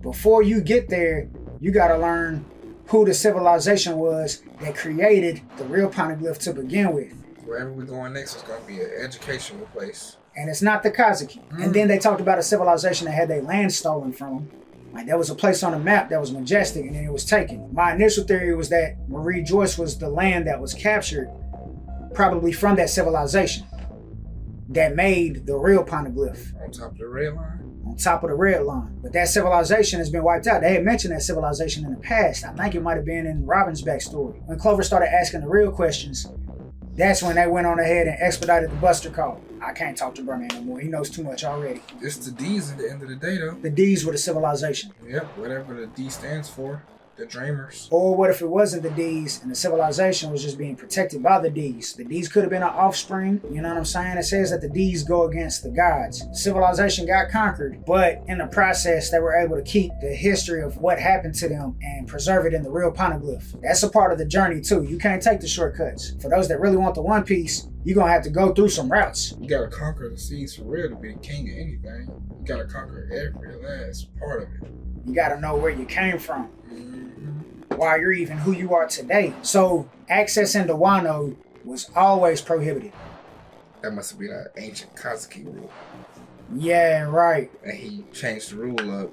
Before you get there, you gotta learn who the civilization was that created the real Poneglyph to begin with. Wherever we're going next is gonna be an educational place. And it's not the Kozuki. And then they talked about a civilization that had their land stolen from them. Like there was a place on the map that was majestic and then it was taken. My initial theory was that Marie Joyce was the land that was captured, probably from that civilization that made the real Poneglyph. On top of the red line? On top of the red line. But that civilization has been wiped out. They had mentioned that civilization in the past. I think it might have been in Robin's backstory. When Clover started asking the real questions, that's when they went on ahead and expedited the Buster call. I can't talk to Brahman no more. He knows too much already. It's the D's at the end of the day, though. The D's were the civilization. Yep, whatever the D stands for. The Dreamers. Or what if it wasn't the D's and the civilization was just being protected by the D's? The D's could have been an offspring. You know what I'm saying? It says that the D's go against the gods. Civilization got conquered, but in the process, they were able to keep the history of what happened to them and preserve it in the real Poneglyph. That's a part of the journey too. You can't take the shortcuts. For those that really want the One Piece, you're going to have to go through some routes. You got to conquer the seas for real to be the king of anything. You got to conquer every last part of it. You got to know where you came from. Why you're even who you are today. So access into Wano was always prohibited. That must have been an ancient Kozuki rule. Yeah, right. And he changed the rule up.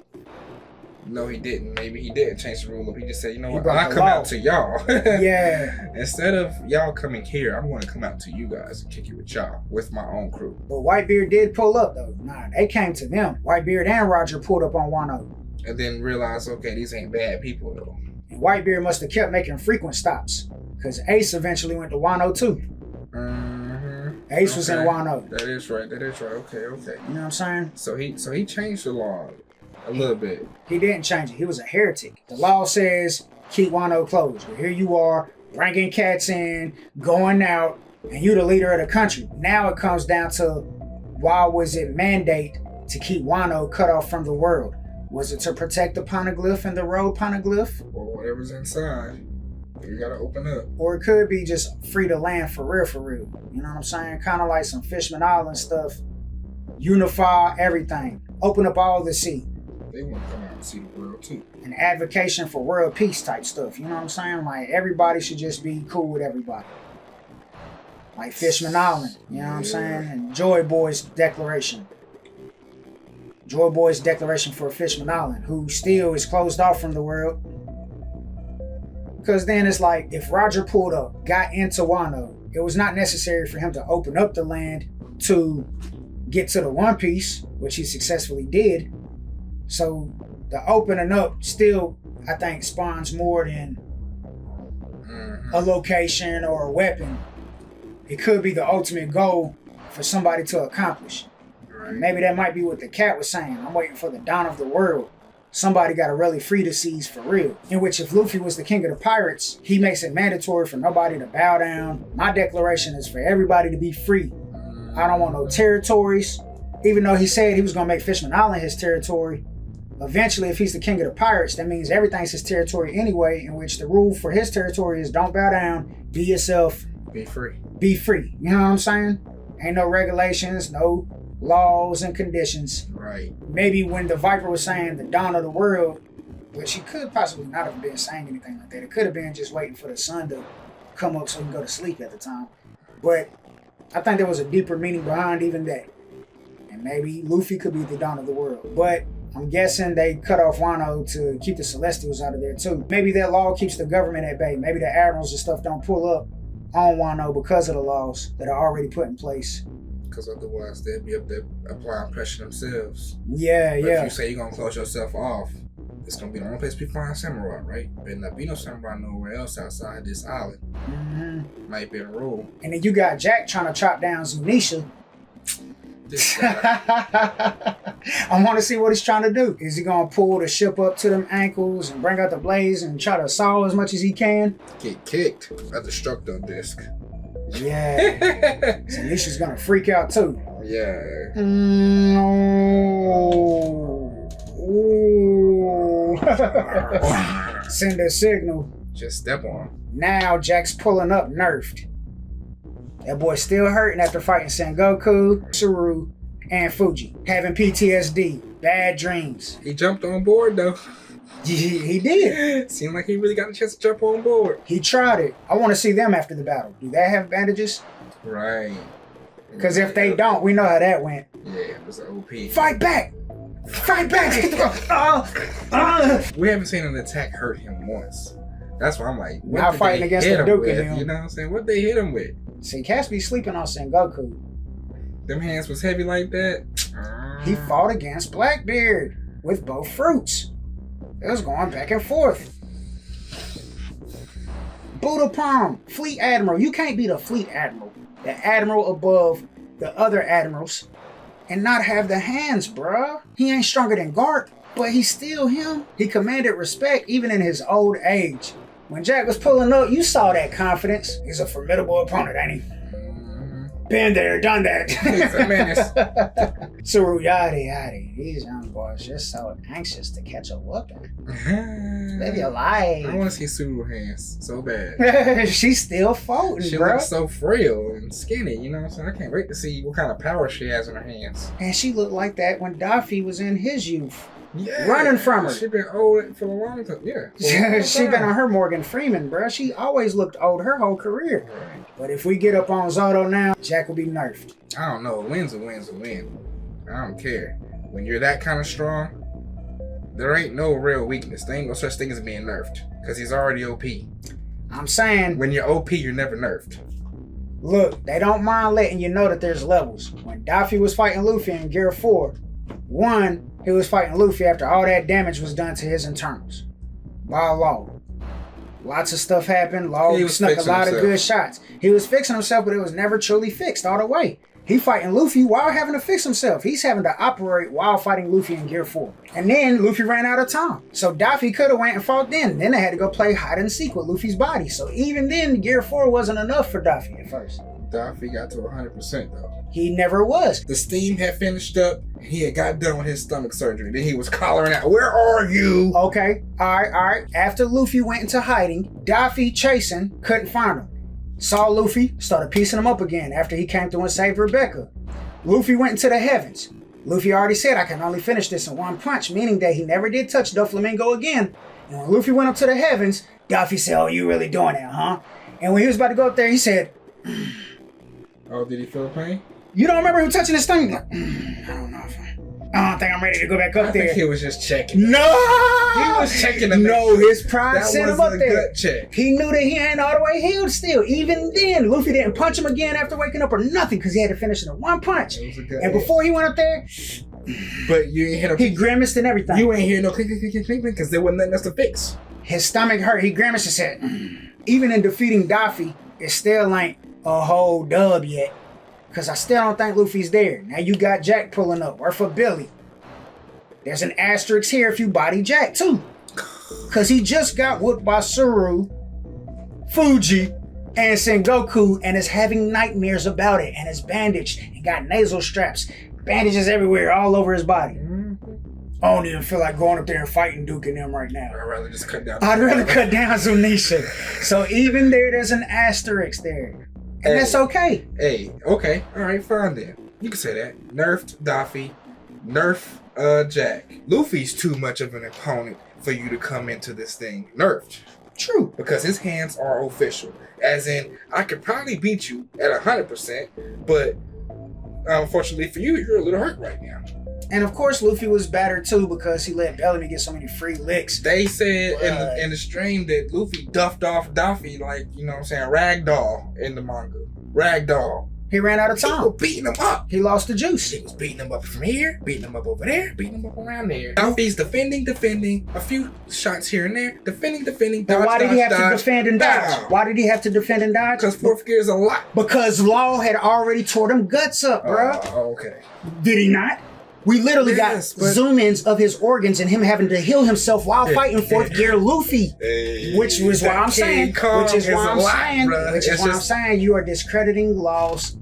No, he didn't. Maybe he didn't change the rule up. He just said, you know what, I'll come out to y'all. Yeah. Instead of y'all coming here, I'm going to come out to you guys and kick it with y'all, with my own crew. But Whitebeard did pull up though. Nah, they came to them. Whitebeard and Roger pulled up on Wano. And then realized, okay, these ain't bad people though. And Whitebeard must have kept making frequent stops. Because Ace eventually went to Wano too. Ace was in Wano. That is right. Okay. You know what I'm saying? So he changed the law a little bit. He didn't change it. He was a heretic. The law says keep Wano closed. But here you are, bringing cats in, going out, and you the leader of the country. Now it comes down to why was it mandate to keep Wano cut off from the world? Was it to protect the Poneglyph and the road Poneglyph? Or whatever's inside. You gotta open up. Or it could be just free to land for real. You know what I'm saying? Kind of like some Fishman Island stuff. Unify everything. Open up all the sea. They want to come out and see the world too. An advocation for world peace type stuff. You know what I'm saying? Like everybody should just be cool with everybody. Like Fishman Island. You know what I'm saying? And Joy Boy's declaration. Joy Boy's declaration for Fishman Island, who still is closed off from the world. Because then it's like, if Roger pulled up, got into Wano, it was not necessary for him to open up the land to get to the One Piece, which he successfully did. So the opening up still, I think, spawns more than a location or a weapon. It could be the ultimate goal for somebody to accomplish. Maybe that might be what the cat was saying. I'm waiting for the dawn of the world. Somebody got to really free the seas for real. In which if Luffy was the king of the pirates, he makes it mandatory for nobody to bow down. My declaration is for everybody to be free. I don't want no territories. Even though he said he was going to make Fishman Island his territory, eventually if he's the king of the pirates, that means everything's his territory anyway, in which the rule for his territory is don't bow down, be yourself. Be free. Be free. You know what I'm saying? Ain't no regulations, no laws and conditions. Right. Maybe when the Viper was saying the dawn of the world, which he could possibly not have been saying anything like that. It could have been just waiting for the sun to come up so he can go to sleep at the time. But I think there was a deeper meaning behind even that. And And maybe Luffy could be the dawn of the world. But I'm guessing they cut off Wano to keep the Celestials out of there too. Maybe that law keeps the government at bay. Maybe the admirals and stuff don't pull up on Wano because of the laws that are already put in place. Because otherwise they'd be up there applying pressure themselves. Yeah, but yeah. if you say you're going to close yourself off, it's going to be the only place we find samurai, right? Better not be no samurai nowhere else outside this island. Mm-hmm. Might be a rule. And then you got Jack trying to chop down Zunesha. I want to see what he's trying to do. Is he going to pull the ship up to them ankles and bring out the blades and try to saw as much as he can? Get kicked at the Destructo disc. Yeah. Zunesha's going to freak out too. Yeah. Send a signal. Just step on. Now Jack's pulling up nerfed. That boy still hurting after fighting Sengoku, Tsuru, and Fuji. Having PTSD, bad dreams. He jumped on board though. He did. Seemed like he really got a chance to jump on board. He tried it. I want to see them after the battle. Do they have bandages? Right. Because if they don't, we know how that went. Yeah, it was an OP. Fight back! Fight back! We haven't seen an attack hurt him once. That's why I'm like, what not did fighting they against hit the him Duke with? in him. You know what I'm saying? What they hit him with? See, Cass be sleeping on Sengoku. Them hands was heavy like that. He fought against Blackbeard with both fruits. It was going back and forth. Buddha Palm, Fleet Admiral. You can't be the Fleet Admiral, the Admiral above the other Admirals, and not have the hands, bruh. He ain't stronger than Garp, but he's still him. He commanded respect even in his old age. When Jack was pulling up, you saw that confidence. He's a formidable opponent, ain't he? Been there, done that. He's a menace. Tsuru, yada. These young boys just so anxious to catch a whooping. Maybe alive. I want to see Tsuru hands so bad. She's still floating, She bro. looks so frail and skinny, you know what I'm saying? I can't wait to see what kind of power she has in her hands. And she looked like that when Daffy was in his youth. Yeah. Running from her. She been old for a long time. Yeah. She been on her Morgan Freeman, bro. She always looked old her whole career. Right. But if we get up on Zotto now, Jack will be nerfed. I don't know. A win's a win's a win. I don't care. When you're that kind of strong, there ain't no real weakness. There ain't no such thing as being nerfed. Because he's already OP. I'm saying, When you're OP, you're never nerfed. look, they don't mind letting you know that there's levels. When Daffy was fighting Luffy in Gear 4, 1, he was fighting Luffy after all that damage was done to his internals. By Law. Lots of stuff happened. Law He was snuck a fixing lot of himself. good shots. He was fixing himself, but it was never truly fixed all the way. He fighting Luffy while having to fix himself. He's having to operate while fighting Luffy in Gear 4. And then Luffy ran out of time. So Daffy could have went and fought then. Then they had to go play hide and seek with Luffy's body. So even then, Gear 4 wasn't enough for Daffy at first. Daffy got to 100% though. He never was. The steam had finished up. He had got done with his stomach surgery. Then he was hollering out, "Where are you?" Okay, all right. After Luffy went into hiding, Daffy chasing, couldn't find him. Saw Luffy, started piecing him up again after he came through and saved Rebecca. Luffy went into the heavens. Luffy already said, I can only finish this in one punch, meaning that he never did touch Doflamingo again. And when Luffy went up to the heavens, Daffy said, oh, you really doing that, huh? And when he was about to go up there, he said, Oh, did he feel the pain? you don't remember him touching his stomach? Like, I don't know if I don't think I'm ready to go back up I there. think he was just checking. No! He was checking to make No, sure his pride that sent him wasn't up a there. gut check. He knew that he ain't all the way healed still. Even then, Luffy didn't punch him again after waking up or nothing because he had to finish it in one punch. It was a gut And hit. before he went up there, But you ain't hit him. he grimaced and everything. You ain't hear no click because there wasn't nothing else to fix. His stomach hurt. He grimaced and said, even in defeating Daffy, it still ain't a whole dub yet. Because I still don't think Luffy's there. Now you got Jack pulling up, or for Billy. There's an asterisk here if you body Jack too. Because he just got whooped by Tsuru, Fuji, and Sengoku and is having nightmares about it and is bandaged and got nasal straps, bandages everywhere all over his body. I don't even feel like going up there and fighting Duke and them right now. I'd rather just cut down. I'd rather cut down Zunesha. So even there's an asterisk there. And that's okay. Hey, okay. All right, fine then. You can say that. Nerfed Daffy. Nerf Jack. Luffy's too much of an opponent for you to come into this thing. Nerfed. True. Because his hands are official. As in, I could probably beat you at 100%, but unfortunately for you, you're a little hurt right now. And of course, Luffy was battered too because he let Bellamy get so many free licks. They said in the stream that Luffy duffed off Daffy like, you know what I'm saying, ragdoll in the manga. Ragdoll. He ran out of time. He was beating him up. He lost the juice. He was beating him up from here, beating him up over there, beating him up around there. Daffy's defending, a few shots here and there, defending. But why did he have to defend and dodge? Why did he have to defend and dodge? Because fourth gear is a lot. Because Law had already tore them guts up, bro. Okay. Did he not? We literally got zoom-ins of his organs and him having to heal himself while fighting fourth gear Luffy. Which was why I'm saying, you are discrediting Law's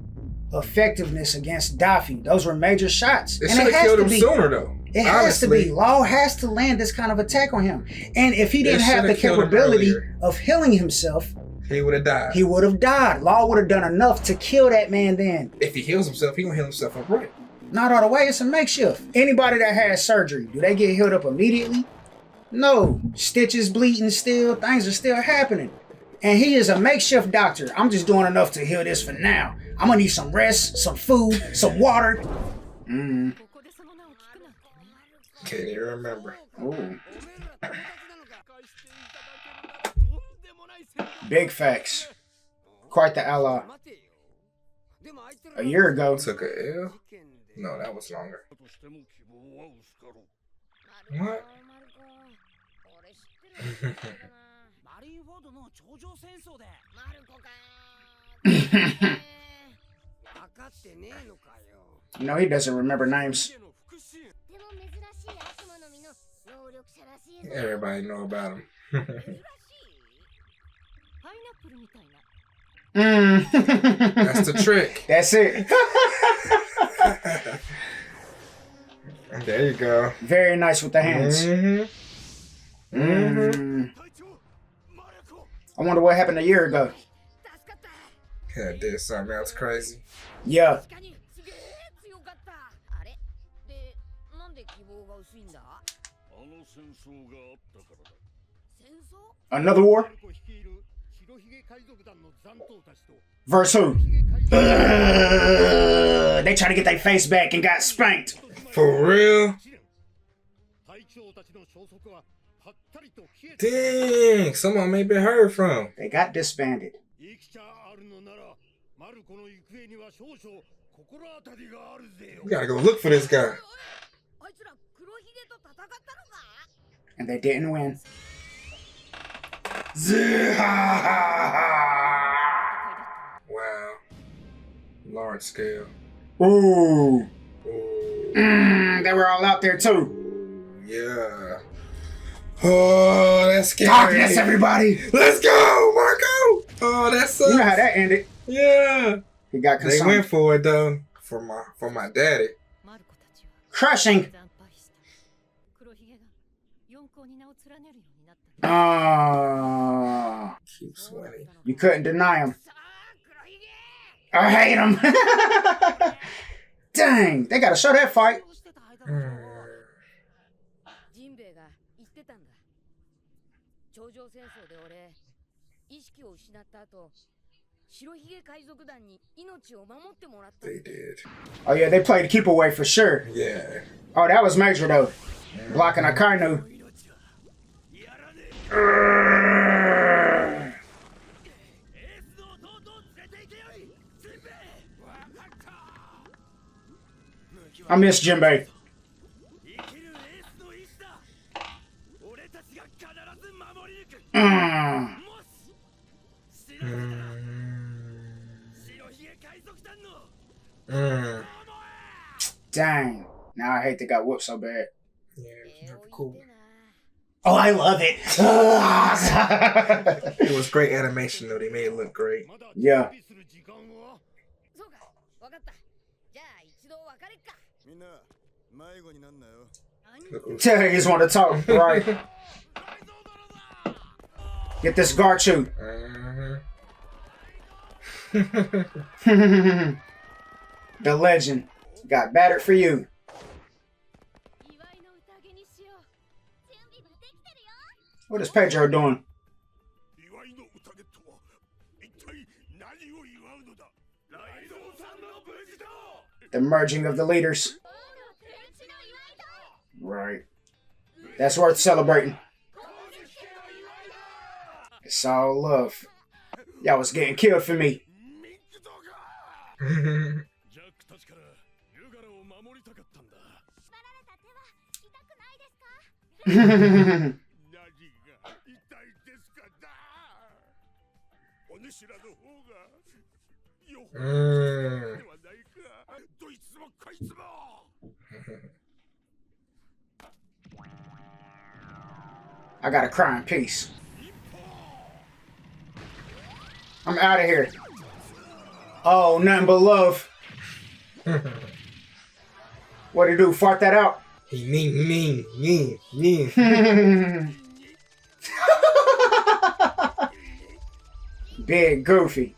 effectiveness against Daffy. Those were major shots. It should have killed him sooner, though. It has to be. Law has to land this kind of attack on him. And if he didn't have the capability of healing himself, he would have died. He would have died. Law would have done enough to kill that man then. If he heals himself, he gonna heal himself up right. Not all the way. It's a makeshift. Anybody that has surgery, do they get healed up immediately? No. Stitches bleeding still. Things are still happening. And he is a makeshift doctor. I'm just doing enough to heal this for now. I'm gonna need some rest, some food, some water. Can't even remember. Ooh. Big facts. Quite the ally. A year ago. Took a L? No, that was longer. What? You know, he doesn't remember names. Everybody know about him. That's the trick. That's it. There you go. Very nice with the hands. I wonder what happened a year ago. Yeah, did something else crazy. Yeah. Another war? Verse who? They try to get their face back and got spanked. For real? Dang, someone may be heard from. They got disbanded. We gotta go look for this guy. And they didn't win. Wow. Large scale. Ooh. They were all out there too. Yeah. Oh, that's scary. Darkness, everybody. Let's go, Marco. Oh, that sucks. You know how that ended. Yeah. He got They went for it though. For my daddy. Crushing. Keep sweating. You couldn't deny him. I hate him. Dang, they gotta show that fight. They did. Oh yeah, they played keep away for sure. Yeah. Oh, that was major though. Blocking a Kaido. I miss Jinbei. Dang. Now I hate they got whooped so bad. Yeah, it's never cool. Oh, I love it. It was great animation though. They made it look great. Yeah. Tell you just want to talk, right? Get this guard shoot. The legend got battered for you. What is Pedro doing? The merging of the leaders. Right. That's worth celebrating. It's all love. Y'all was getting killed for me. I gotta cry in peace. I'm out of here. Oh, nothing but love. What'd he do? Fart that out? He mean. Big goofy.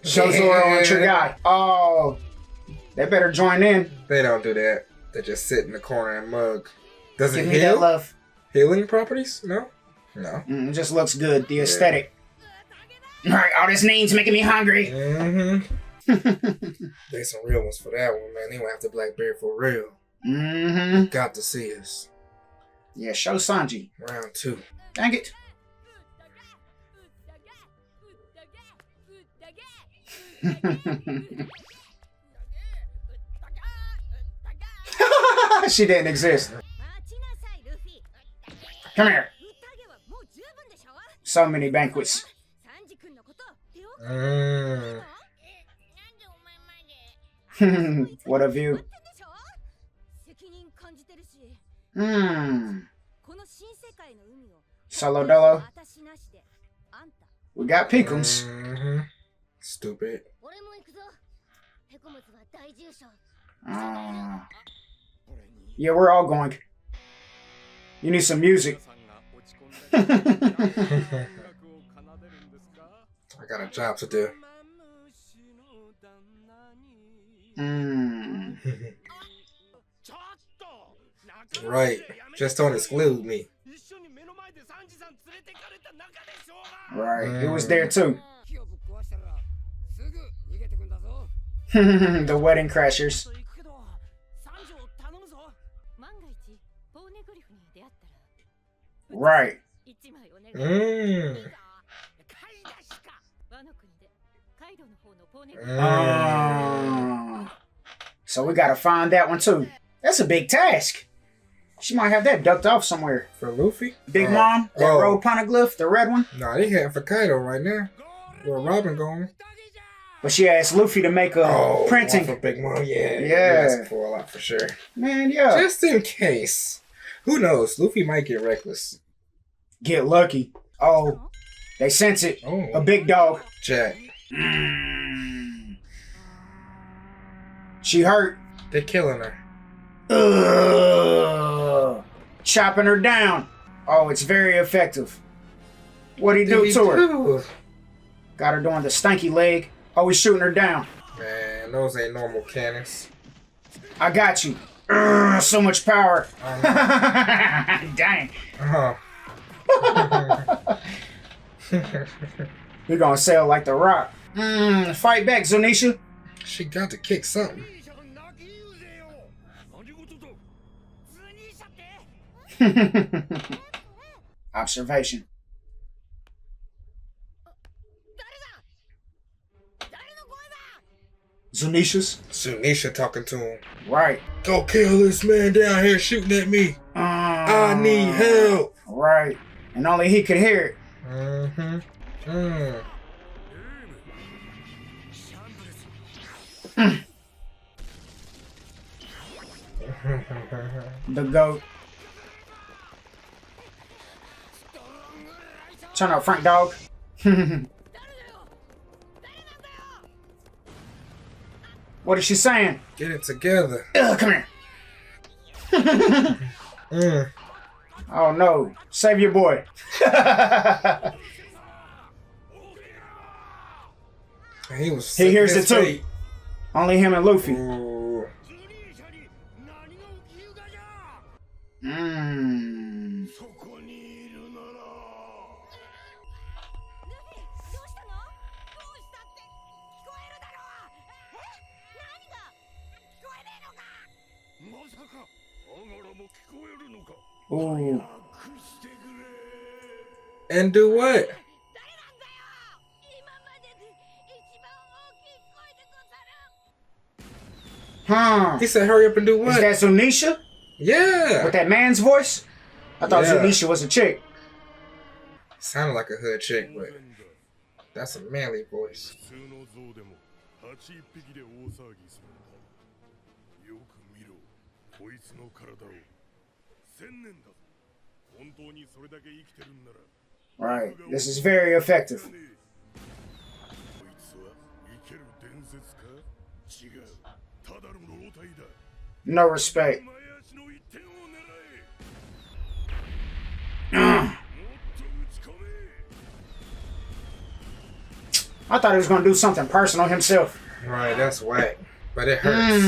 Show Zoro and your guy. Oh, they better join in. They don't do that. They just sit in the corner and mug. Does it Give me heal? that love. Healing properties? No? No. It just looks good. The aesthetic. Alright, all this name's making me hungry. There's some real ones for that one, man. They went after Blackbeard for real. Got to see us. Yeah, show Sanji. Round 2. Dang it. She didn't exist. Come here. So many banquets. What a view. Solo dolo. We got Pikums. Stupid. Yeah, we're all going. You need some music. I got a job to do. Right. Just don't exclude me. Right. It was there too. The wedding crashers. Right. So we gotta find that one too. That's a big task. She might have that ducked off somewhere. For Luffy? Big Mom? That Red Poneglyph? The red one? Nah, they heading for Kaido right now. Where Robin going? But she asked Luffy to make a printing. For Big Mom, yeah. Yeah. For a lot for sure. Man, yeah. Just in case. Who knows? Luffy might get reckless. Get lucky. Oh, they sense it. Oh. A big dog. Jack. She hurt. They're killing her. Chopping her down. Oh, it's very effective. What'd he do to her? Got her doing the stanky leg. Oh, he's shooting her down. Man, those ain't normal cannons. I got you. So much power. Dang. You're gonna sail like the Rock. Fight back, Zunesha. She got to kick something. Observation. Zunesha talking to him. Right. Go kill this man down here shooting at me. I need help. Right. And only he could hear it. The goat. Turn up, Frank Dog. What is she saying? Get it together. Come here. Oh no. Save your boy. He hears it too. Only him and Luffy. Ooh. And do what? Huh. He said, hurry up and do what? Is that Zunesha? Yeah. With that man's voice? I thought Zunesha was a chick. Sounded like a hood chick, but that's a manly voice. Right. This is very effective. No respect. I thought he was going to do something personal himself. Right, that's whack. But it hurts.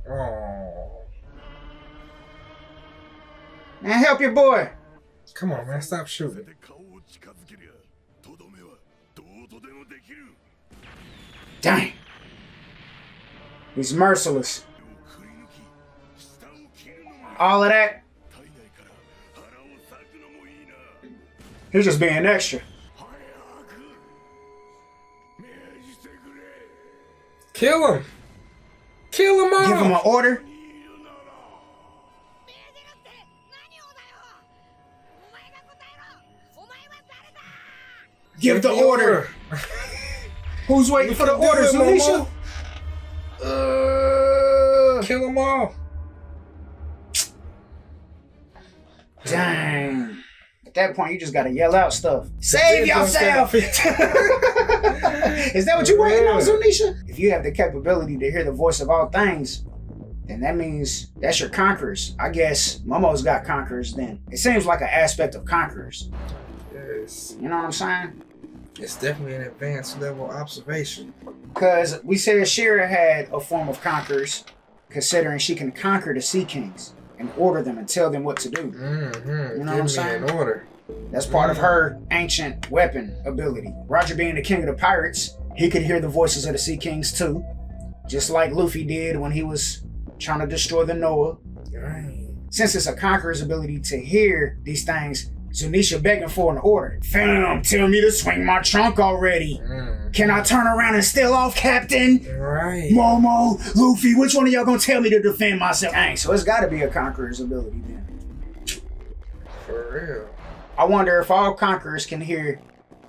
Oh. Man, help your boy. Come on, man. Stop shooting. Dang. He's merciless. All of that. He's just being extra. Kill him. Kill him all. Give him an order. Give the order. Who's waiting for the order, Zunesha? Kill them all. Dang. At that point, you just gotta yell out stuff. Save yourself! Is that what you're waiting on, Zunesha? If you have the capability to hear the voice of all things, then that means that's your conquerors. I guess Momo's got conquerors then. It seems like an aspect of conquerors. Yes. You know what I'm saying? It's definitely an advanced level observation. Because we said Shira had a form of conquerors, considering she can conquer the Sea Kings and order them and tell them what to do. Mm-hmm. You know what I'm saying? An order. That's part of her ancient weapon ability. Roger being the king of the pirates, he could hear the voices of the Sea Kings too. Just like Luffy did when he was trying to destroy the Noah. Right. Since it's a conqueror's ability to hear these things, Zunesha begging for an order. Fam, tell me to swing my trunk already. Can I turn around and steal off, Captain? Right. Momo, Luffy, which one of y'all gonna tell me to defend myself? Dang, so it's gotta be a conqueror's ability then. For real. I wonder if all conquerors can hear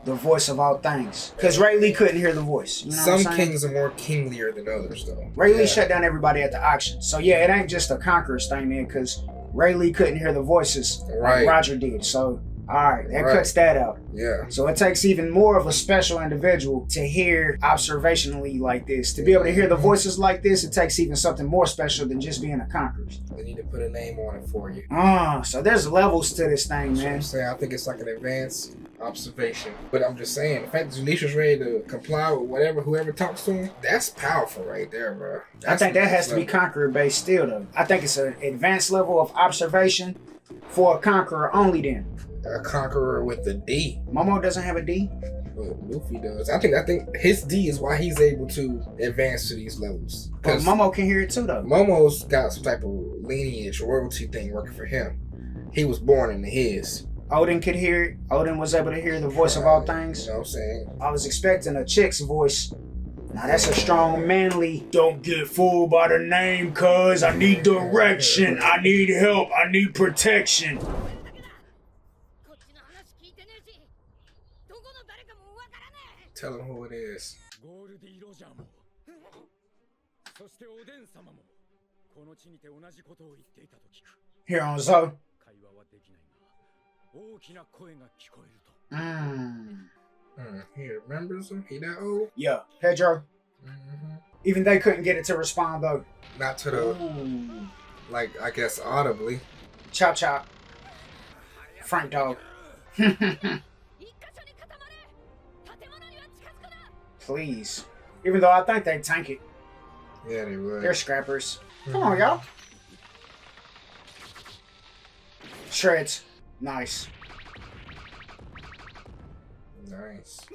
the voice of all things. Because Ray Lee couldn't hear the voice. You know Some what I'm saying? kings are more kinglier than others, though. Ray Lee shut down everybody at the auction. So yeah, it ain't just a conqueror's thing then, because Ray Lee couldn't hear the voices like Roger did. So, alright, that cuts that out. Yeah. So it takes even more of a special individual to hear observationally like this. To be able to hear the voices like this, it takes even something more special than just being a conqueror. They need to put a name on it for you. So there's levels to this thing, man. I'm saying, I think it's like an advanced observation. But I'm just saying, the fact that Zunesha's ready to comply with whoever talks to him, that's powerful right there, bro. I think that has to be conqueror based still, though. I think it's an advanced level of observation for a conqueror only then. A conqueror with a D. Momo doesn't have a D? Well, Luffy does. I think his D is why he's able to advance to these levels. But Momo can hear it too, though. Momo's got some type of lineage, royalty thing working for him. He was born into his. Odin could hear it. Odin was able to hear the voice of all things. You know what I'm saying? I was expecting a chick's voice. Now that's a strong, manly, don't get fooled by the name, cuz I need direction, I need help, I need protection. Tell him who it is. Here on Zoe. He remembers him? He that old? Yeah, Pedro. Even they couldn't get it to respond though. Not to the, like, I guess audibly. Chop chop. Frank dog. Please. Even though I think they tank it. Yeah, they would. They're scrappers. Come on, y'all. Shreds. Nice. Nice.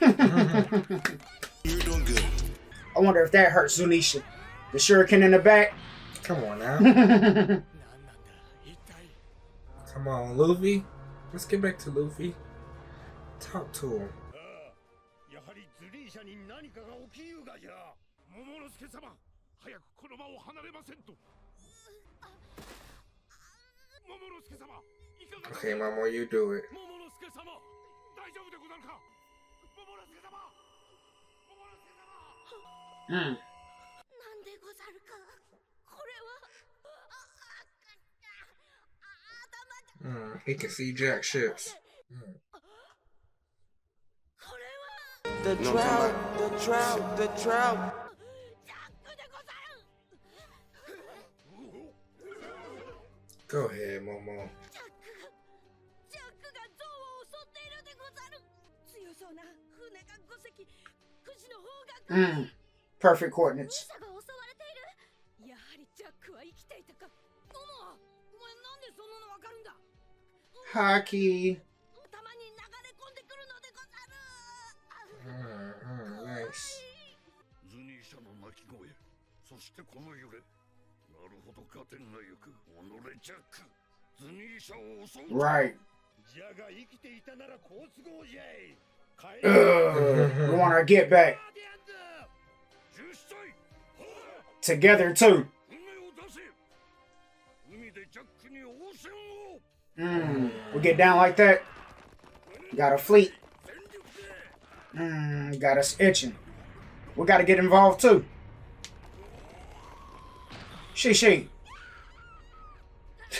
You're doing good. I wonder if that hurts Zunesha. The shuriken in the back. Come on now. Come on, Luffy. Let's get back to Luffy. Talk to him. やはりズリーシャに何かが起きゆうがじゃ。桃之助様、早くこの場を離れませんと。桃之助様、いかが。Okay, Mama, you do it. 桃之助様、大丈夫でござるか。桃之助様。桃之助様。なんでござるか。これは。He can see Jack ships. The trout, the trout, the trout. Go ahead, Momo. Perfect coordinates. Hockey. Nice. ズニーシャの鳴き声、そしてこの揺れ。なるほど、加点がゆく。己ジャック、ズニーシャを襲う。Right. ジャが生きていたなら好都合じゃい。We want our get back. Together too. We get down like that. Got a fleet. Got us itching. We gotta get involved too. She.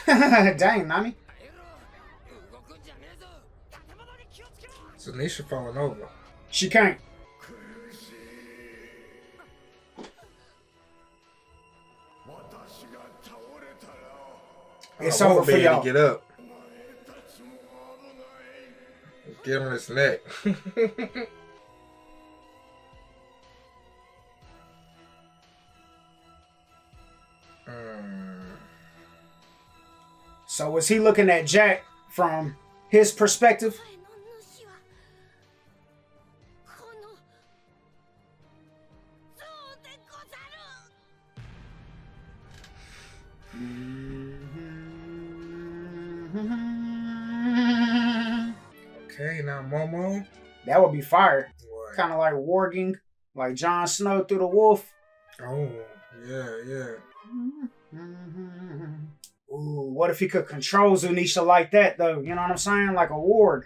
Dang, Nami. Zunesha falling over. She can't. It's over for y'all. Get up. Get him his neck. So was he looking at Jack from his perspective? Okay, now Momo. That would be fire. What? Kind of like warging, like Jon Snow through the wolf. Oh, yeah. Ooh, what if he could control Zunesha like that, though? You know what I'm saying? Like a warg.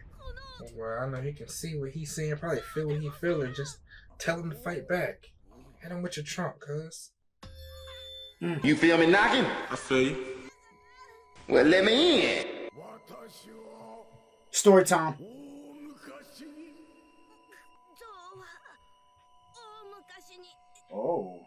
Well, I know he can see what he's seeing, probably feel what he's feeling. Just tell him to fight back. Hit him with your trunk, cuz. You feel me knocking? I feel you. Well, let me in. Story time. Oh.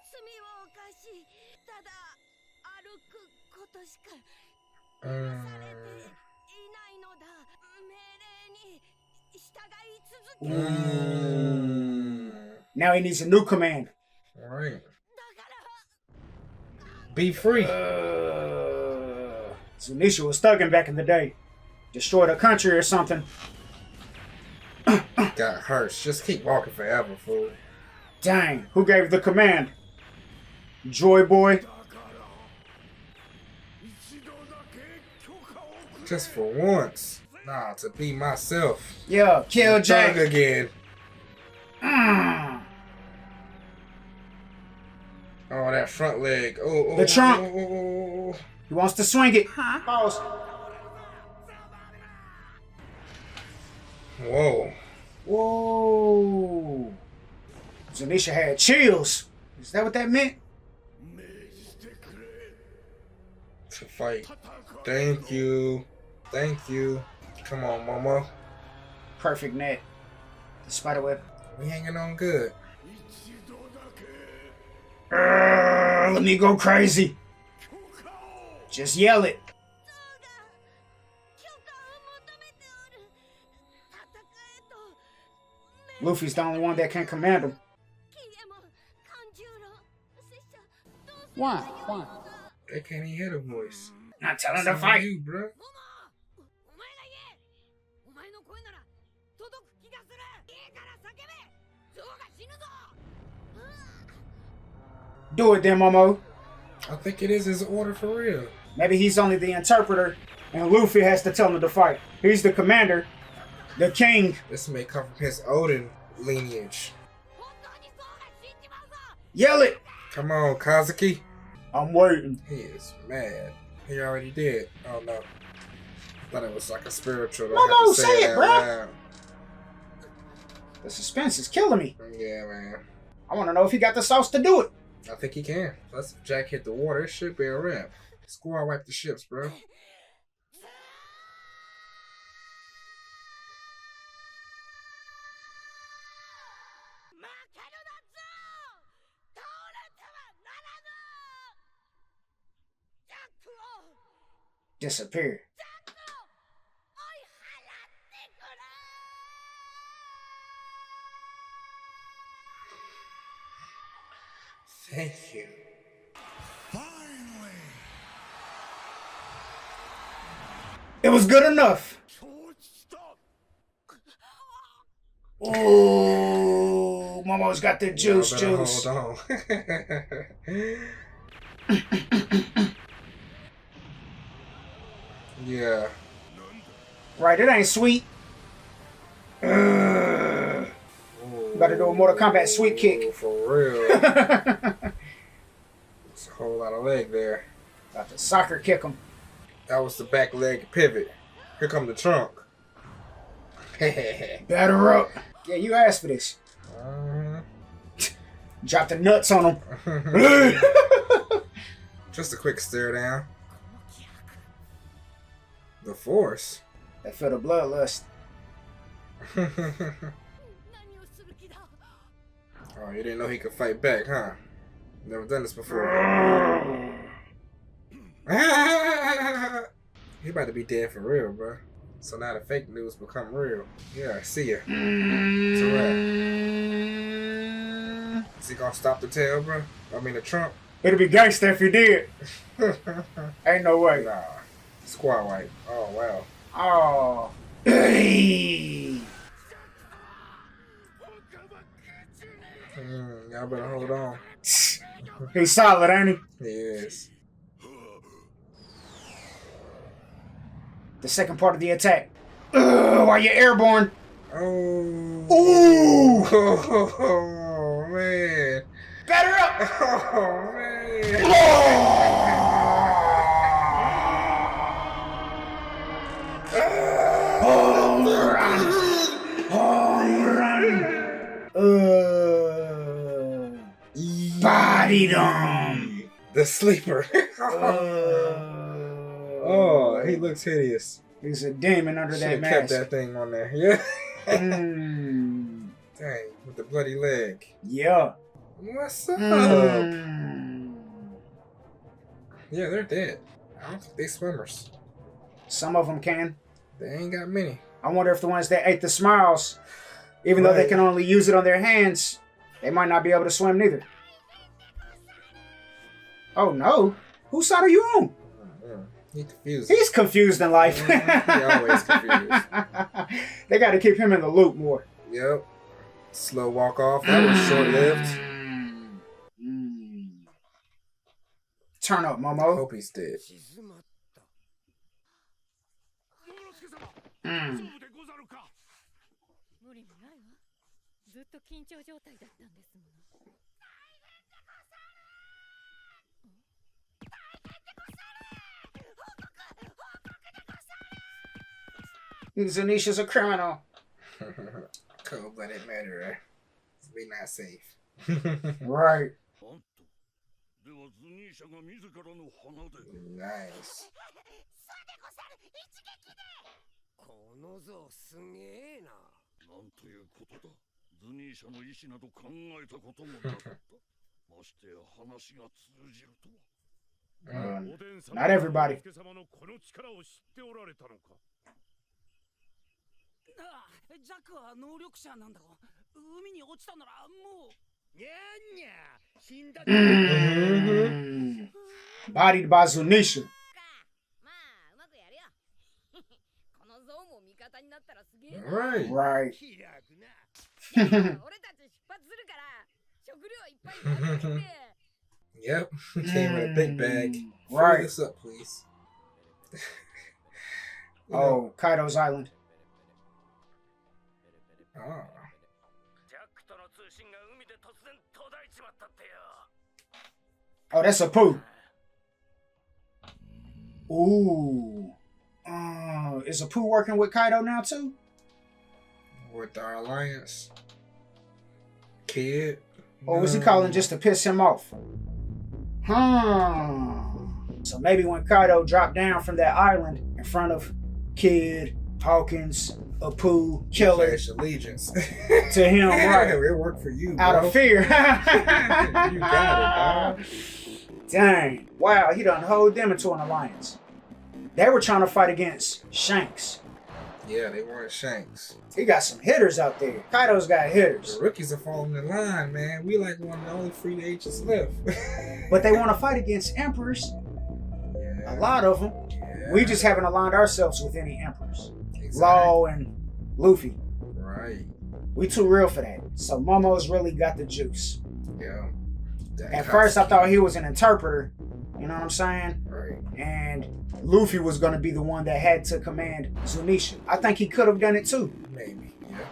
Now he needs a new command. All right. Be free. Zunesha was thugging back in the day. Destroyed a country or something. Got hurt. Just keep walking forever, fool. Dang, who gave the command? Joy Boy? Just for once. Nah, to be myself. Yeah, kill Jack. Thug again. Oh, that front leg. Oh, the trunk. Oh. He wants to swing it. Pause. Whoa. Whoa. Zunesha had chills. Is that what that meant? To fight. Thank you. Come on, Momo. Perfect net. The spiderweb. We hanging on good. Let me go crazy. Just yell it. Luffy's the only one that can command him. Why? They can't even hear the voice. Not telling him to fight. You, bro. Do it then, Momo. I think it is his order for real. Maybe he's only the interpreter And Luffy has to tell him to fight. He's the commander, the king. This may come from his Odin lineage. Yell it! Come on, Kozuki. I'm waiting. He is mad. He already did. Oh no. Thought it was like a spiritual. No, say it, out bro. loud. The suspense is killing me. Yeah, man. I want to know if he got the sauce to do it. I think he can. Plus, if Jack hit the water, it should be a wrap. Squad wipe the ships, bro. Disappear. Thank you. Finally. It was good enough. Oh, Momo's got the juice. Hold on. Yeah. Right, it ain't sweet. Better do a Mortal Kombat sweep kick. For real. It's a whole lot of leg there. Got the soccer kick him. That was the back leg pivot. Here come the trunk. Batter up. Yeah, you asked for this. Drop the nuts on him. Just a quick stare down. The force. They feel the bloodlust. Oh, you didn't know he could fight back, huh? Never done this before. He about to be dead for real, bro. So now the fake news become real. Yeah, see ya. It's a wrap. Is he gonna stop the tail, bro? I mean the trunk? It'd be gangster if he did. Ain't no way. Nah. Squad wipe. Oh, wow. Oh. Hey. Y'all better hold on. He's solid, ain't he? He is. The second part of the attack. While you're airborne. Oh. Ooh. Oh, man. Batter up. Oh, man. Home run. Home run. Bodied him. The sleeper. Oh, he looks hideous. He's a demon under that Should've mask. kept that thing on there. Yeah. Dang, with the bloody leg. Yeah. What's up? Yeah, they're dead. I don't think they swimmers. Some of them can. They ain't got many. I wonder if the ones that ate the smiles, even though they can only use it on their hands, they might not be able to swim neither. Oh no. Whose side are you on? He's confused. He's confused in life. He always confused. They got to keep him in the loop more. Yep. Slow walk off. That was short-lived. Turn up, I Momo. hope he's dead. Zunesha's a criminal. Cold-blooded murderer. We not safe. Right. Nice. この像すげえな。なんということだ。ズニーシャの意志など考えたこともなかった。ましてや話が通じるとは。Not everybody. ジャックは能力者なんだろ。海に落ちたならもう。にゃんにゃ。死んだ。Bodied by Zunesha. まあうまくやるよ。この像も味方になったらすげえ。 Right. Right. 俺たち出発するから食料いっぱい持ってきて。 Yep. Came with a big bag. Fill Right. this up, please. Oh, Kaido's island. Oh. Oh, that's a poo. Ooh. Is a poo working with Kaido now too? With our alliance. Kid. Or was he calling just to piss him off? So maybe when Kaido dropped down from that island in front of Kid, Hawkins, Apu, Killer, Pledged allegiance to him, right? It worked for you, Out bro. of fear. You got it, dog. Dang. Wow, he done hold them into an alliance. They were trying to fight against Shanks. Yeah, they wanted Shanks. He got some hitters out there. Kaido's got hitters. The rookies are falling in line, man. We like one of the only free agents left. But they want to fight against emperors. Yeah. A lot of them. Yeah. We just haven't aligned ourselves with any emperors. Exactly. Law and Luffy. Right. We too real for that. So Momo's really got the juice. Yeah. At first I thought he was an interpreter. You know what I'm saying? Right. And Luffy was going to be the one that had to command Zunesha. I think he could have done it too. Maybe, yeah.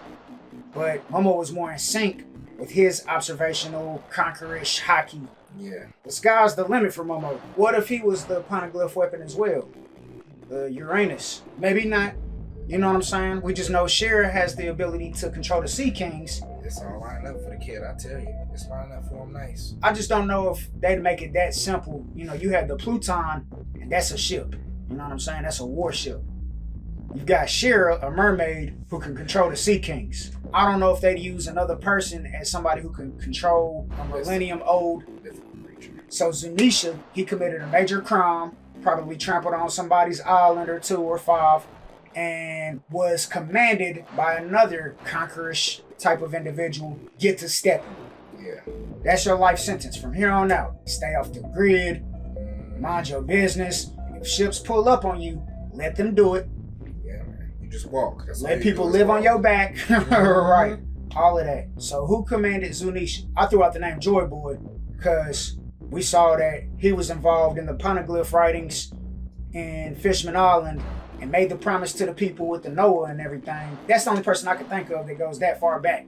But Momo was more in sync with his observational, conquerish haki. Yeah. The sky's the limit for Momo. What if he was the Poneglyph weapon as well? The Uranus. Maybe not. You know what I'm saying? We just know Shira has the ability to control the Sea Kings. It's all lined up for the kid, I tell you. It's lined up for him nice. I just don't know if they'd make it that simple. You know, you have the Pluton, and that's a ship. You know what I'm saying? That's a warship. You've got Shira, a mermaid, who can control the Sea Kings. I don't know if they'd use another person as somebody who can control a millennium-old. So Zunesha, he committed a major crime, probably trampled on somebody's island or 2 or 5, and was commanded by another conquerish type of individual, get to stepping. Yeah. That's your life sentence from here on out. Stay off the grid, mind your business. If ships pull up on you, let them do it. Yeah, man. You just walk. That's Let people live on your back. Right. All of that. So who commanded Zunesha? I threw out the name Joy Boy because we saw that he was involved in the Poneglyph writings in Fishman Island and made the promise to the people with the Noah and everything. That's the only person I can think of that goes that far back.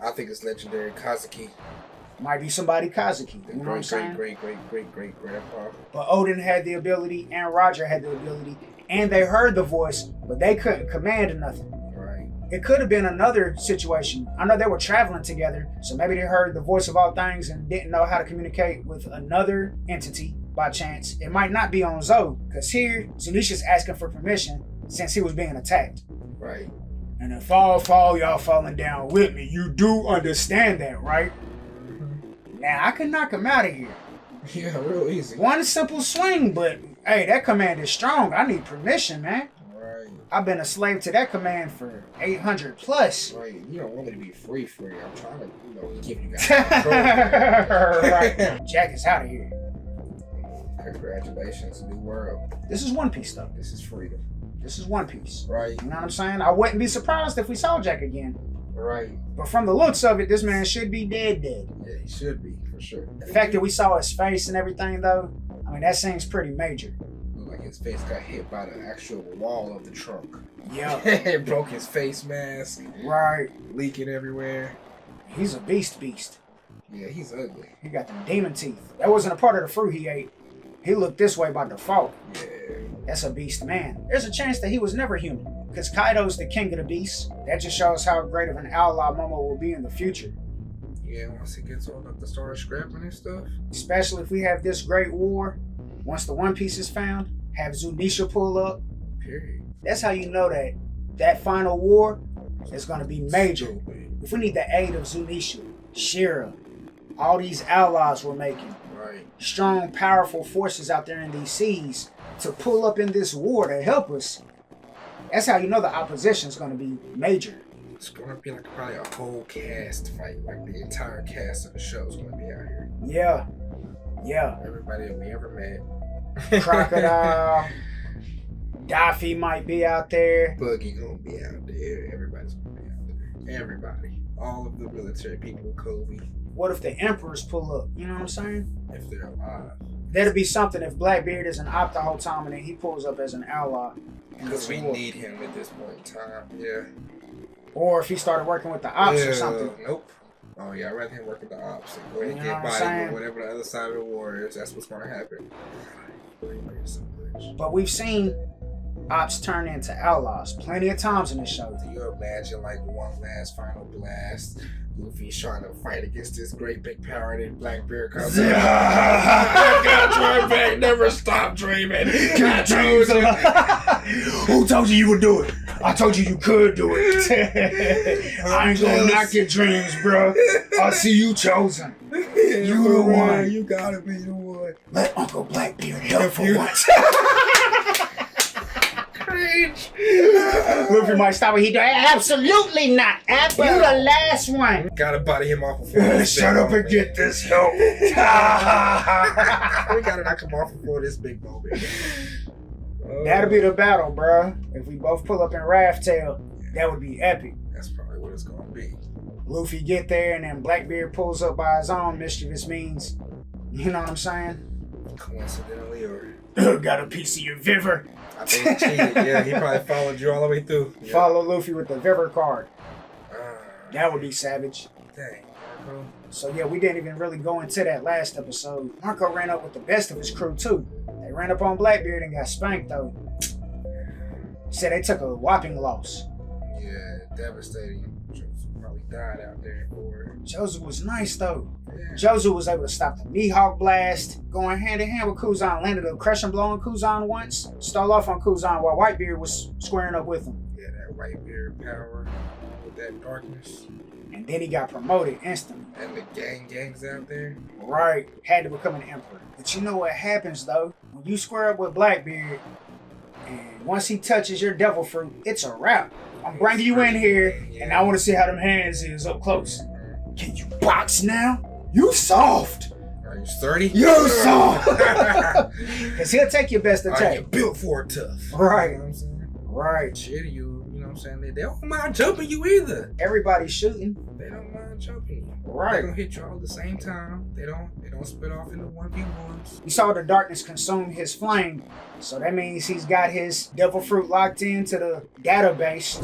I think it's legendary Kozuki. Might be somebody Kozuki. You know what I'm saying? Great grandpa. But Odin had the ability and Roger had the ability and they heard the voice, but they couldn't command nothing. Right. It could have been another situation. I know they were traveling together, so maybe they heard the voice of all things and didn't know how to communicate with another entity by chance. It might not be on Zoe, because here, Zunesha's asking for permission since he was being attacked. Right. And if all fall, y'all falling down with me. You do understand that, right? Now, I can knock him out of here. Yeah, real easy. One simple swing, but hey, that command is strong. I need permission, man. Right. I've been a slave to that command for 800 plus. Right. You don't want me to be free. I'm trying to, give you guys control. Right. Jack is out of here. Congratulations, new world. This is One Piece, though. This is freedom. This is One Piece. Right. You know what I'm saying? I wouldn't be surprised if we saw Jack again. Right. But from the looks of it, this man should be dead. Yeah, he should be, for sure. The fact that we saw his face and everything, though, I mean, that seems pretty major. Looked like his face got hit by the actual wall of the trunk. Yeah. It broke his face mask. Right. Leaking everywhere. He's a beast. Yeah, he's ugly. He got them demon teeth. That wasn't a part of the fruit he ate. He looked this way by default. Yeah. That's a beast man. There's a chance that he was never human, because Kaido's the king of the beasts. That just shows how great of an ally Momo will be in the future. Yeah, once he gets on up to start scrapping and stuff. Especially if we have this great war. Once the One Piece is found, have Zunesha pull up. Period. That's how you know that final war is going to be major. If we need the aid of Zunesha, Shira, all these allies we're making. Right. Strong, powerful forces out there in these seas to pull up in this war to help us. That's how you know the opposition is going to be major. It's going to be like probably a whole cast fight. Like the entire cast of the show is going to be out here. Yeah. Yeah. Everybody that we ever met. Crocodile. Daffy might be out there. Buggy going to be out there. Everybody's going to be out there. Everybody. All of the military people, Kobe. What if the emperors pull up? You know what I'm saying? If they're alive. That'd be something if Blackbeard is an op the whole time and then he pulls up as an ally. Because we need him at this point in time. Yeah. Or if he started working with the ops or something. Nope. Oh yeah, I'd rather him work with the ops and go ahead and You know get what I'm body saying? with whatever the other side of the war is. That's what's gonna happen. But we've seen ops turn into outlaws plenty of times in this show. Do you imagine like one last final blast? Luffy's trying to fight against this great big power, and then Blackbeard comes in. I got your back, never stop dreaming. I told you. Who told you would do it? I told you could do it. I ain't gonna knock your dreams, bro. I see you chosen. You the one. You gotta be the one. Let Uncle Blackbeard help for once. Cringe. Luffy might stop what he doing. Absolutely not. You the last one. Gotta body him off before this. Shut up and get this help. We gotta knock him off before this big moment. That'll be the battle, bro. If we both pull up in Raftail, that would be epic. That's probably what it's gonna be. Luffy get there and then Blackbeard pulls up by his own mischievous means. You know what I'm saying? Coincidentally, or got a piece of your Viver. I think he cheated. Yeah, he probably followed you all the way through. Yeah. Follow Luffy with the Viver card. That would be savage. Dang, Marco. So yeah, we didn't even really go into that last episode. Marco ran up with the best of his crew too. They ran up on Blackbeard and got spanked though. Said they took a whopping loss. Yeah, devastating. Josu probably died out there for it. Josu was nice though. Yeah. Josu was able to stop the Mihawk blast, going hand in hand with Kuzan, landed a crushing blow on Kuzan once, stole off on Kuzan while Whitebeard was squaring up with him. Yeah, that Whitebeard power with that darkness. And then he got promoted instantly. And the gang's out there. Right, had to become an emperor. But you know what happens though? When you square up with Blackbeard, and once he touches your devil fruit, it's a wrap. I'm bringing you in here, and I want to see how them hands is up close. Can you box now? You soft. Are you sturdy? You soft. Because he'll take your best attack. Are you built for it tough? Right. You know what I'm saying? Right. Shit, you know what I'm saying? They don't mind jumping you either. Everybody's shooting. They don't mind jumping you. Right. They're gonna hit you all at the same time. They don't split off into 1v1s. We saw the darkness consume his flame. So that means he's got his devil fruit locked into the database.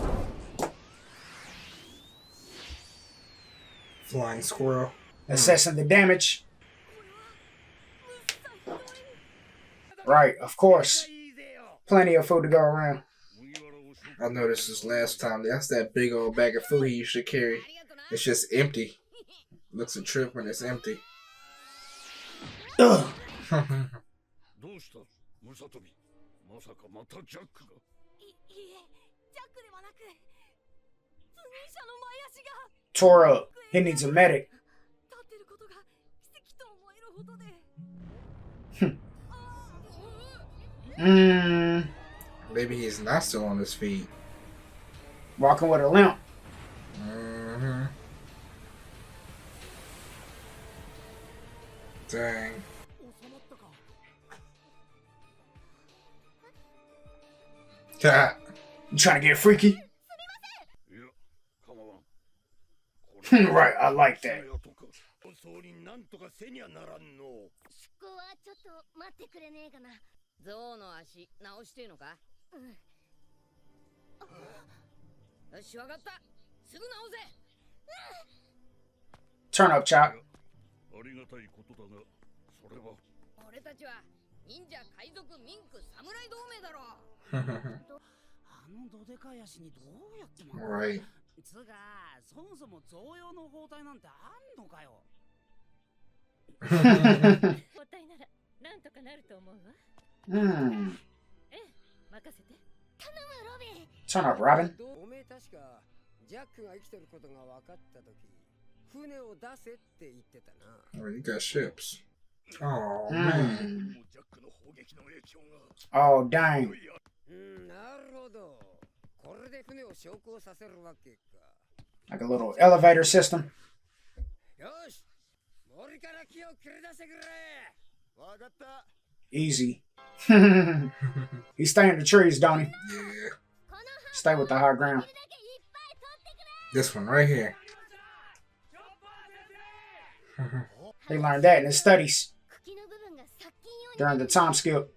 Flying squirrel. Assessing the damage. Right, of course. Plenty of food to go around. I noticed this last time. That's that big old bag of food he used to carry. It's just empty. Looks a trip when it's empty. Ugh. Tore up. He needs a medic. Maybe he's not still on his feet. Walking with a limp. Mm-hmm. Dang. You trying to get freaky? Right, I like that. Turn up, Chop. Right. Turn up, Robin. Oh, you got ships. Oh, man. Oh, dang. Like a little elevator system. Easy. He stay in the trees, don't he? Yeah. Stay with the high ground. This one right here. He learned that in his studies during the time skip.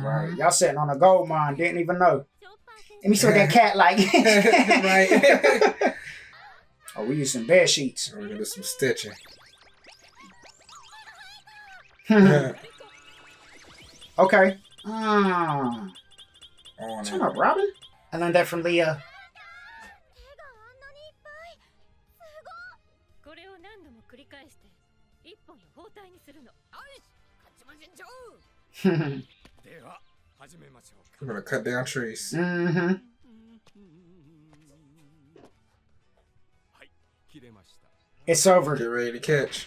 Right. Y'all sitting on a gold mine, didn't even know. Let me see what that cat like. Right. Oh, we use some bed sheets. We're gonna do some stitching. Okay. Oh, Turn up, Robin. I learned that from Leah. We're gonna cut down trees. Mm-hmm. It's over. Get ready to catch.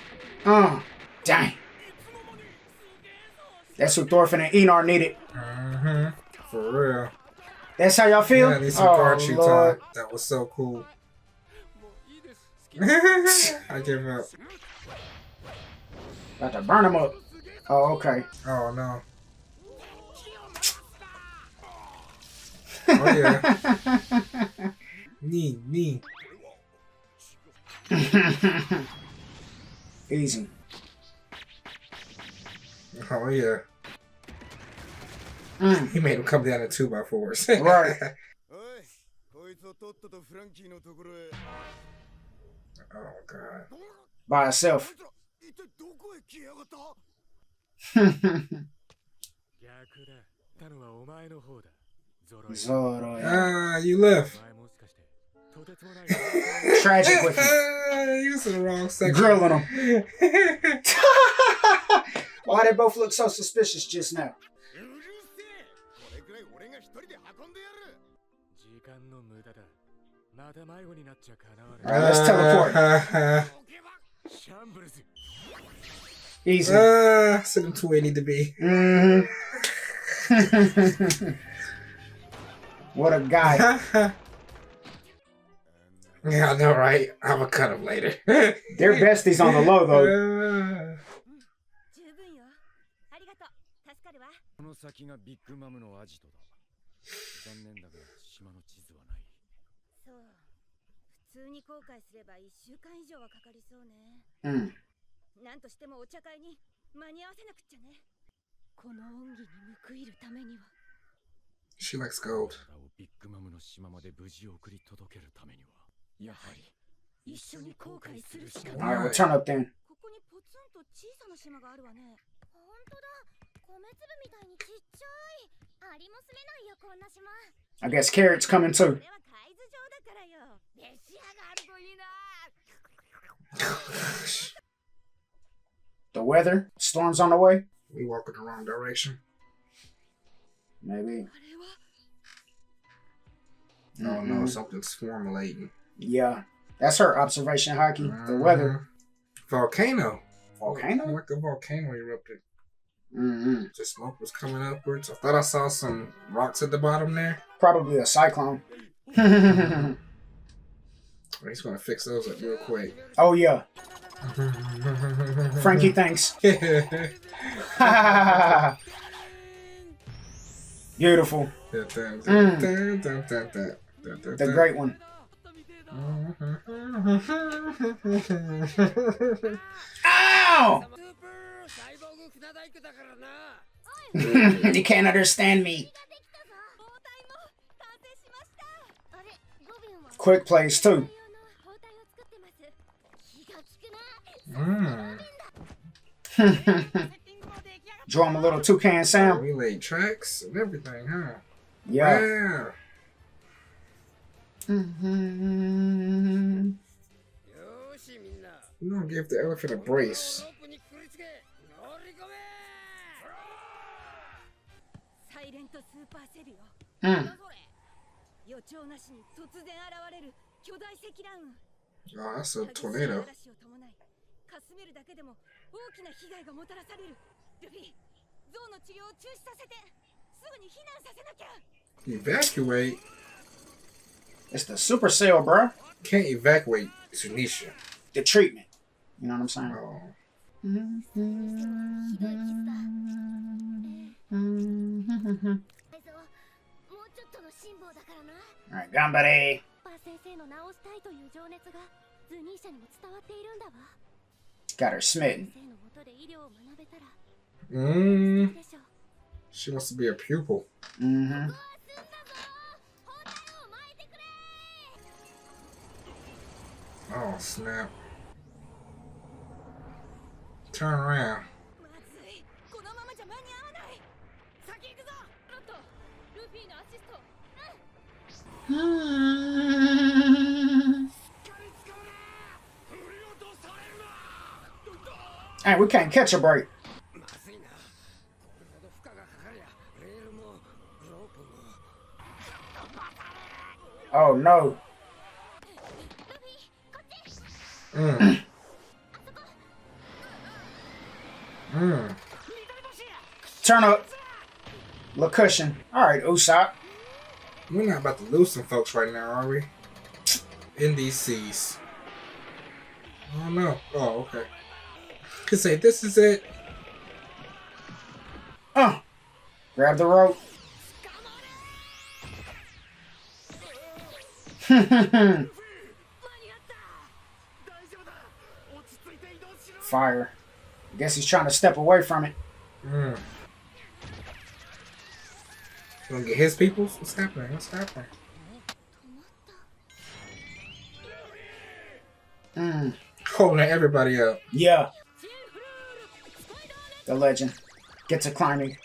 Dang. That's what Thorfinn and Enar needed. Mm-hmm. For real. That's how y'all feel? Yeah, I need some guard shoe time. That was so cool. I give up. About to burn them up. Oh, okay. Oh, no. Oh, yeah. Knee. Easy. Oh, yeah. He made him come down in 2x4s. Right. Oh, God. By itself. Zoro. You left. Tragic with him. You was in the wrong section. Grilling him. Why they both look so suspicious just now? Alright, let's teleport. Easy. Send him to where he need to be. What a guy. Yeah, I know, right? I'm gonna cut him later. They're besties on the low, though. She likes gold. Alright, we'll turn up then. I guess Carrot's coming too. The weather? Storm's on the way? We walk in the wrong direction. Maybe. Oh no, something's formulating. Yeah. That's her observation, Hockey. The weather. Volcano. Volcano? Like a volcano erupted. The smoke was coming upwards. I thought I saw some rocks at the bottom there. Probably a cyclone. He's gonna fix those up real quick. Oh yeah. Frankie, thanks. Beautiful. The great one. Ow! You can't understand me. Quick plays too. Draw him a little toucan sound. We laid tracks and everything, huh? Yeah. Wow. We're gonna give the elephant a brace. Oh, that's a tornado. Evacuate? It's the super cell, bro. Can't evacuate Zunesha. The treatment. You know what I'm saying? Oh. Alright, Gambare. Got her smitten. She wants to be a pupil. Mm-hmm. Oh, snap. Turn around. Hey, we can't catch a break. Oh no. Turn up. Little cushion. Alright, Usopp. We're not about to lose some folks right now, are we? In these seas. Oh no. Oh, okay. Could say this is it. Grab the rope. Fire. I guess he's trying to step away from it. Gonna get his people? What's happening? What's happening? Holding everybody up. Yeah. The legend. Get to climbing.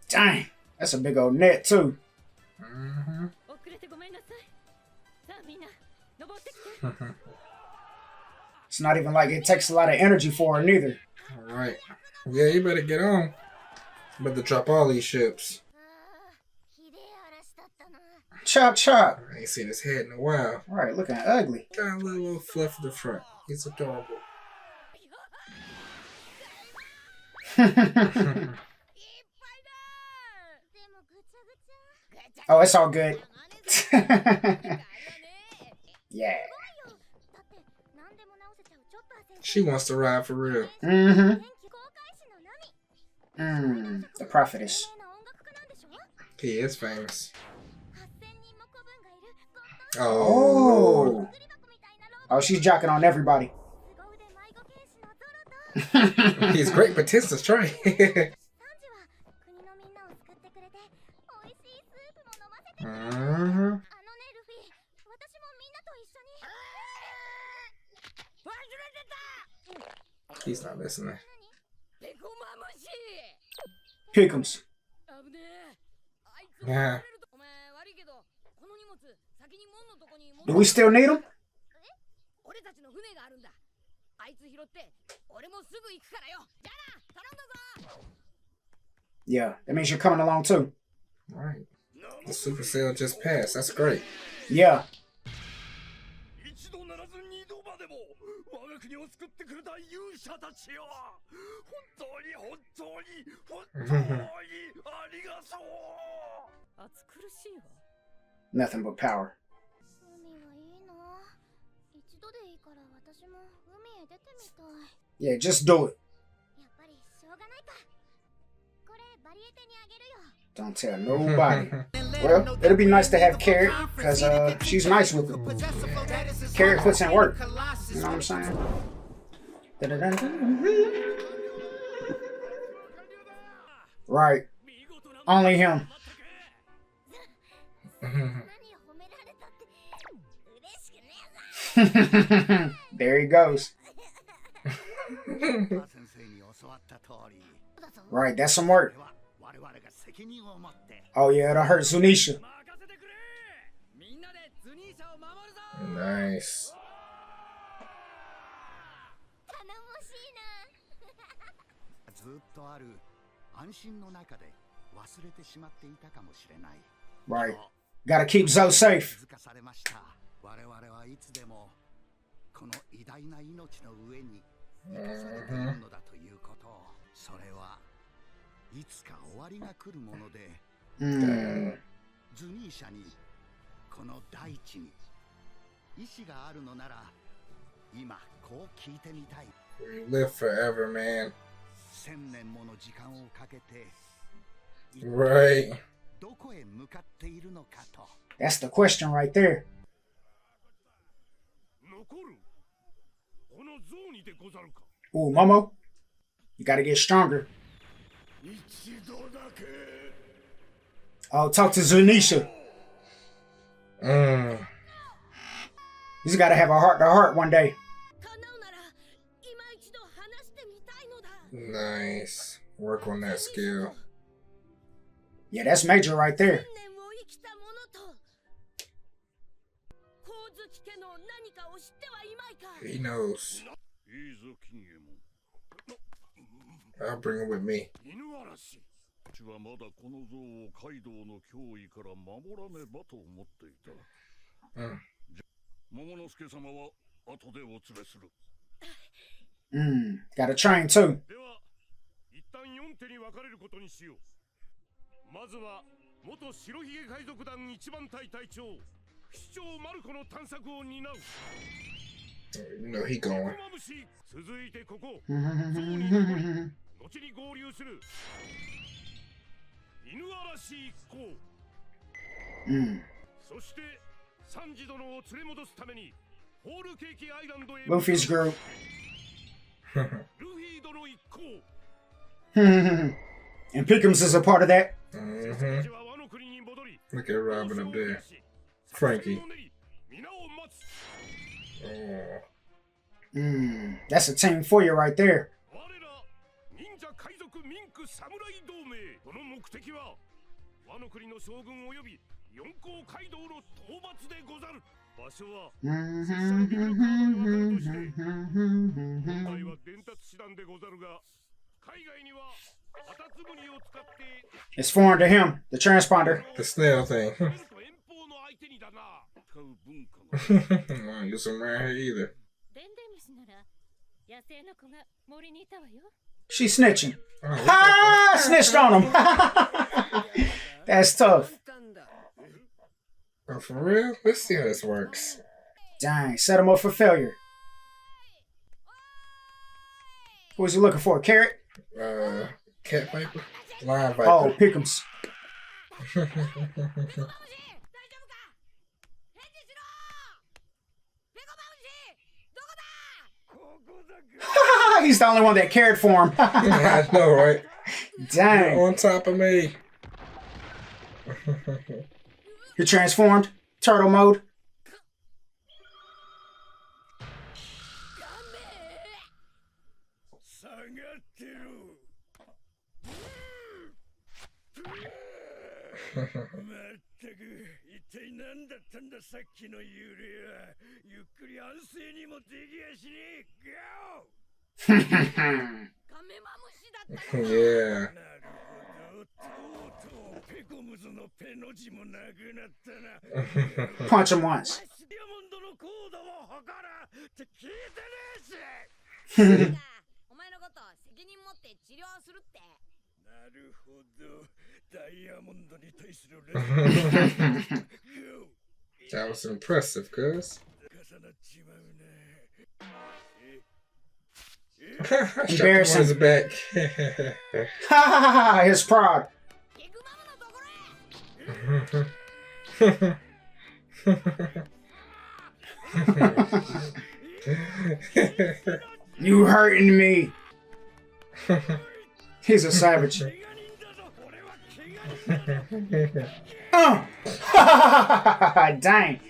Dang. That's a big old net, too. It's not even like it takes a lot of energy for her, neither. Alright. Yeah, you better get on. Better drop all these ships. Chop, chop. I ain't seen his head in a while. Right, looking ugly. Got a little fluff in the front. He's adorable. Oh, it's all good. Yeah. She wants to ride for real. The prophetess. He is famous. Oh. Oh, she's jocking on everybody. He's great, but Tista's trying. He's not listening. Pick'ems. Yeah. Do we still need him? Yeah, that means you're coming along too. Right. The super sale just passed. That's great. Yeah. Nothing but power. Yeah, just do it. Don't tell nobody. Well, it'll be nice to have Carrot, because she's nice with it. Carrot puts in work. You know what I'm saying? Right. Only him. There he goes. Right, that's some work. Oh yeah, it'll hurt Zunesha. Nice. Right. Gotta keep Zoe safe. We live forever, man. Right. That's the question right there. Ooh, Momo. You gotta get stronger. Oh, talk to Zunesha. He's gotta have a heart-to-heart one day. Nice. Work on that skill. Yeah, that's major right there. He knows. I'll bring him with me. Gotta train too. 一旦4手に分かれることにしよう。まずは元白ひげ海賊団一番隊隊長市長マルコの探索を担う。You know he going. 続いてここゾウに残り後に合流する犬嵐一行。そしてサンジ殿を連れ戻すためにホールケーキアイランドへ Luffy's group. ルフィ殿一行。And Pickums is a part of that. Look at Robin up there. Frankie. Oh. That's a team for you right there. 忍者海賊ミンク侍同盟。この目的はワノ国の将軍及び四皇カイドウの討伐でござる。場所は拙者のビルカードに分かるとして、本来は伝達手段でござるが、海外にはカタツムリを使って。 It's foreign to him, the transponder. The snail thing. I don't use them around here either. She snitching. Ha! Snitched on him. That's tough. Oh, for real? Let's see how this works. Dang, set him up for failure. Who was he looking for? Carrot? Cat Viper? Lion Viper. Oh, Pickums. He's the only one that cared for him. I know, right? Dang. You're on top of me. You're transformed. Turtle mode. Yeah. Punch him once. That was impressive, cuz. Embarrassing. His back. His pride. You hurting me. He's a savage. Dang.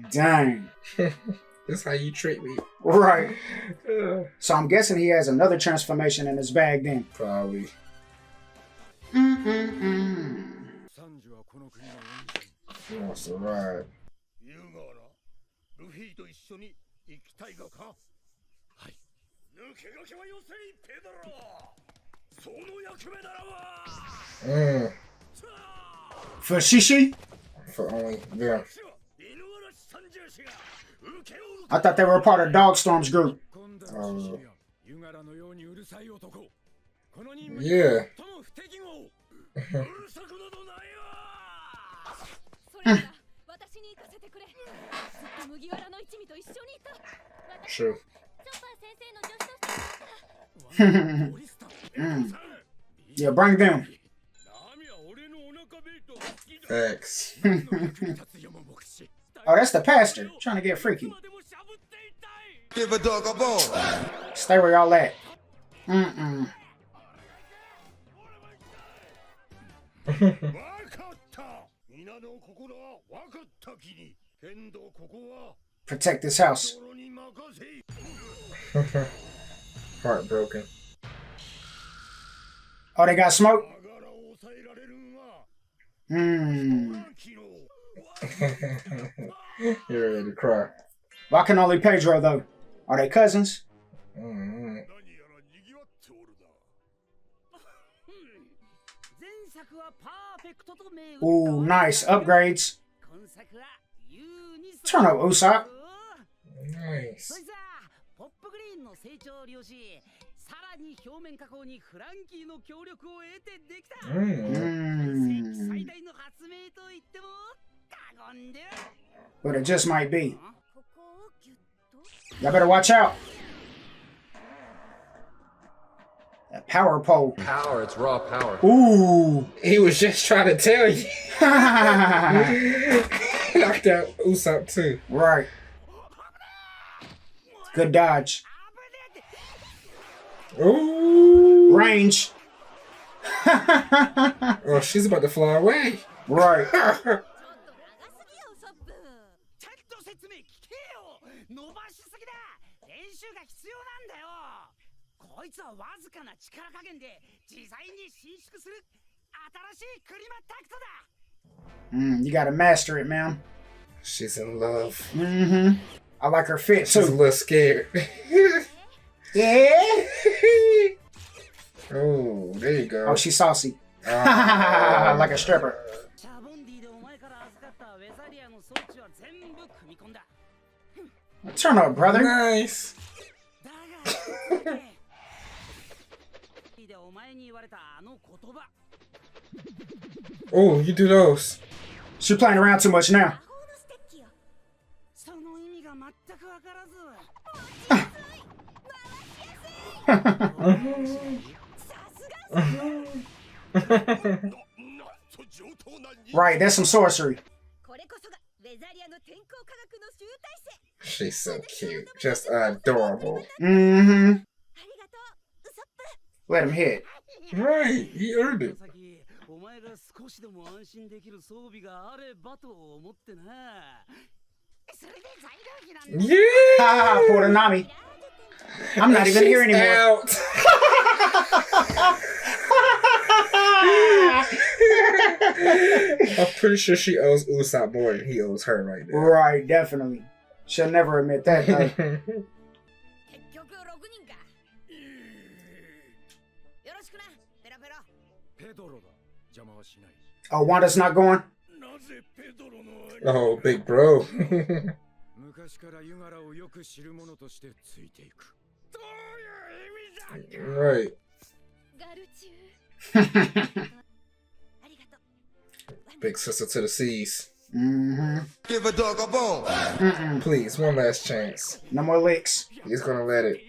Dang. That's how you treat me. Right. So I'm guessing he has another transformation in his bag then. Probably. He wants to ride. For Shishi? For only them. I thought they were a part of Dogstorm's group. Yeah. True. Yeah, bring them. Thanks. Oh, that's the pastor trying to get freaky. Give a dog a bone. Stay where y'all at. Mm-mm. Protect this house. Heartbroken. Oh, they got smoke? Hmm. You're ready to cry. Why can only Pedro, though? Are they cousins? Mm-hmm. Ooh, nice. Upgrades. Turn up, Usopp. Nice. But it just might be. Y'all better watch out. That power pole. Power, it's raw power. Ooh. He was just trying to tell you. Knocked out Usopp too. Right. Good dodge. Ooh. Range. Oh, she's about to fly away. Right. You gotta master it, man. She's in love. Mm-hmm. I like her fit She's a too. little scared. Yeah. Oh, there you go. Oh, she's saucy. Like a stripper. Turn up, brother. Nice. Oh, you do those. She's playing around too much now. Right, that's some sorcery. She's so cute. Just adorable. Mm-hmm. Let him hit. Right, he earned it. Yeah! For the Nami. I'm not even here anymore. Out. I'm pretty sure she owes Usopp more than he owes her right now. Right, definitely. She'll never admit that, though. Oh, Wanda's not going? Oh, big bro. Right. Big sister to the seas. Mm-hmm. Give a dog a bone. Please, one last chance. No more licks. He's gonna let it.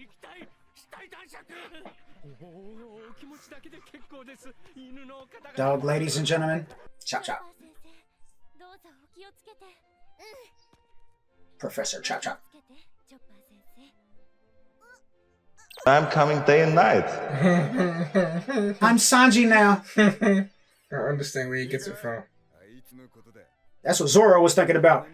Dog, ladies and gentlemen. Chop chop. Professor Chop Chop. I'm coming day and night. I'm Sanji now. I don't understand where he gets it from. That's what Zoro was thinking about.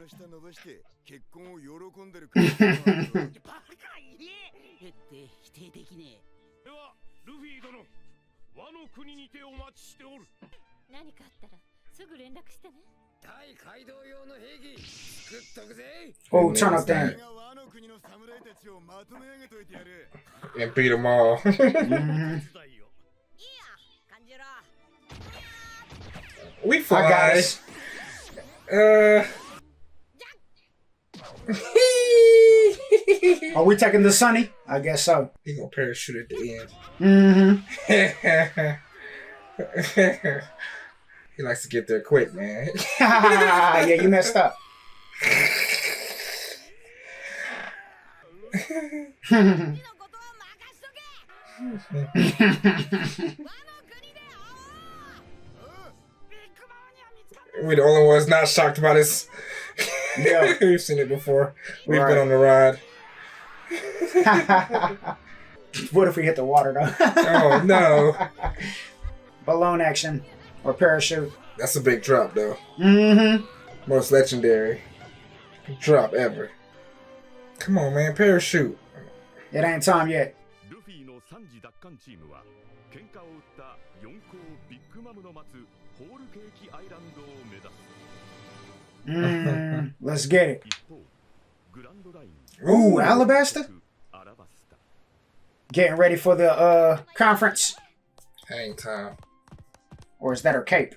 Oh, turn up then. And beat them all. We fly. I got it. Are we taking the Sunny? I guess so. He gonna parachute at the Mm-hmm. end. He likes to get there quick, man. Yeah, you messed up. We're the only ones not shocked by this. Yeah. We've seen it before. We've been on the ride. What if we hit the water though? Oh no. Balloon action or parachute. That's a big drop though. Mm-hmm. Most legendary drop ever. Come on, man, parachute. It ain't time yet. Let's get it. Ooh, Alabaster? Getting ready for the conference. Hang time. Or is that her cape?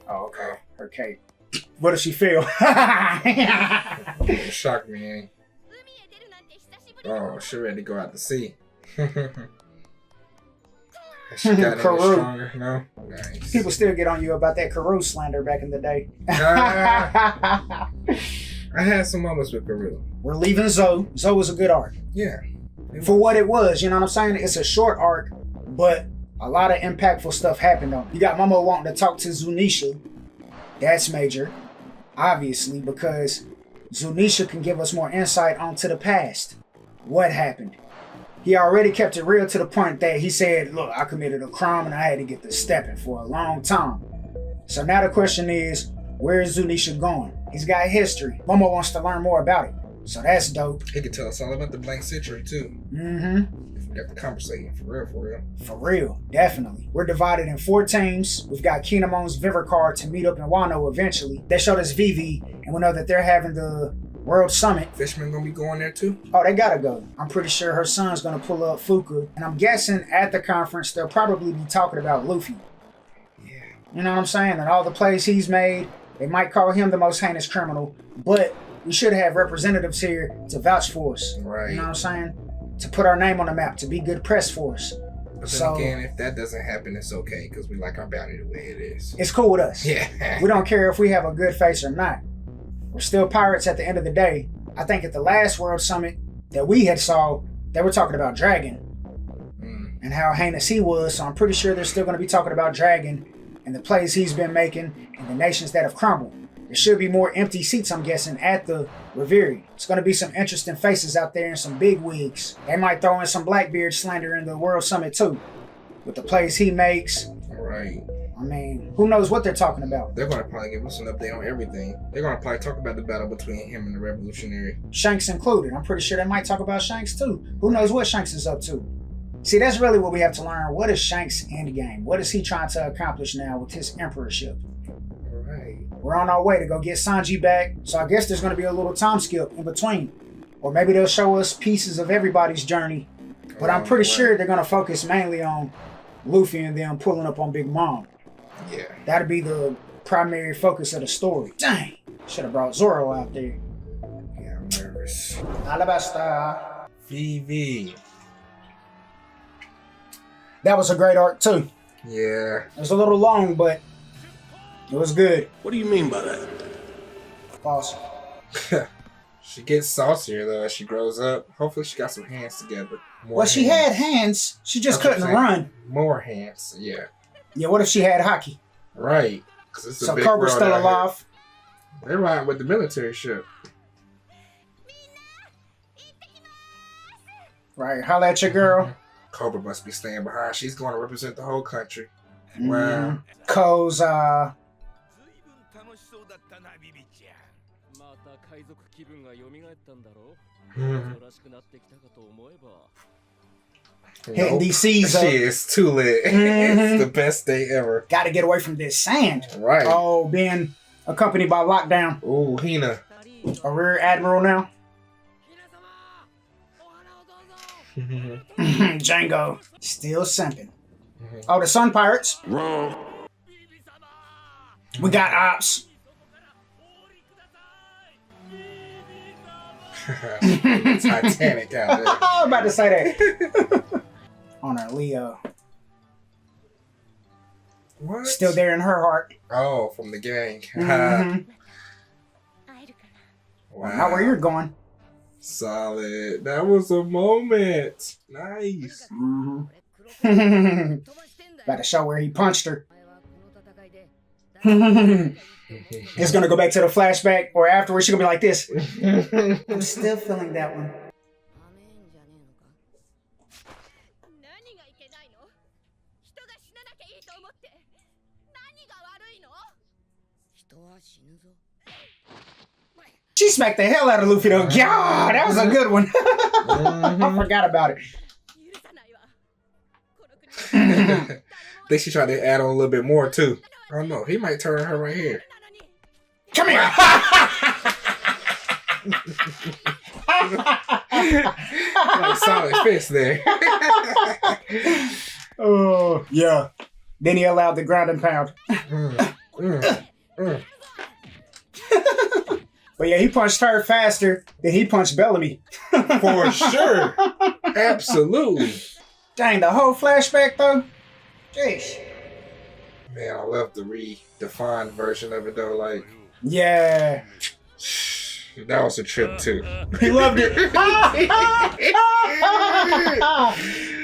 Oh, okay. Her cape. What does she feel? It shocked me, eh? Oh, she ready to go out to sea. She got any stronger? No? Nice. People still get on you about that Karoo slander back in the day. I had some moments with Karoo. We're leaving Zoe. Zoe was a good arc. Yeah. For what it was, you know what I'm saying? It's a short arc, but a lot of impactful stuff happened on it. You got Momo wanting to talk to Zunesha. That's major, obviously, because Zunesha can give us more insight onto the past. What happened? He already kept it real to the point that he said, look, I committed a crime and I had to get this stepping for a long time. So now the question is, where is Zunesha going? He's got history. Momo wants to learn more about it. So that's dope. He could tell us all about the blank century too. Mm-hmm. If we got the conversation for real, for real. For real, definitely. We're divided in 4 teams. We've got Kinemon's Vivicar to meet up in Wano eventually. They showed us Vivi, and we know that they're having the World Summit. Fishman gonna be going there too? Oh, they gotta go. I'm pretty sure her son's gonna pull up Fuka. And I'm guessing at the conference, they'll probably be talking about Luffy. Yeah. You know what I'm saying? And all the plays he's made, they might call him the most heinous criminal, but we should have representatives here to vouch for us. Right. You know what I'm saying? To put our name on the map, to be good press for us. But then again, if that doesn't happen, it's okay, because we like our bounty the way it is. It's cool with us. Yeah. We don't care if we have a good face or not. We're still pirates at the end of the day. I think at the last World Summit that we had saw, they were talking about Dragon and how heinous he was. So I'm pretty sure they're still going to be talking about Dragon and the plays he's been making and the nations that have crumbled. There should be more empty seats, I'm guessing, at the Reverie. It's going to be some interesting faces out there and some big wigs. They might throw in some Blackbeard slander in the World Summit too. With the plays he makes. Right. I mean, who knows what they're talking about? They're going to probably give us an update on everything. They're going to probably talk about the battle between him and the Revolutionary. Shanks included. I'm pretty sure they might talk about Shanks too. Who knows what Shanks is up to? See, that's really what we have to learn. What is Shanks' endgame? What is he trying to accomplish now with his emperorship? Right. We're on our way to go get Sanji back, so I guess there's going to be a little time skip in between. Or maybe they'll show us pieces of everybody's journey. But I'm pretty sure they're going to focus mainly on Luffy and them pulling up on Big Mom. Yeah. That'd be the primary focus of the story. Dang. Should have brought Zoro out there. Yeah, I'm nervous. Alabasta. VV. That was a great arc too. Yeah. It was a little long, but it was good. What do you mean by that? Awesome. She gets saucier though as she grows up. Hopefully she got some hands together. Well, she had hands. She just couldn't run. More hands, yeah. Yeah, what if she had hockey? Right. So Cobra's still alive. They're riding with the military ship. Right, holla at your girl. Cobra must be staying behind. She's going to represent the whole country. Wow. Koza. Hitting these seas up. She is too lit. It's the best day ever. Gotta get away from this sand. Right. Oh, being accompanied by Lockdown. Ooh, Heatah. A rear admiral now. Django. Still simping. Oh, the Sun Pirates. Wrong. We got Ops. Titanic out there. I was about to say that. On our Leo. What? Still there in her heart. Oh, from the gang. Wow. Not where you're going. Solid. That was a moment. Nice. About to show where he punched her. It's gonna go back to the flashback, or afterwards she's gonna be like this. I'm still feeling that one. She smacked the hell out of Luffy though. Yeah, that was a good one. I forgot about it. Think she tried to add on a little bit more too. I don't know. He might turn her right here. Come here. Like solid fist there. Oh yeah. Then he allowed the ground and pound. But yeah, he punched her faster than he punched Bellamy. For sure. Absolutely. Dang, the whole flashback though? Jeez. Man, I love the redefined version of it though. Like, yeah. That was a trip too. He loved it.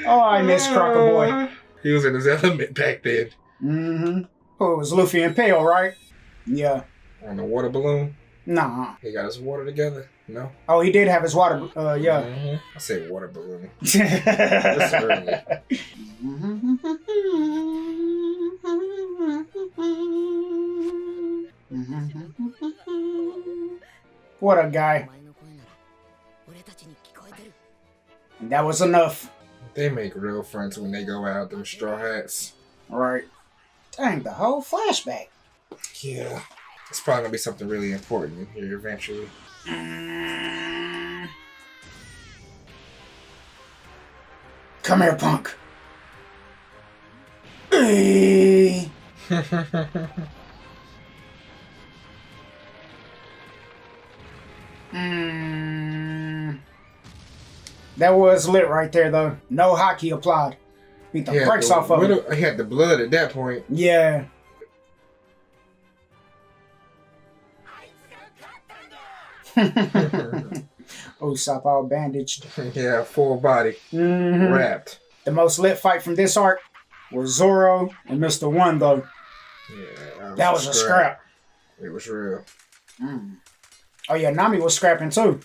Oh, I miss Crocker Boy. He was in his element back then. Mm-hmm. Oh, it was Luffy and Pale, right? Yeah. On the water balloon? Nah. He got his water together? No? Oh, he did have his water, yeah. Mm-hmm. I said water balloon. That's early. What a guy. And that was enough. They make real friends when they go out, them straw hats. Right. Dang, the whole flashback. Yeah. It's probably going to be something really important in here eventually. Come here, punk. Hey. That was lit right there, though. No hockey applied. Beat the brakes off of it. He had the blood at that point. Yeah. Usopp all bandaged. Yeah, full body. Wrapped. The most lit fight from this arc was Zoro and Mr. One, though. Yeah, that was a scrap. It was real. Oh yeah, Nami was scrapping too.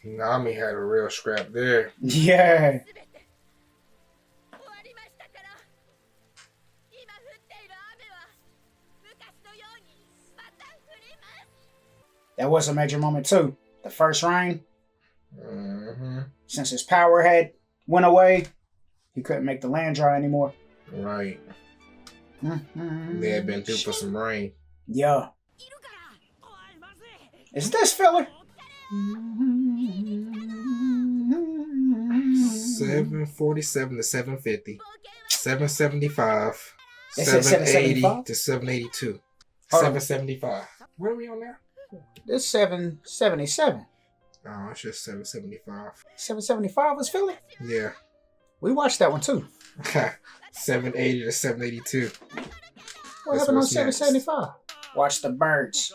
Nami had a real scrap there. Yeah. That was a major moment too. The first rain. Since his power had went away, he couldn't make the land dry anymore. Right. They had been due for some rain. Yeah. Is this filler? 747 to 750. 775. They said 780 775? to 782. Hold on. 775. What are we on now? This 777. Oh, it's just 775. 775 was Philly? Yeah. We watched that one too. 780 to 782. What happened on 775? Watch the birds.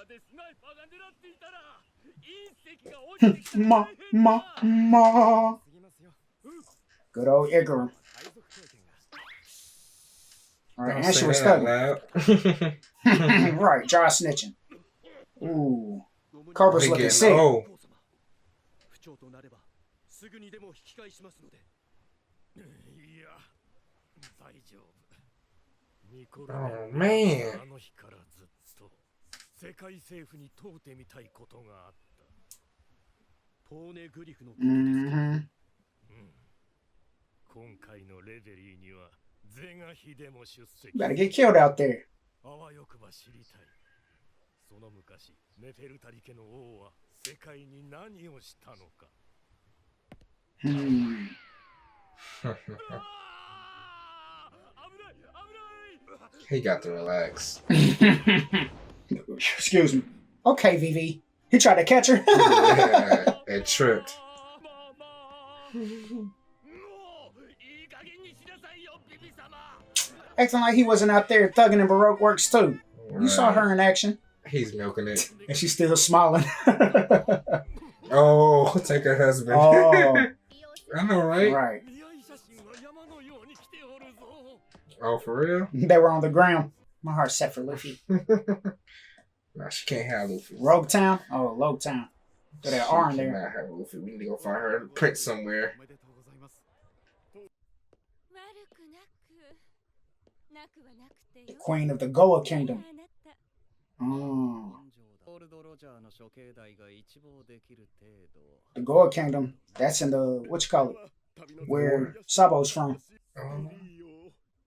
Ma. Good old Agry. Alright, and she was studying. Right, jaw snitching. Ooh. Cobra's looking sick. Oh. Oh, man. You better get killed out there. He got to relax. Excuse me. Okay, VV. He tried to catch her. Yeah, it tripped. Acting like he wasn't out there thugging in Baroque works too. Right. You saw her in action. He's milking it. And she's still smiling. Oh, take her husband. Oh. I know, right? Right. Oh, for real? They were on the ground. My heart's set for Luffy. Nah, she can't have Luffy. Rogue Town? Oh, Logue Town. Put that R in She there. cannot have Luffy. We need to go find her prince somewhere. The Queen of the Goa Kingdom. Oh. The Goa Kingdom. That's in the, what you call it? Where Sabo's from.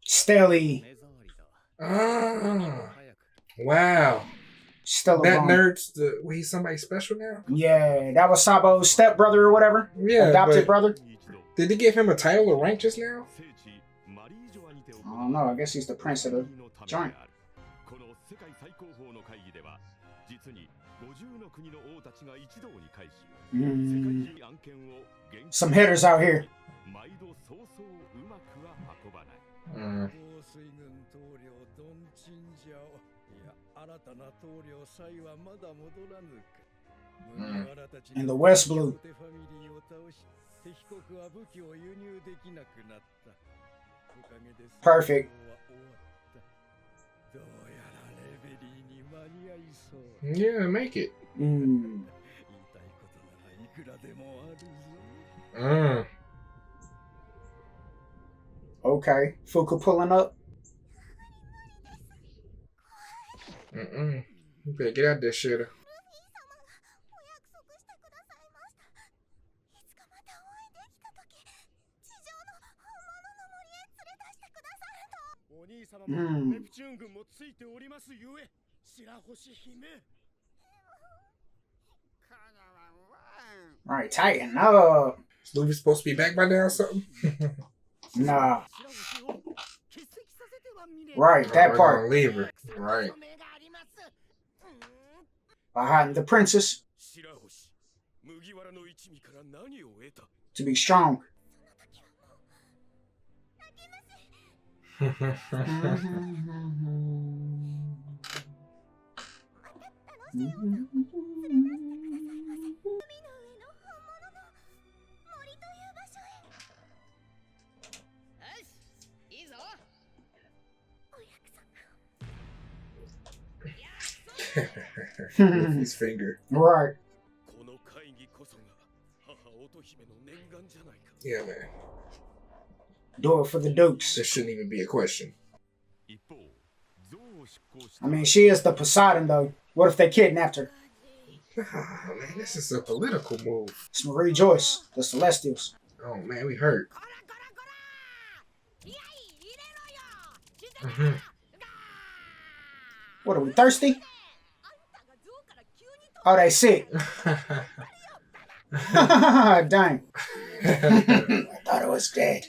Steli. Ah. Wow. Stella That Bond. nerd's he's somebody special now? Yeah, that was Sabo's stepbrother or whatever. Yeah. Adopted but brother. Did they give him a title or rank just now? I don't know. I guess he's the prince of the joint. Some hitters out here. Mm. In the West Blue. Perfect. Yeah, make it. Mm. Okay. Fuka pulling up. You better get out there, shitter. Alright, tighten up. Is Luffy supposed to be back by now or something? Nah. Right, that We're part. gonna leave her. Right. By hiding the princess to be strong. Luffy's finger. Right. Yeah, man. Do it for the Dukes. This shouldn't even be a question. I mean, she is the Poseidon, though. What if they kidnapped her? Oh, man, this is a political move. It's Marie Joyce, the Celestials. Oh, man, we hurt. What are we, thirsty? Oh, they sick. Dang. I thought it was dead.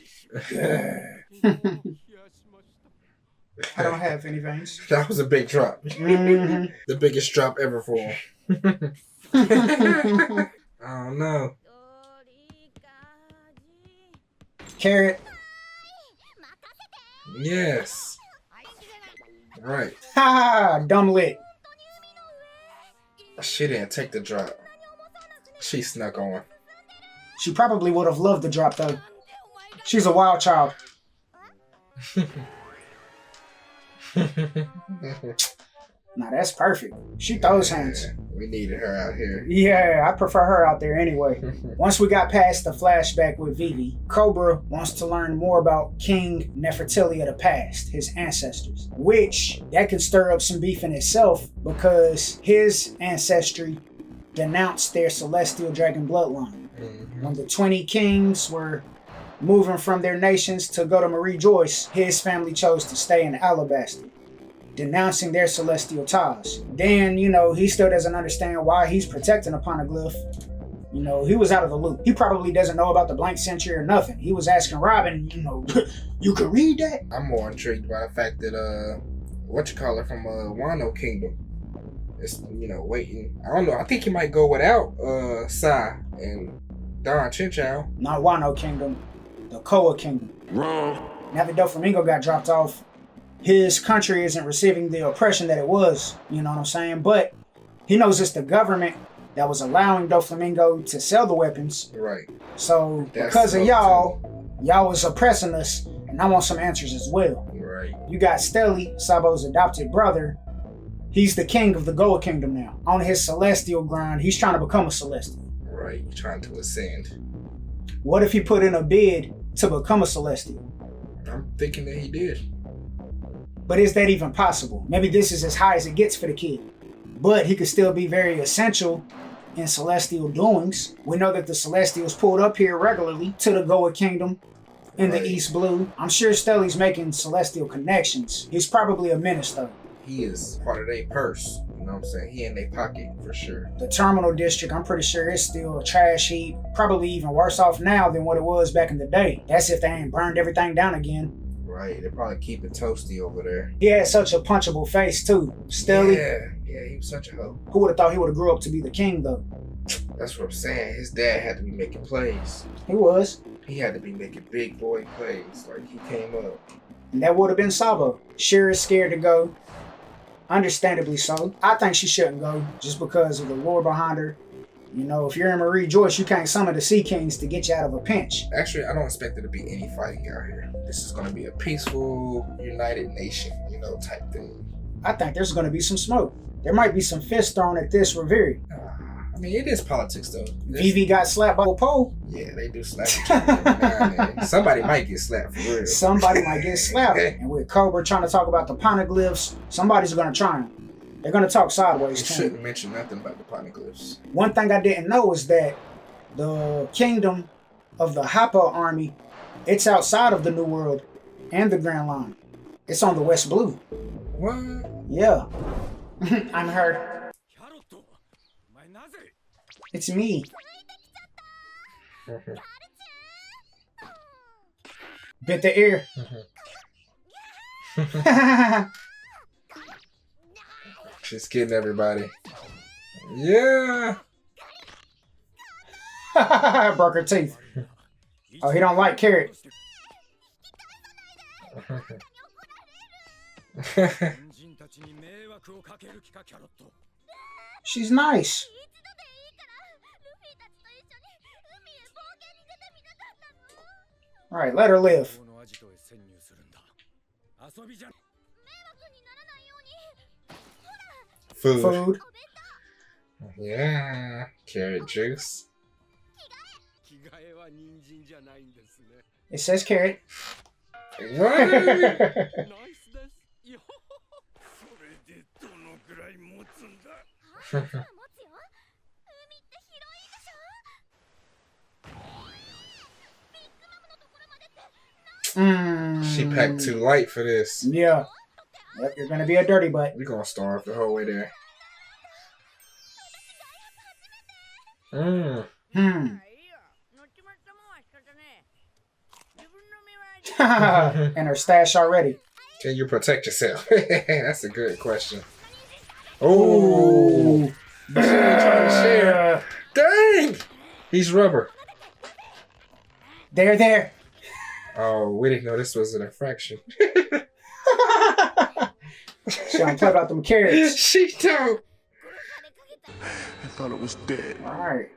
I don't have any veins. That was a big drop. Mm-hmm. The biggest drop ever for him. Oh, no. Carrot. Yes. Right. Ha! Dumb lit. She didn't take the drop. She snuck on. She probably would have loved the drop, though. She's a wild child. Now that's perfect. She throws hands. We needed her out here. Yeah, I prefer her out there anyway. Once we got past the flashback with Vivi, Cobra wants to learn more about King Nefertiti of the past, his ancestors, which that could stir up some beef in itself because his ancestry denounced their celestial dragon bloodline. When the 20 kings were moving from their nations to go to Marie Joyce, his family chose to stay in Alabasta, denouncing their celestial ties. Then, he still doesn't understand why he's protecting a Poneglyph. He was out of the loop. He probably doesn't know about the blank century or nothing. He was asking Robin, you could read that? I'm more intrigued by the fact that, from Wano Kingdom is, waiting. I don't know. I think he might go without Sai and Don Chinchou. Not Wano Kingdom. The Koa Kingdom. Wrong. Now that Doflamingo got dropped off, his country isn't receiving the oppression that it was, you know what I'm saying? But he knows it's the government that was allowing Doflamingo to sell the weapons. Right. So That's because of so y'all was oppressing us, and I want some answers as well. Right. Right. You got Stelly, Sabo's adopted brother. He's the king of the Goa Kingdom now. On his celestial grind, he's trying to become a celestial. Right, trying to ascend. What if he put in a bid to become a celestial? I'm thinking that he did. But is that even possible? Maybe this is as high as it gets for the kid. But he could still be very essential in celestial doings. We know that the Celestials pulled up here regularly to the Goa Kingdom in the East Blue. I'm sure Stelly's making celestial connections. He's probably a minister. He is part of their purse. You know what I'm saying? He in their pocket for sure. The Terminal District, I'm pretty sure it's still a trash heap. Probably even worse off now than what it was back in the day. That's if they ain't burned everything down again. Right, they probably keep it toasty over there. He had such a punchable face too. Stelly. Yeah, he was such a hoe. Who would have thought he would have grew up to be the king though? That's what I'm saying. His dad had to be making plays. He was. He had to be making big boy plays. Like he came up. And that would have been Sabo. Shira is scared to go. Understandably so. I think she shouldn't go just because of the lore behind her. You know, if you're in Marie Joyce, you can't summon the Sea Kings to get you out of a pinch. Actually, I don't expect there to be any fighting out here. This is going to be a peaceful, united nation, you know, type thing. I think there's going to be some smoke. There might be some fists thrown at this Reverie. I mean, it is politics, though. Vivi got slapped by a pole. Yeah, they do slap each other every now and then. Somebody might get slapped for real. Somebody might get slapped. And with Cobra trying to talk about the Poneglyphs, somebody's going to try him. They're going to talk sideways to him. Shouldn't mention nothing about the Poneglyphs. One thing I didn't know is that the kingdom of the Heatah army, it's outside of the New World and the Grand Line. It's on the West Blue. What? Yeah. I'm her. It's me. Bit the ear. She's kidding everybody. Yeah. Broke her teeth. Oh, he don't like carrot. She's nice. All right, let her live. Food. Yeah. Carrot juice. It says carrot. What? She packed too light for this. Yeah. Yep, you're gonna be a dirty butt. We're gonna starve the whole way there. And her stash already. Can you protect yourself? That's a good question. Oh, trying to share. Dang! He's rubber. There. Oh, we didn't know this was an infraction. She don't play about them carrots. She don't. I thought it was dead. All right.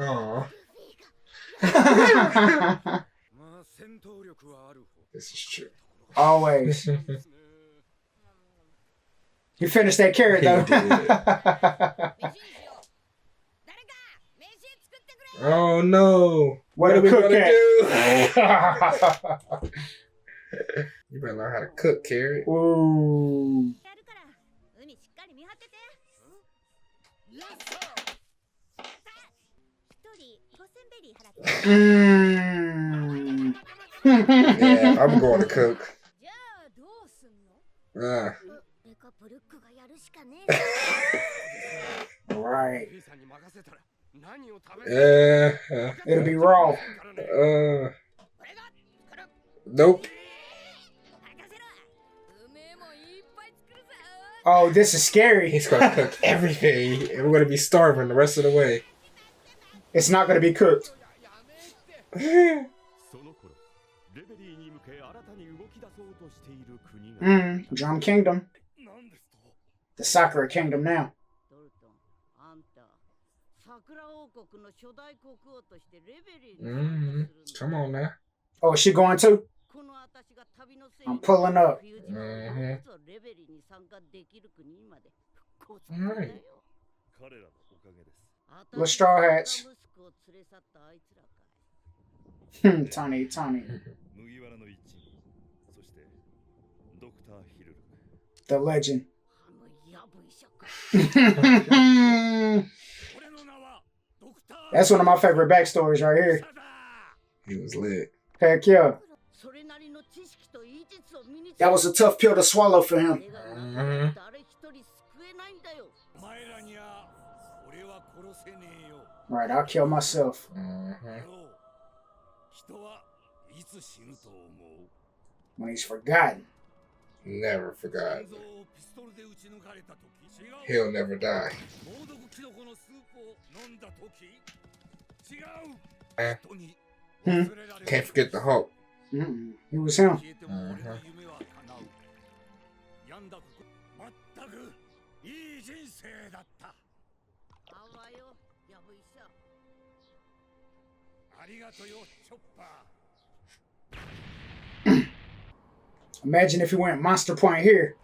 Aw. This is true. Always. You finished that carrot though. Oh no. What are we gonna do? You better learn how to cook, carrot. Ooh. Yeah, I'm going to cook. Right. Yeah. It'll be raw. Nope. Oh, this is scary. He's gonna cook everything, and we're gonna be starving the rest of the way. It's not gonna be cooked. Drum Kingdom. The Sakura Kingdom now. Come on now. Oh, is she going too? I'm pulling up. Alright. Little straw hats. Tony. The legend. That's one of my favorite backstories right here. He was lit. Heck yeah. That was a tough pill to swallow for him. Right, I'll kill myself. When he's forgotten. Never forgotten. He'll never die. Can't forget the Hulk. He was him. Imagine if he went Monster Point here.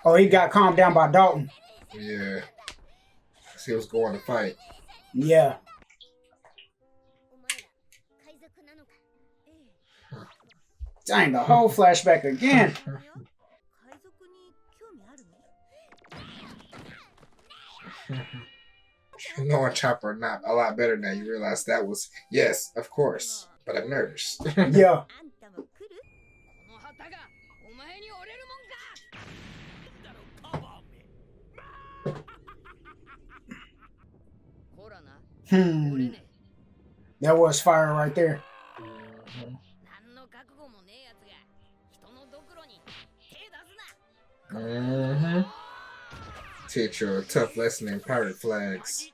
Oh, he got calmed down by Dalton. Yeah. He was going to fight. Yeah. Dang, the whole flashback again. Knowing Chopper not a lot better now, you realize that was, yes, of course, but I'm nervous. Yeah. That was fire right there. Teach you a tough lesson in pirate flags.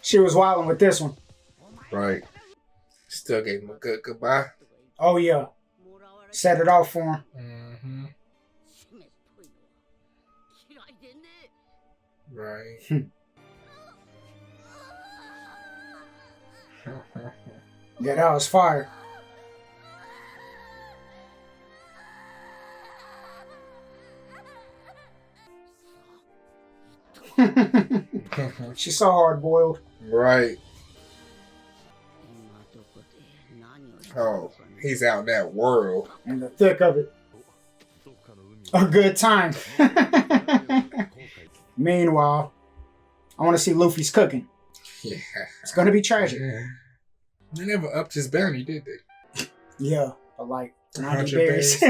She was wilding with this one. Right. Still gave him a good goodbye. Oh, yeah. Set it off for him. Right. Yeah, that was fire. She's so hard boiled. Right. Oh, he's out in that world. In the thick of it. A good time. Meanwhile, I want to see Luffy's cooking. Yeah. It's going to be tragic. Yeah. They never upped his bounty, did they? Yeah, but like 90 100 berries.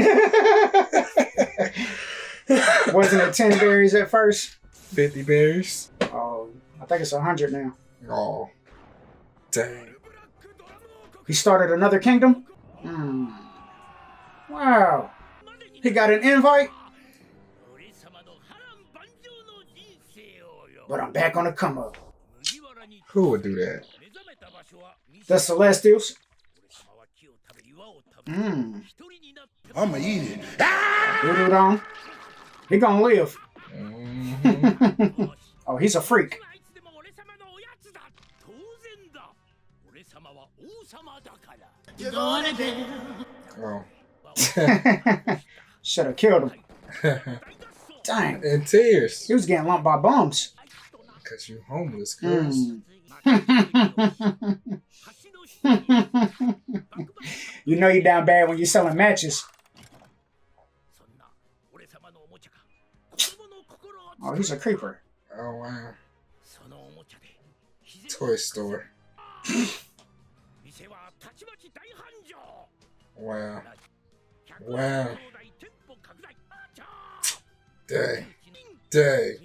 Wasn't it 10 berries at first? 50 berries. Oh, I think it's 100 now. Oh, dang. He started another kingdom? Wow. He got an invite? But I'm back on the come up. Who would do that? The Celestials? I'ma eat it. Put on. He gonna live. Oh, he's a freak. Oh. Should have killed him. Dang. In tears. He was getting lumped by bums. Because you homeless, cuz. You know you down bad when you're selling matches. Oh, he's a creeper. Oh, wow. Toy store. Wow. Wow. Dang. Dang.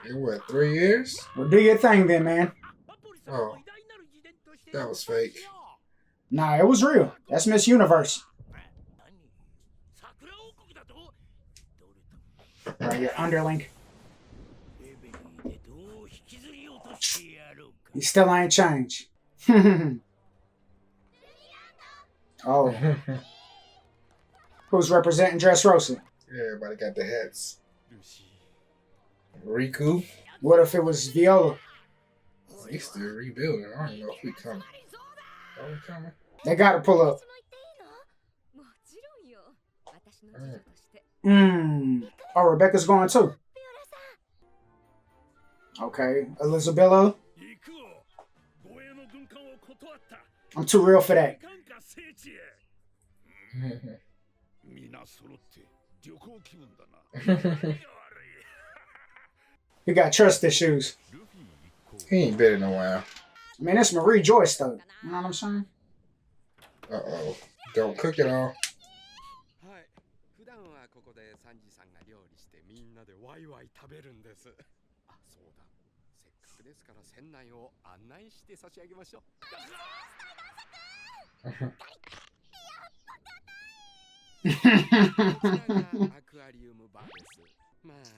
In what, 3 years? Well, do your thing then, man. Oh. That was fake. Nah, it was real. That's Miss Universe. Right, your underling. He still ain't changed. Oh. Who's representing Dressrosa? Yeah, everybody got the hats. Riku. What if it was Viola? He's still rebuilding. I don't know if we coming. Are we coming? They gotta pull up. Oh, Rebecca's going too. Okay, Elizabeth. I'm too real for that. You got trust issues. He ain't been in a while. I mean, it's Marie Joyce though. You know what I'm saying? Uh-oh. Don't cook it all.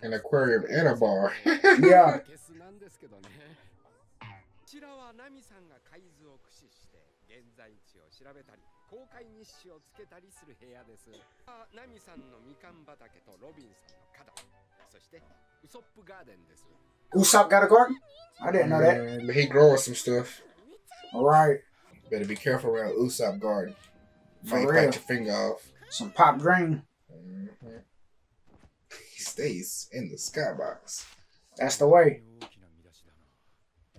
An aquarium and a bar. Yeah. Usopp got a garden? I didn't know that. But he growing some stuff. All right. Better be careful around Usopp garden. For Might real. bite your finger off. Some pop green. He stays in the skybox. That's the way.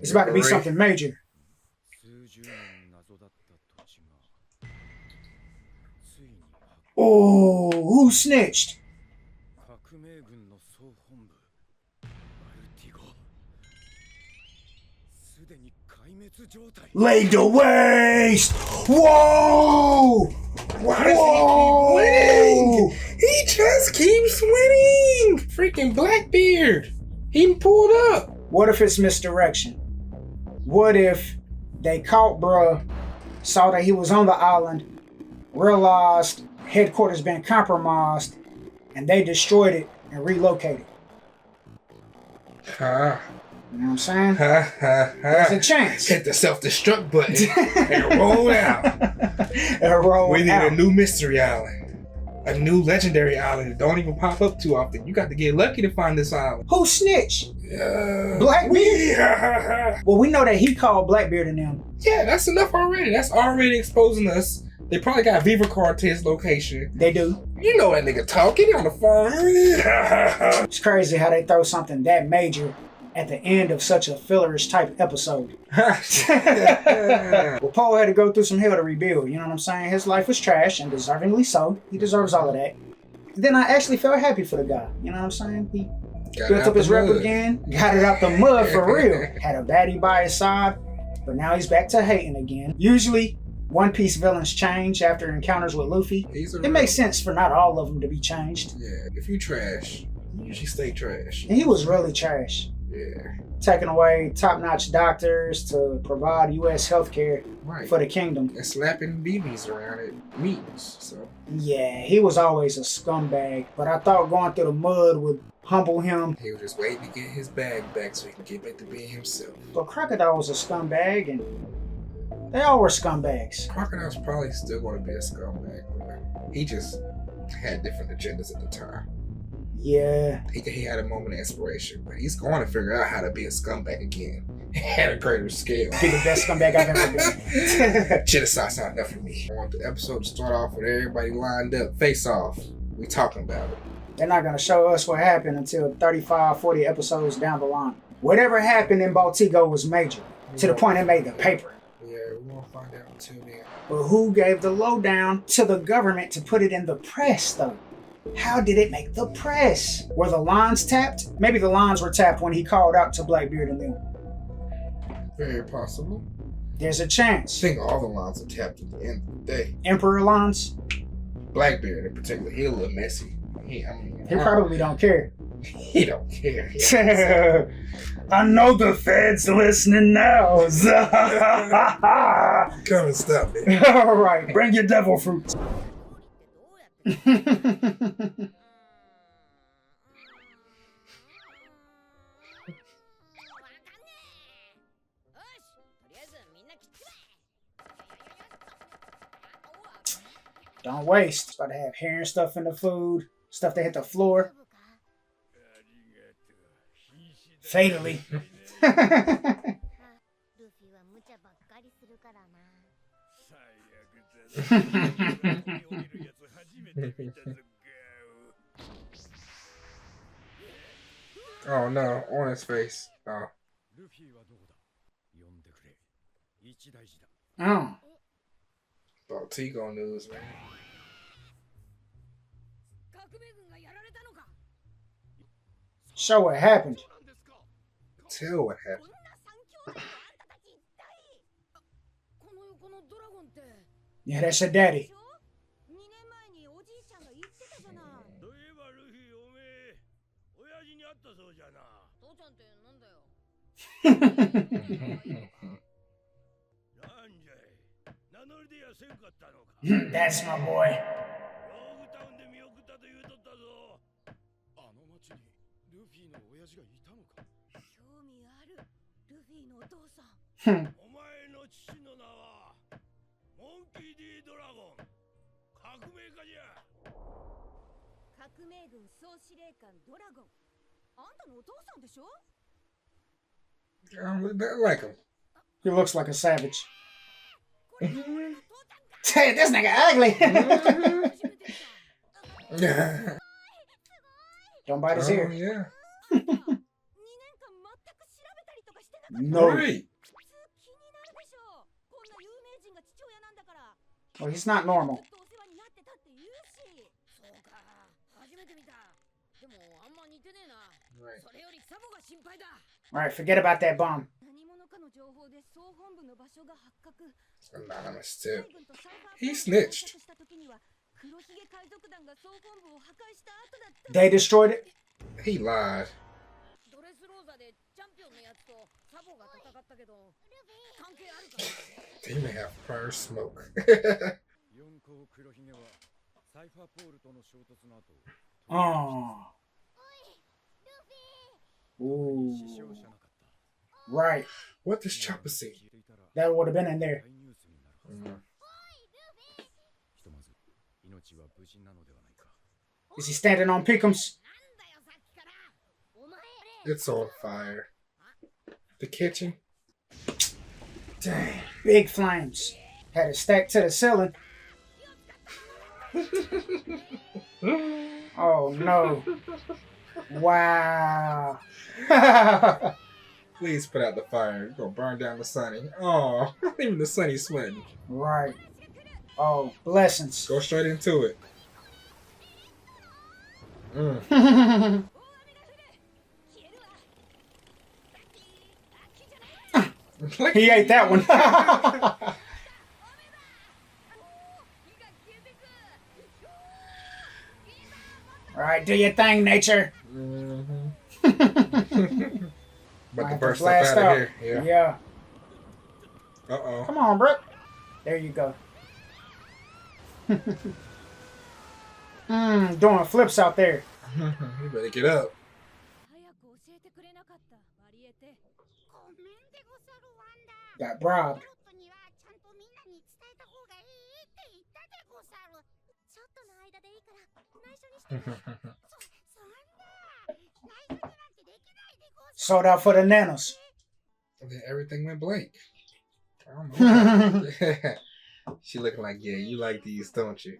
It's about to be something major. Oh, who snitched? Laid to waste! Whoa! Why does he keep winning? He just keeps winning! Freaking Blackbeard! He pulled up. What if it's misdirection? What if they caught bruh, saw that he was on the island, realized headquarters been compromised, and they destroyed it and relocated? Huh. You know what I'm saying? Ha ha ha. There's a chance. Hit the self-destruct button and roll out. We need a new mystery island. A new legendary island that don't even pop up too often. You got to get lucky to find this island. Who snitched? Blackbeard? Well, we know that he called Blackbeard and them. Yeah, that's enough already. That's already exposing us. They probably got Viva Cortez's location. They do. You know that nigga talking on the phone. It's crazy how they throw something that major at the end of such a fillerish type episode. Well, Paul had to go through some hell to rebuild. You know what I'm saying? His life was trash, and deservingly so. He deserves all of that. Then I actually felt happy for the guy. You know what I'm saying? He built up his rep again, got it out the mud for real. Had a baddie by his side, but now he's back to hating again. Usually, One Piece villains change after encounters with Luffy. It makes sense for not all of them to be changed. Yeah, if you trash, you usually stay trash. And he was really trash. Yeah. Taking away top-notch doctors to provide U.S. healthcare for the kingdom. And slapping BBs around at meetings. So yeah, he was always a scumbag. But I thought going through the mud would humble him. He was just waiting to get his bag back so he can get back to being himself. But Crocodile was a scumbag, and they all were scumbags. Crocodile's probably still going to be a scumbag, but he just had different agendas at the time. Yeah. He had a moment of inspiration, but he's going to figure out how to be a scumbag again at a greater scale. Be the best scumbag I've ever been. Genocide's not enough for me. I want the episode to start off with everybody lined up, face off. We talking about it. They're not going to show us what happened until 35, 40 episodes down the line. Whatever happened in Baltigo was major, to the point it made the paper. Yeah, we won't find out until then. But who gave the lowdown to the government to put it in the press, though? How did it make the press? Were the lines tapped? Maybe the lines were tapped when he called out to Blackbeard and them. Very possible. There's a chance. I think all the lines are tapped at the end of the day. Emperor lines? Blackbeard in particular, he a little messy. He probably don't care. He don't care. I know the feds listening now. Come and stop me. All right, bring your devil fruits. Don't waste. It's about to have hair and stuff in the food. Stuff that hit the floor. Fatally. Oh no, on his face. Oh. Oh. Baltigo news, man. Show what happened. Tell what happened. Yeah, that's your daddy. That's my boy. Like him. He looks like a savage. Hey, this nigga ugly. Don't bite his ear. Yeah. No. Right. Well, he's not normal. Alright, forget about that bomb. Anonymous too. He snitched. They destroyed it? He lied. They may have first smoke. Oh. Ooh. Right. What does Chopper see? That would have been in there. Is he standing on Pickums? It's on fire. The kitchen. Dang. Big flames. Had it stacked to the ceiling. Oh no. Wow. Please put out the fire. You're gonna burn down the sunny. Oh, even the sunny's sweating. Right. Oh, blessings. Go straight into it. He ate that one. Alright, do your thing, nature. But the burst up out of here. Yeah. Uh-oh. Come on, bro. There you go. Doing flips out there. You better get up. Got robbed. Sold out for the nanos. And then everything went blank. I don't know. She looking like, yeah, you like these, don't you?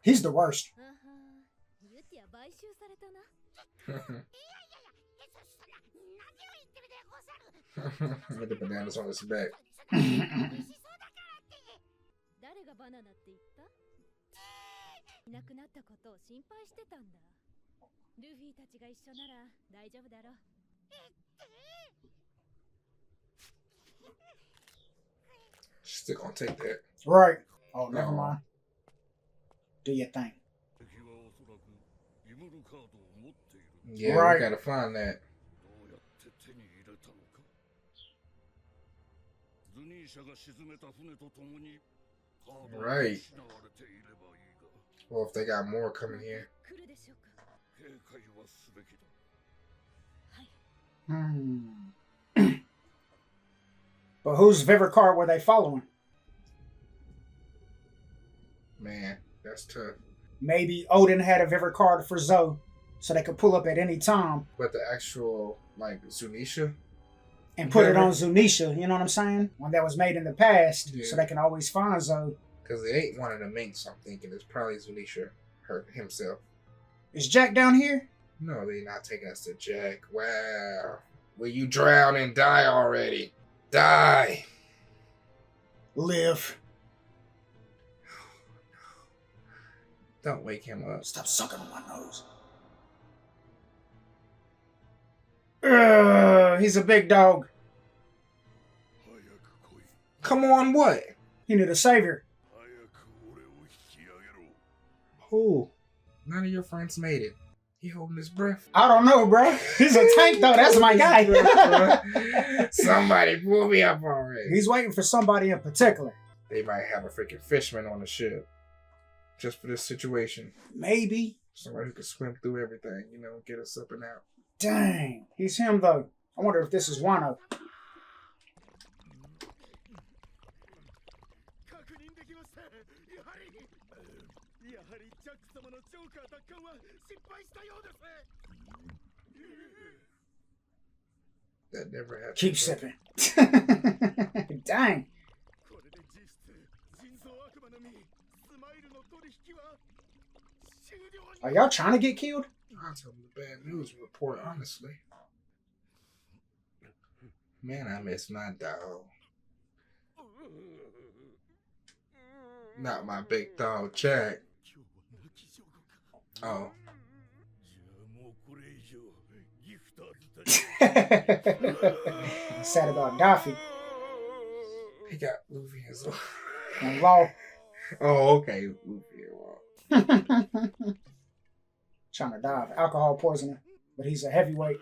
He's the worst. With the bananas on his back. Still gonna take that. Right. Oh, never mind. Do your thing. Yeah, Right. we gotta find that. Right. Well, if they got more coming here. But whose Viver card were they following? Man, that's tough. Maybe Odin had a Viver card for Zoe, so they could pull up at any time. But the actual, like, Zunesha? And put it on Zunesha, you know what I'm saying? One that was made in the past, Yeah. so they can always find Zoe. Because it ain't one of the Minks, I'm thinking. It's probably Zunesha himself. Is Jack down here? No, they not taking us to Jack. Wow. Will you drown and die already? Die. Live. Don't wake him up. Stop sucking on my nose. He's a big dog. Come on, what? He need a savior. Who? None of your friends made it. He holding his breath. I don't know, bro. He's a tank, though. That's my guy. Somebody pull me up already. He's waiting for somebody in particular. They might have a freaking fisherman on the ship. Just for this situation. Maybe. Somebody who can swim through everything, you know, get us up and out. Dang. He's him, though. I wonder if this is Wano. That never happened. Keep sipping. Dang. Are y'all trying to get killed? I'll tell them the bad news report, honestly. Man, I miss my dog. Not my big dog, Jack. Oh. Sad about Daffy. He got Luffy as well. And Law. Oh, okay. Luffy and Law. Trying to die of alcohol poisoning, but he's a heavyweight.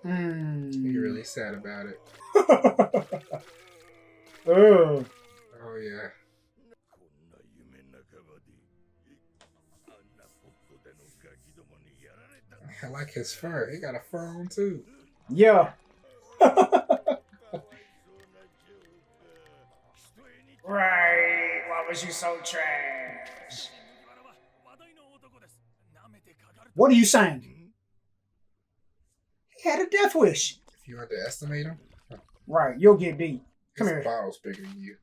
You're really sad about it. Oh yeah. I like his fur. He got a fur on too. Yeah. Right. Why was you so trash? What are you saying? He had a death wish. If you underestimate him, right, you'll get beat. Come his here. bottle's bigger than you.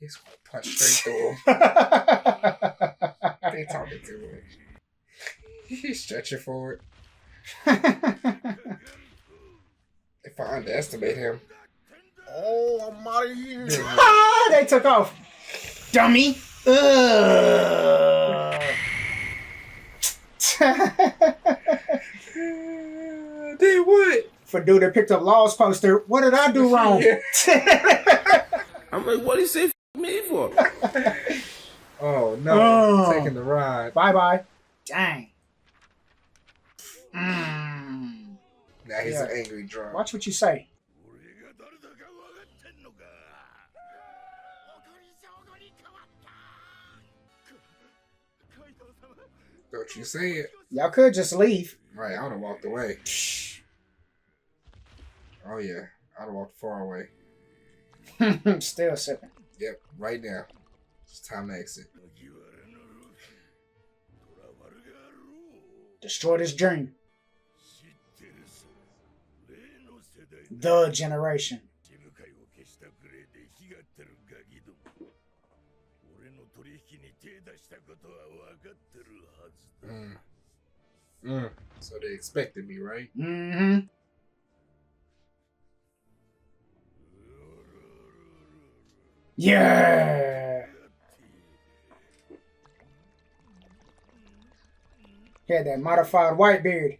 He's gonna punch straight through him. They talking to him. He's stretching forward. If I underestimate him. Oh, I'm out of here. They took off. Dummy. Did what? For dude that picked up Law's poster, what did I do wrong? I'm like, what did he say f me for? Oh no, taking the ride. Bye bye. Dang. Now he's an angry drunk. Watch what you say. Don't you say it. Y'all could just leave. Right, I would have walked away. Oh yeah, I would have walked far away. Still sipping. Yep, right now. It's time to exit. Destroy this dream. The generation. So they expected me, right? Yeah. He had that modified white beard.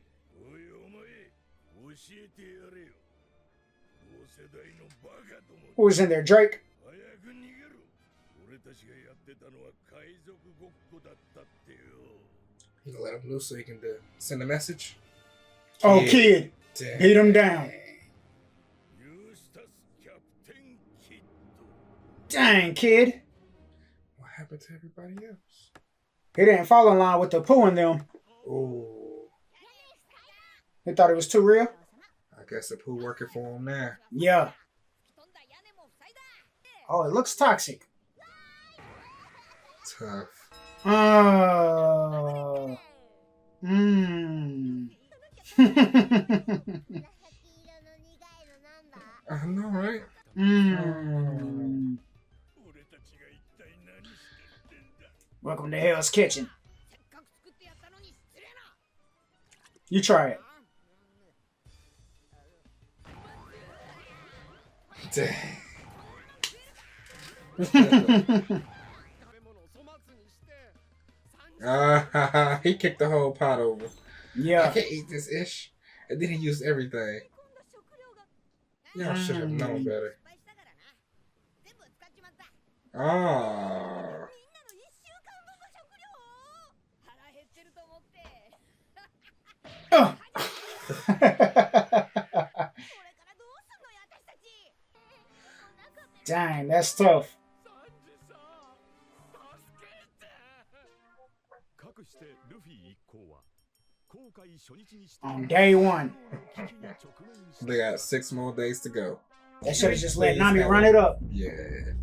Who was in there? Drake? He gonna let him loose so he can send a message? Oh, kid. Damn. Beat him down. Dang, kid. What happened to everybody else? He didn't fall in line with the poo in them. Oh. He thought it was too real? I guess the poo working for him now. Yeah. Oh, it looks toxic. Tough. Oh. I know, right? Welcome to Hell's Kitchen. You try it. He kicked the whole pot over. Yeah. I can't eat this ish. And then he used everything. Y'all should have known better. Ah. Oh. Dang, that's tough. On day one. They got 6 more days to go. They should have just let Nami run it up. Yeah,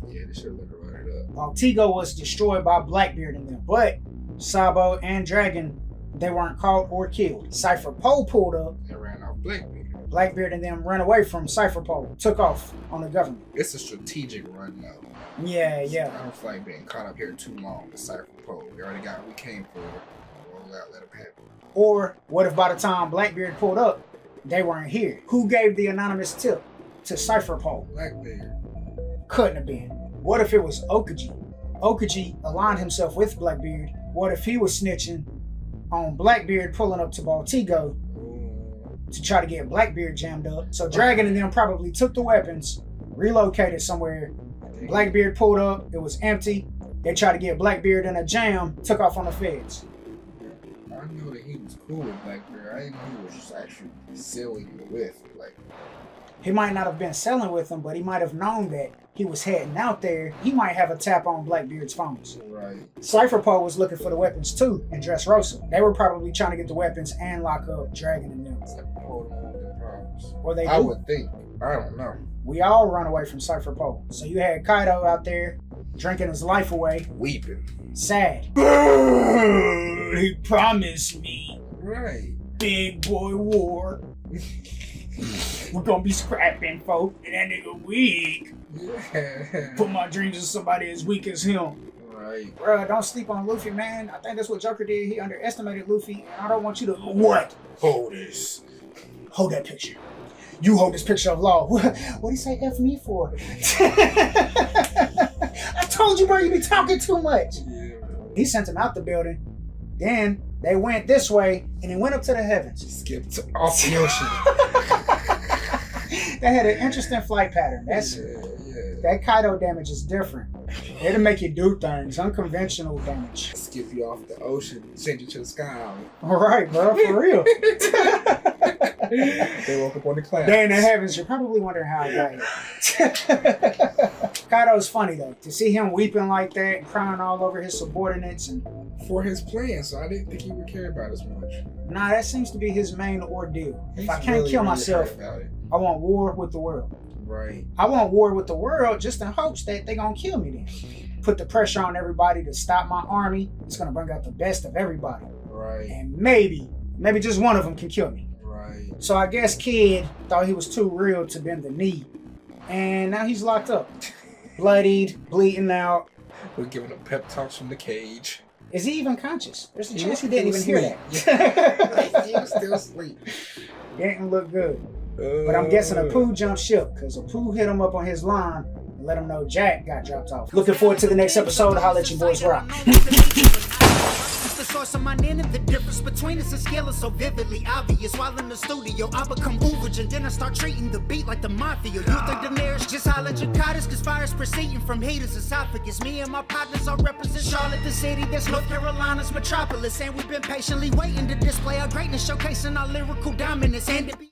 they should have let her run it up. Baltigo was destroyed by Blackbeard and them, but Sabo and Dragon, they weren't caught or killed. Cypher Pole pulled up. They ran off Blackbeard. Blackbeard and them ran away from Cypher Pole, took off on the government. It's a strategic run though. Yeah. I don't feel like being caught up here too long. The Cypher Pole. We already got what we came for. Roll out, let them happen. Or what if by the time Blackbeard pulled up, they weren't here? Who gave the anonymous tip to Cypher Pole? Blackbeard. Couldn't have been. What if it was Okaji? Okaji aligned himself with Blackbeard. What if he was snitching on Blackbeard pulling up to Baltigo to try to get Blackbeard jammed up? So Dragon and them probably took the weapons, relocated somewhere. Blackbeard pulled up, it was empty. They tried to get Blackbeard in a jam, took off on the feds. I know that he was cool with Blackbeard. I didn't know he was just actually selling with Blackbeard. He might not have been selling with him, but he might have known that he was heading out there. He might have a tap on Blackbeard's phones. Right. Cypher Pole was looking for the weapons too in Dressrosa. They were probably trying to get the weapons and lock up Dragon and them. Or they I do. would think. I don't know. We all run away from Cypher Pole. So you had Kaido out there drinking his life away. Weeping. Sad. He promised me. Right. Big boy war. We're gonna be scrapping, folk. And that nigga weak. Yeah. Put my dreams in somebody as weak as him. Right. Bruh, don't sleep on Luffy, man. I think that's what Joker did. He underestimated Luffy. And I don't want you to... What? Hold this. Hold that picture. You hold this picture of Law. What do you say F me for? I told you, bro, you be talking too much. Yeah. He sent him out the building. Then they went this way and it went up to the heavens. Skipped off the ocean. They had an interesting flight pattern. That's That Kaido damage is different. It'll make you do things, unconventional damage. Skip you off the ocean, send you to the sky. All right, bro, for real. They woke up on the clouds. They in the heavens. You're probably wondering how I got it. Kaido's funny though. To see him weeping like that and crying all over his subordinates and for his plan, so I didn't think he would care about as much. Nah, that seems to be his main ordeal. He's if I can't really, kill really myself, about it. I want war with the world. Right. I want war with the world just in hopes that they're gonna kill me then. Put the pressure on everybody to stop my army. It's gonna bring out the best of everybody. Right. And maybe just one of them can kill me. Right. So I guess Kid thought he was too real to bend the knee. And now he's locked up. Bloodied, bleeding out. We're giving him pep talks from the cage. Is he even conscious? There's a chance he didn't even hear that. Yeah. He was still asleep. Didn't look good. But I'm guessing Apu jumped ship because Apu hit him up on his line and let them know Jack got dropped off. Looking forward to the next episode. Holla at you boys. Rock. The source of my name and the difference between us is scale is so vividly obvious. While in the studio, I become uberage and then I start treating the beat like the mafia. You think Daenerys just holler Jakartas, cause fire's proceeding from Heatah's esophagus. Me and my partners all represent Charlotte, the city that's North Carolina's metropolis. And we've been patiently waiting to display our greatness, showcasing our lyrical dominance. And to be